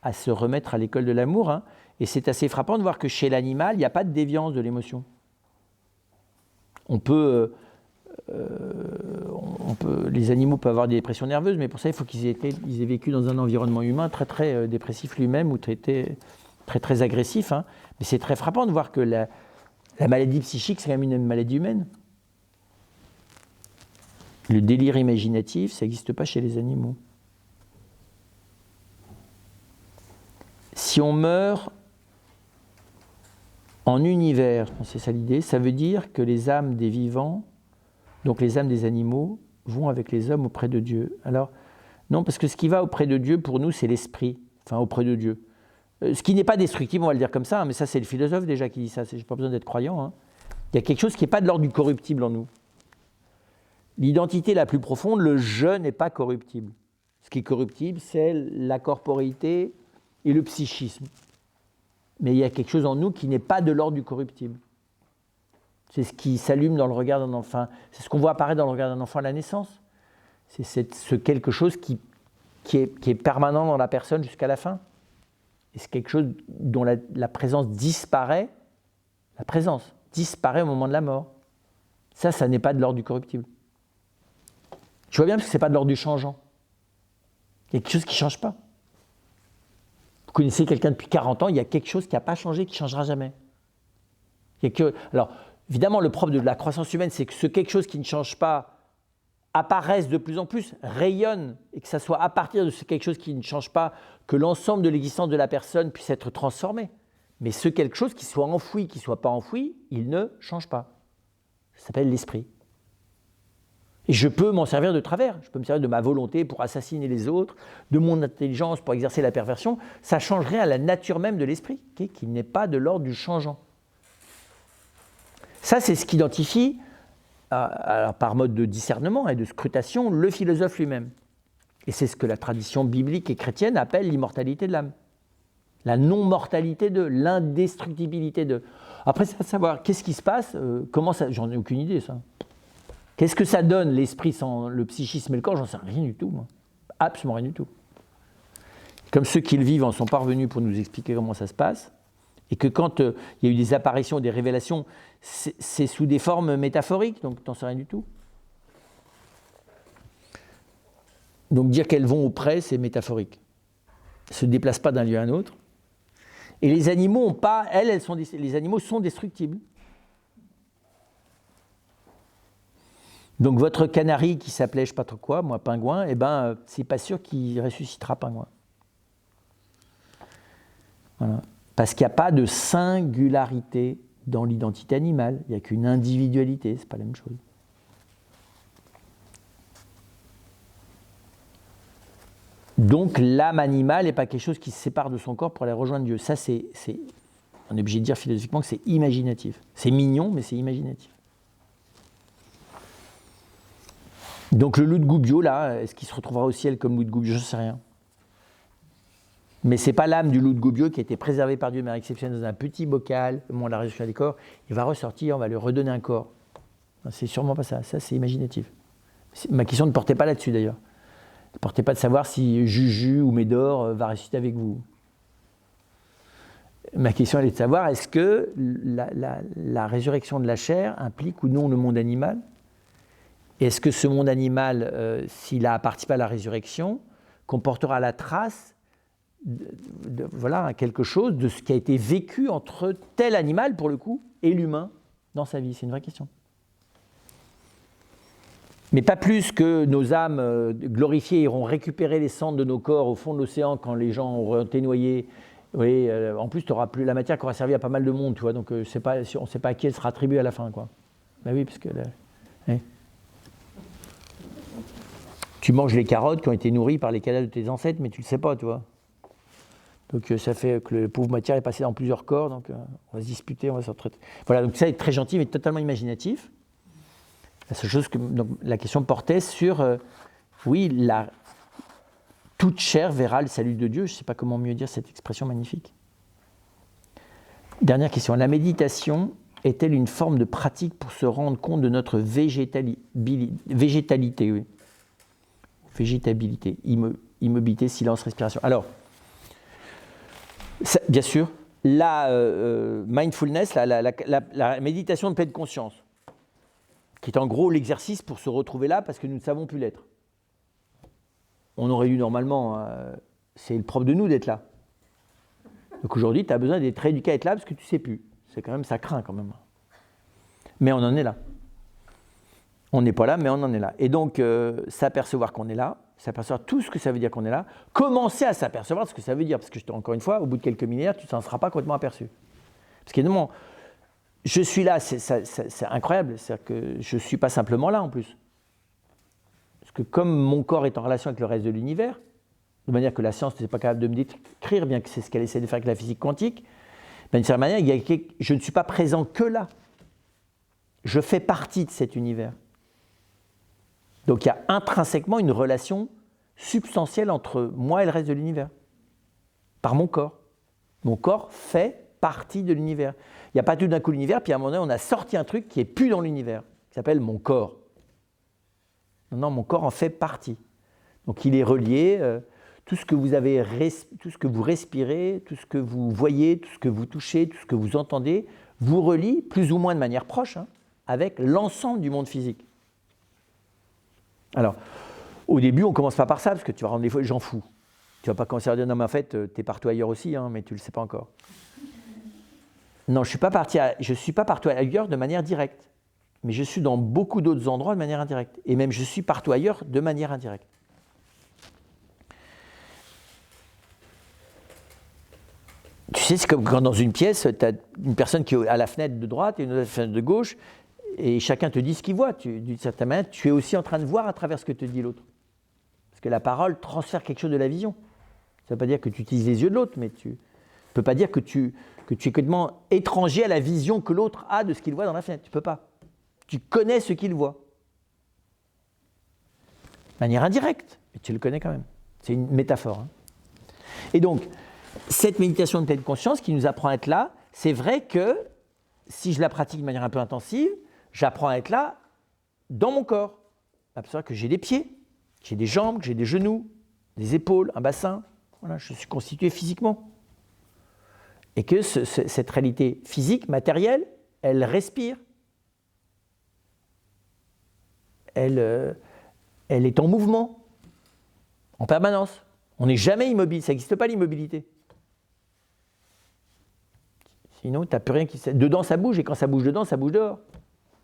à se remettre à l'école de l'amour. Hein. Et c'est assez frappant de voir que chez l'animal, il n'y a pas de déviance de l'émotion. Les animaux peuvent avoir des dépressions nerveuses, mais pour ça, il faut qu'ils aient vécu dans un environnement humain très, très dépressif lui-même ou très, très agressif. Hein. Mais c'est très frappant de voir que la maladie psychique, c'est quand même une maladie humaine. Le délire imaginatif, ça n'existe pas chez les animaux. Si on meurt en univers, c'est ça l'idée, ça veut dire que les âmes des vivants, donc les âmes des animaux, vont avec les hommes auprès de Dieu. Alors, non, parce que ce qui va auprès de Dieu, pour nous, c'est l'esprit, enfin auprès de Dieu. Ce qui n'est pas destructible, on va le dire comme ça, hein, mais ça c'est le philosophe déjà qui dit ça, je n'ai pas besoin d'être croyant. Hein. Il y a quelque chose qui n'est pas de l'ordre du corruptible en nous. L'identité la plus profonde, le je n'est pas corruptible. Ce qui est corruptible, c'est la corporéité et le psychisme. Mais il y a quelque chose en nous qui n'est pas de l'ordre du corruptible. C'est ce qui s'allume dans le regard d'un enfant. C'est ce qu'on voit apparaître dans le regard d'un enfant à la naissance. C'est ce quelque chose qui est permanent dans la personne jusqu'à la fin. Et c'est quelque chose dont la présence disparaît. La présence disparaît au moment de la mort. Ça n'est pas de l'ordre du corruptible. Tu vois bien parce que ce n'est pas de l'ordre du changeant. Il y a quelque chose qui ne change pas. Vous connaissez quelqu'un depuis 40 ans, il y a quelque chose qui n'a pas changé, qui ne changera jamais. Alors, évidemment, le propre de la croissance humaine, c'est que ce quelque chose qui ne change pas apparaisse de plus en plus, rayonne, et que ça soit à partir de ce quelque chose qui ne change pas que l'ensemble de l'existence de la personne puisse être transformé. Mais ce quelque chose qui soit enfoui, qui ne soit pas enfoui, il ne change pas. Ça s'appelle l'esprit. Et je peux m'en servir de travers. Je peux me servir de ma volonté pour assassiner les autres, de mon intelligence pour exercer la perversion. Ça ne change rien à la nature même de l'esprit, qui n'est pas de l'ordre du changeant. Ça, c'est ce qu'identifie, par mode de discernement et de scrutation, le philosophe lui-même. Et c'est ce que la tradition biblique et chrétienne appelle l'immortalité de l'âme. La non-mortalité de, l'indestructibilité de. Après, c'est à savoir, qu'est-ce qui se passe, comment ça, j'en ai aucune idée, ça. Qu'est-ce que ça donne, l'esprit sans le psychisme et le corps? J'en sais rien du tout, moi. Absolument rien du tout. Comme ceux qui le vivent en sont parvenus pour nous expliquer comment ça se passe, et que quand il y a eu des apparitions, des révélations, c'est sous des formes métaphoriques, donc t'en sais rien du tout. Donc dire qu'elles vont auprès, c'est métaphorique. Elles ne se déplacent pas d'un lieu à un autre. Et les animaux ont pas, les animaux sont destructibles. Donc votre canari qui s'appelait je ne sais pas trop quoi, moi pingouin, c'est pas sûr qu'il ressuscitera pingouin. Voilà. Parce qu'il n'y a pas de singularité dans l'identité animale, il n'y a qu'une individualité, c'est pas la même chose. Donc l'âme animale n'est pas quelque chose qui se sépare de son corps pour aller rejoindre Dieu. Ça, on est obligé de dire philosophiquement que c'est imaginatif. C'est mignon, mais c'est imaginatif. Donc le loup de Gubbio, là, est-ce qu'il se retrouvera au ciel comme loup de Gubbio? Je ne sais rien. Mais ce n'est pas l'âme du loup de Gubbio qui a été préservée par Dieu de manière exceptionnelle dans un petit bocal, au moment de la résurrection des corps. Il va ressortir, on va lui redonner un corps. C'est sûrement pas ça. Ça, c'est imaginatif. Ma question ne portait pas là-dessus, d'ailleurs. N'importe pas de savoir si Juju ou Médor va ressusciter avec vous. Ma question, elle est de savoir, est-ce que la résurrection de la chair implique ou non le monde animal? Est-ce que ce monde animal, s'il a participé à la résurrection, comportera la trace voilà, quelque chose de ce qui a été vécu entre tel animal, pour le coup, et l'humain dans sa vie? C'est une vraie question. Mais pas plus que nos âmes glorifiées iront récupérer les cendres de nos corps au fond de l'océan quand les gens auront été noyés. Oui, en plus, tu auras plus la matière qui aura servi à pas mal de monde, tu vois, donc on ne sait pas à qui elle sera attribuée à la fin, quoi. Ben oui, parce que tu manges les carottes qui ont été nourries par les cadavres de tes ancêtres, mais tu ne le sais pas, tu vois. Donc ça fait que le pauvre matière est passé dans plusieurs corps, donc on va se disputer, on va se retraiter. Voilà, donc ça est très gentil, mais totalement imaginatif. La seule chose que donc, la question portait sur, oui, toute chair verra le salut de Dieu. Je ne sais pas comment mieux dire cette expression magnifique. Dernière question. La méditation est-elle une forme de pratique pour se rendre compte de notre végétalité, oui. Végétabilité, immobilité, silence, respiration. Alors, ça, bien sûr, la mindfulness, la méditation de pleine conscience, qui est en gros l'exercice pour se retrouver là parce que nous ne savons plus l'être. On aurait dû normalement, c'est le propre de nous d'être là. Donc aujourd'hui, tu as besoin d'être rééduqué à être là parce que tu ne sais plus. C'est quand même, ça craint quand même. Mais on en est là. On n'est pas là, mais on en est là. Et donc, s'apercevoir qu'on est là, s'apercevoir tout ce que ça veut dire qu'on est là, commencer à s'apercevoir de ce que ça veut dire. Parce que, encore une fois, au bout de quelques millénaires, tu ne t'en seras pas complètement aperçu. Parce qu'évidemment, je suis là, c'est incroyable. C'est-à-dire que je ne suis pas simplement là en plus. Parce que comme mon corps est en relation avec le reste de l'univers, de manière que la science n'est pas capable de me décrire, bien que c'est ce qu'elle essaie de faire avec la physique quantique, d'une certaine manière, je ne suis pas présent que là. Je fais partie de cet univers. Donc il y a intrinsèquement une relation substantielle entre moi et le reste de l'univers, par mon corps. Mon corps fait partie de l'univers. Il n'y a pas tout d'un coup l'univers, puis à un moment donné, on a sorti un truc qui n'est plus dans l'univers, qui s'appelle mon corps. Non, mon corps en fait partie. Donc il est relié, tout ce que vous tout ce que vous respirez, tout ce que vous voyez, tout ce que vous touchez, tout ce que vous entendez, vous relie, plus ou moins de manière proche, avec l'ensemble du monde physique. Alors, au début, on ne commence pas par ça, parce que tu vas rendre les gens fous. Tu ne vas pas commencer à dire, non mais en fait, tu es partout ailleurs aussi, mais tu ne le sais pas encore. Non, je ne suis pas partout ailleurs de manière directe, mais je suis dans beaucoup d'autres endroits de manière indirecte. Et même je suis partout ailleurs de manière indirecte. Tu sais, c'est comme quand dans une pièce, tu as une personne qui est à la fenêtre de droite et une autre à la fenêtre de gauche, et chacun te dit ce qu'il voit. D'une certaine manière, tu es aussi en train de voir à travers ce que te dit l'autre. Parce que la parole transfère quelque chose de la vision. Ça ne veut pas dire que tu utilises les yeux de l'autre, mais tu ne peux pas dire que tu es complètement étranger à la vision que l'autre a de ce qu'il voit dans la fenêtre. Tu ne peux pas. Tu connais ce qu'il voit. De manière indirecte, mais tu le connais quand même. C'est une métaphore. Et donc, cette méditation de pleine conscience qui nous apprend à être là, c'est vrai que si je la pratique de manière un peu intensive, j'apprends à être là dans mon corps. À savoir que j'ai des pieds, que j'ai des jambes, que j'ai des genoux, des épaules, un bassin. Voilà, je suis constitué physiquement. Et que cette réalité physique, matérielle, elle respire. Elle est en mouvement, en permanence. On n'est jamais immobile, ça n'existe pas l'immobilité. Sinon, tu n'as plus rien qui... Dedans, ça bouge, et quand ça bouge dedans, ça bouge dehors.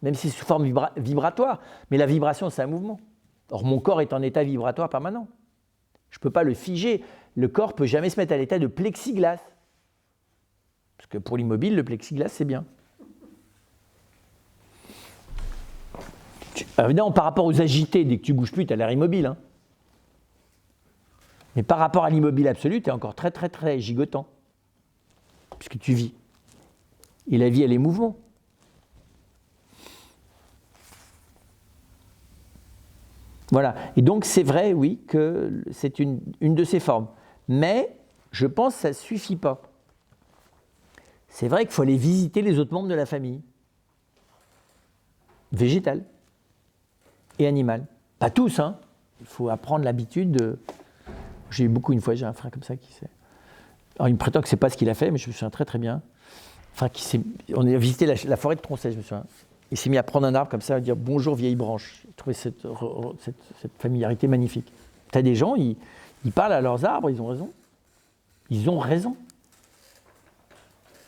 Même si c'est sous forme vibratoire. Mais la vibration, c'est un mouvement. Or, mon corps est en état vibratoire permanent. Je ne peux pas le figer. Le corps ne peut jamais se mettre à l'état de plexiglas. Parce que pour l'immobile, le plexiglas, c'est bien. Évidemment, par rapport aux agités, dès que tu ne bouges plus, tu as l'air immobile. Mais par rapport à l'immobile absolu, tu es encore très, très, très gigotant. Puisque tu vis. Et la vie, elle est mouvement. Voilà. Et donc, c'est vrai, oui, que c'est une de ces formes. Mais, je pense que ça ne suffit pas. C'est vrai qu'il faut aller visiter les autres membres de la famille. Végétale et animale. Pas tous, Il faut apprendre l'habitude de... J'ai eu beaucoup une fois, j'ai un frère comme ça qui s'est... Alors il me prétend que c'est pas ce qu'il a fait, mais je me souviens très très bien. Enfin, on a visité la forêt de Tronchet, je me souviens. Il s'est mis à prendre un arbre comme ça, à dire bonjour vieille branche. J'ai trouvé cette familiarité magnifique. Tu as des gens, ils parlent à leurs arbres, ils ont raison. Ils ont raison.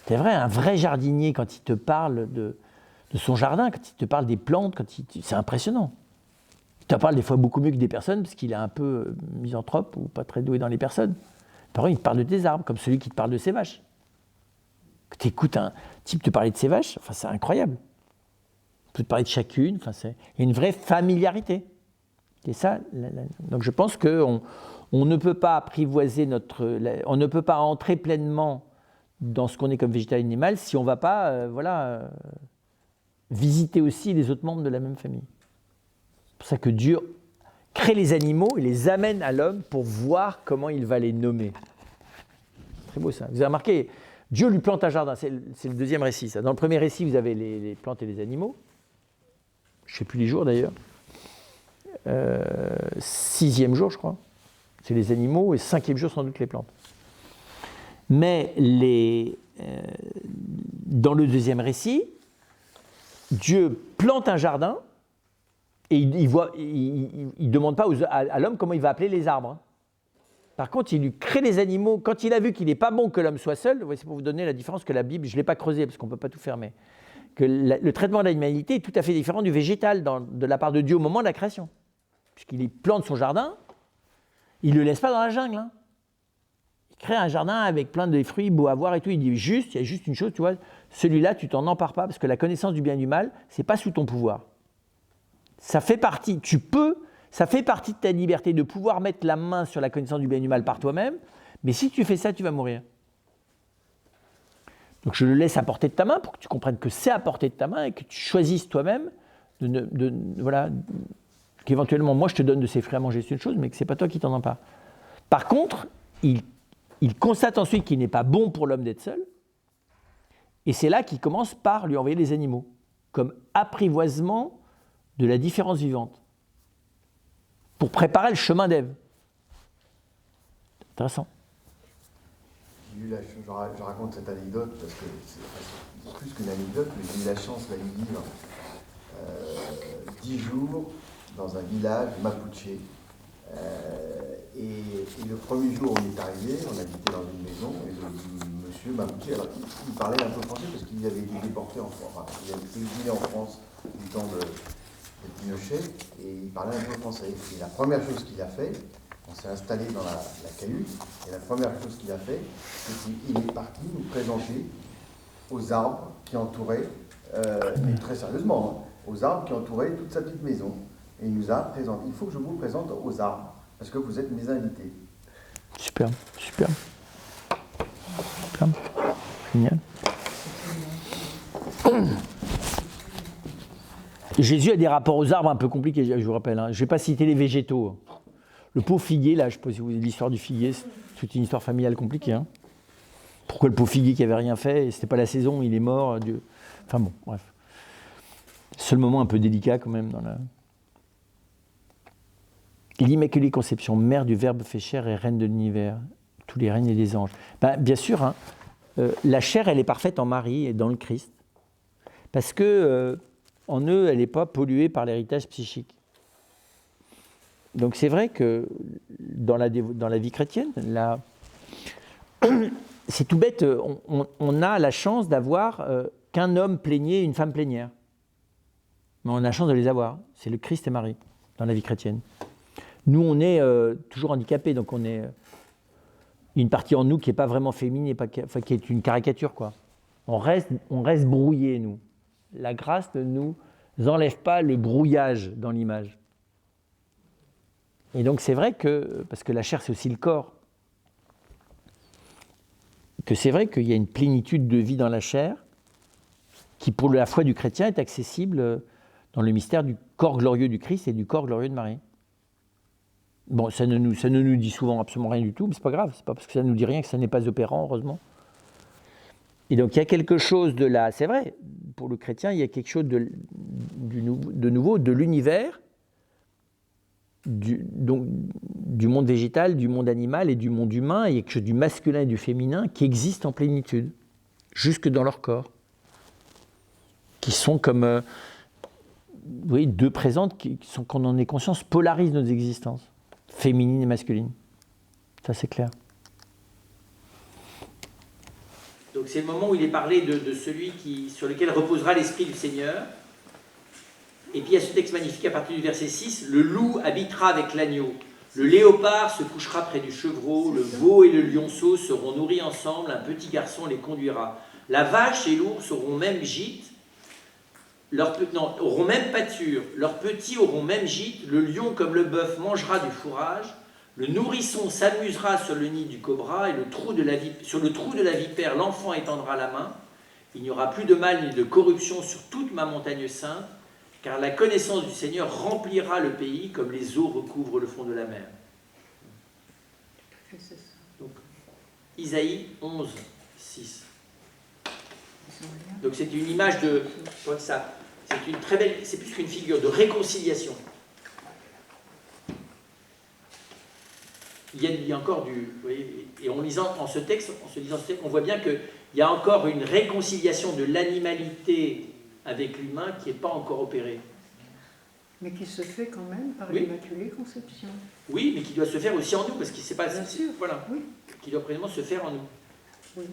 C'est vrai, un vrai jardinier, quand il te parle de son jardin, quand il te parle des plantes, c'est impressionnant. Il te parle des fois beaucoup mieux que des personnes, parce qu'il est un peu misanthrope ou pas très doué dans les personnes. Par contre, il te parle de tes arbres, comme celui qui te parle de ses vaches. Quand tu écoutes un type te parler de ses vaches, enfin, c'est incroyable. On peut te parler de chacune, enfin, il y a une vraie familiarité. C'est ça. Donc je pense qu'on ne peut pas apprivoiser on ne peut pas entrer pleinement dans ce qu'on est comme végétal et animal si on ne va pas visiter aussi les autres membres de la même famille. C'est pour ça que Dieu crée les animaux et les amène à l'homme pour voir comment il va les nommer. C'est très beau ça. Vous avez remarqué, Dieu lui plante un jardin, c'est le deuxième récit. Ça. Dans le premier récit, vous avez les plantes et les animaux. Je ne sais plus les jours d'ailleurs. 6e jour, je crois, c'est les animaux, et 5e jour, sans doute, les plantes. Mais dans le deuxième récit, Dieu plante un jardin et il ne demande pas à l'homme comment il va appeler les arbres. Par contre, il lui crée les animaux. Quand il a vu qu'il n'est pas bon que l'homme soit seul, c'est pour vous donner la différence que la Bible, je ne l'ai pas creusée parce qu'on ne peut pas tout fermer, que le traitement de l'animalité est tout à fait différent du végétal de la part de Dieu au moment de la création. Puisqu'il plante son jardin, il ne le laisse pas dans la jungle. Hein. Il crée un jardin avec plein de fruits beaux à voir et tout. Il dit il y a juste une chose, tu vois, celui-là, tu t'en empares pas, parce que la connaissance du bien et du mal, c'est pas sous ton pouvoir. Ça fait partie, ça fait partie de ta liberté de pouvoir mettre la main sur la connaissance du bien et du mal par toi-même, mais si tu fais ça, tu vas mourir. Donc je le laisse à portée de ta main pour que tu comprennes que c'est à portée de ta main et que tu choisisses toi-même qu'éventuellement, moi, je te donne de ces fruits à manger, c'est une chose, mais que ce n'est pas toi qui t'en empare. Par contre, il constate ensuite qu'il n'est pas bon pour l'homme d'être seul, et c'est là qu'il commence par lui envoyer les animaux, comme apprivoisement de la différence vivante, pour préparer le chemin d'Ève. Intéressant.
Je raconte cette anecdote parce que c'est plus qu'une anecdote, mais j'ai eu la chance d'aller vivre 10 jours dans un village mapuche. Et le premier jour, on est arrivé, on habitait dans une maison, et le monsieur mapuche, alors, il parlait un peu français parce qu'il avait été déporté en France. Enfin, il avait été exilé en France du temps de Pinochet, et il parlait un peu français. Et la première chose qu'il a fait, on s'est installé dans la cahute, et la première chose qu'il a fait, c'est qu'il est parti nous présenter aux arbres qui entouraient, mais très sérieusement, aux arbres qui entouraient toute sa petite maison. Et il nous a présenté. Il faut que je vous présente aux arbres, parce que vous êtes mes invités.
Super, super. Super. Génial. Jésus a des rapports aux arbres un peu compliqués, je vous rappelle. Hein. Je ne vais pas citer les végétaux. Le pauvre figuier, là, je sais pas si l'histoire du figuier, c'est une histoire familiale compliquée. Hein. Pourquoi le pauvre figuier qui n'avait rien fait, c'était pas la saison, il est mort. Dieu. Enfin bon, bref. Seul moment un peu délicat quand même dans la... L'Immaculée Conception, mère du Verbe fait chair et reine de l'univers, tous les règnes et des anges. Ben, bien sûr, hein, la chair, elle est parfaite en Marie et dans le Christ, parce que en eux, elle n'est pas polluée par l'héritage psychique. Donc c'est vrai que dans la vie chrétienne, c'est tout bête, on a la chance d'avoir qu'un homme plénier et une femme plénière. Mais on a la chance de les avoir. C'est le Christ et Marie dans la vie chrétienne. Nous, on est toujours handicapés, donc on est une partie en nous qui n'est pas vraiment féminine, qui est une caricature, quoi. On reste brouillés, nous. La grâce ne nous enlève pas le brouillage dans l'image. Et donc c'est vrai que, parce que la chair c'est aussi le corps, que c'est vrai qu'il y a une plénitude de vie dans la chair qui pour la foi du chrétien est accessible dans le mystère du corps glorieux du Christ et du corps glorieux de Marie. Bon, ça ne nous dit souvent absolument rien du tout, mais c'est pas grave, c'est pas parce que ça ne nous dit rien que ça n'est pas opérant, heureusement. Et donc il y a quelque chose de là, c'est vrai, pour le chrétien, il y a quelque chose de nouveau, de l'univers, du monde végétal, du monde animal et du monde humain, et que du masculin et du féminin qui existent en plénitude, jusque dans leur corps, qui sont comme deux présentes, qui sont, quand on en est conscience, polarisent nos existences, féminines et masculines. Ça, c'est clair. Donc c'est le moment où il est parlé de celui sur lequel reposera l'Esprit du Seigneur. Et puis il y a ce texte magnifique à partir du verset 6, « Le loup habitera avec l'agneau, le léopard se couchera près du chevreau, le veau et le lionceau seront nourris ensemble, un petit garçon les conduira. La vache et l'ours auront même gîte, auront même pâture, leurs petits auront même gîte, le lion comme le bœuf mangera du fourrage, le nourrisson s'amusera sur le nid du cobra, et sur le trou de la vipère, l'enfant étendra la main. Il n'y aura plus de mal ni de corruption sur toute ma montagne sainte, car la connaissance du Seigneur remplira le pays comme les eaux recouvrent le fond de la mer. » Donc, Isaïe 11, 6. Donc c'est une image de... ça. C'est une très belle... C'est plus qu'une figure de réconciliation. Il y a encore du... Vous voyez, et en lisant ce texte, on voit bien qu'il y a encore une réconciliation de l'animalité avec l'humain qui n'est pas encore opérée.
Mais qui se fait quand même par l'Immaculée Conception.
Oui, mais qui doit se faire aussi en nous, parce qu'il ne sait pas...
Bien sûr.
Voilà.
Oui.
Qui doit précisément se faire en nous.
Oui.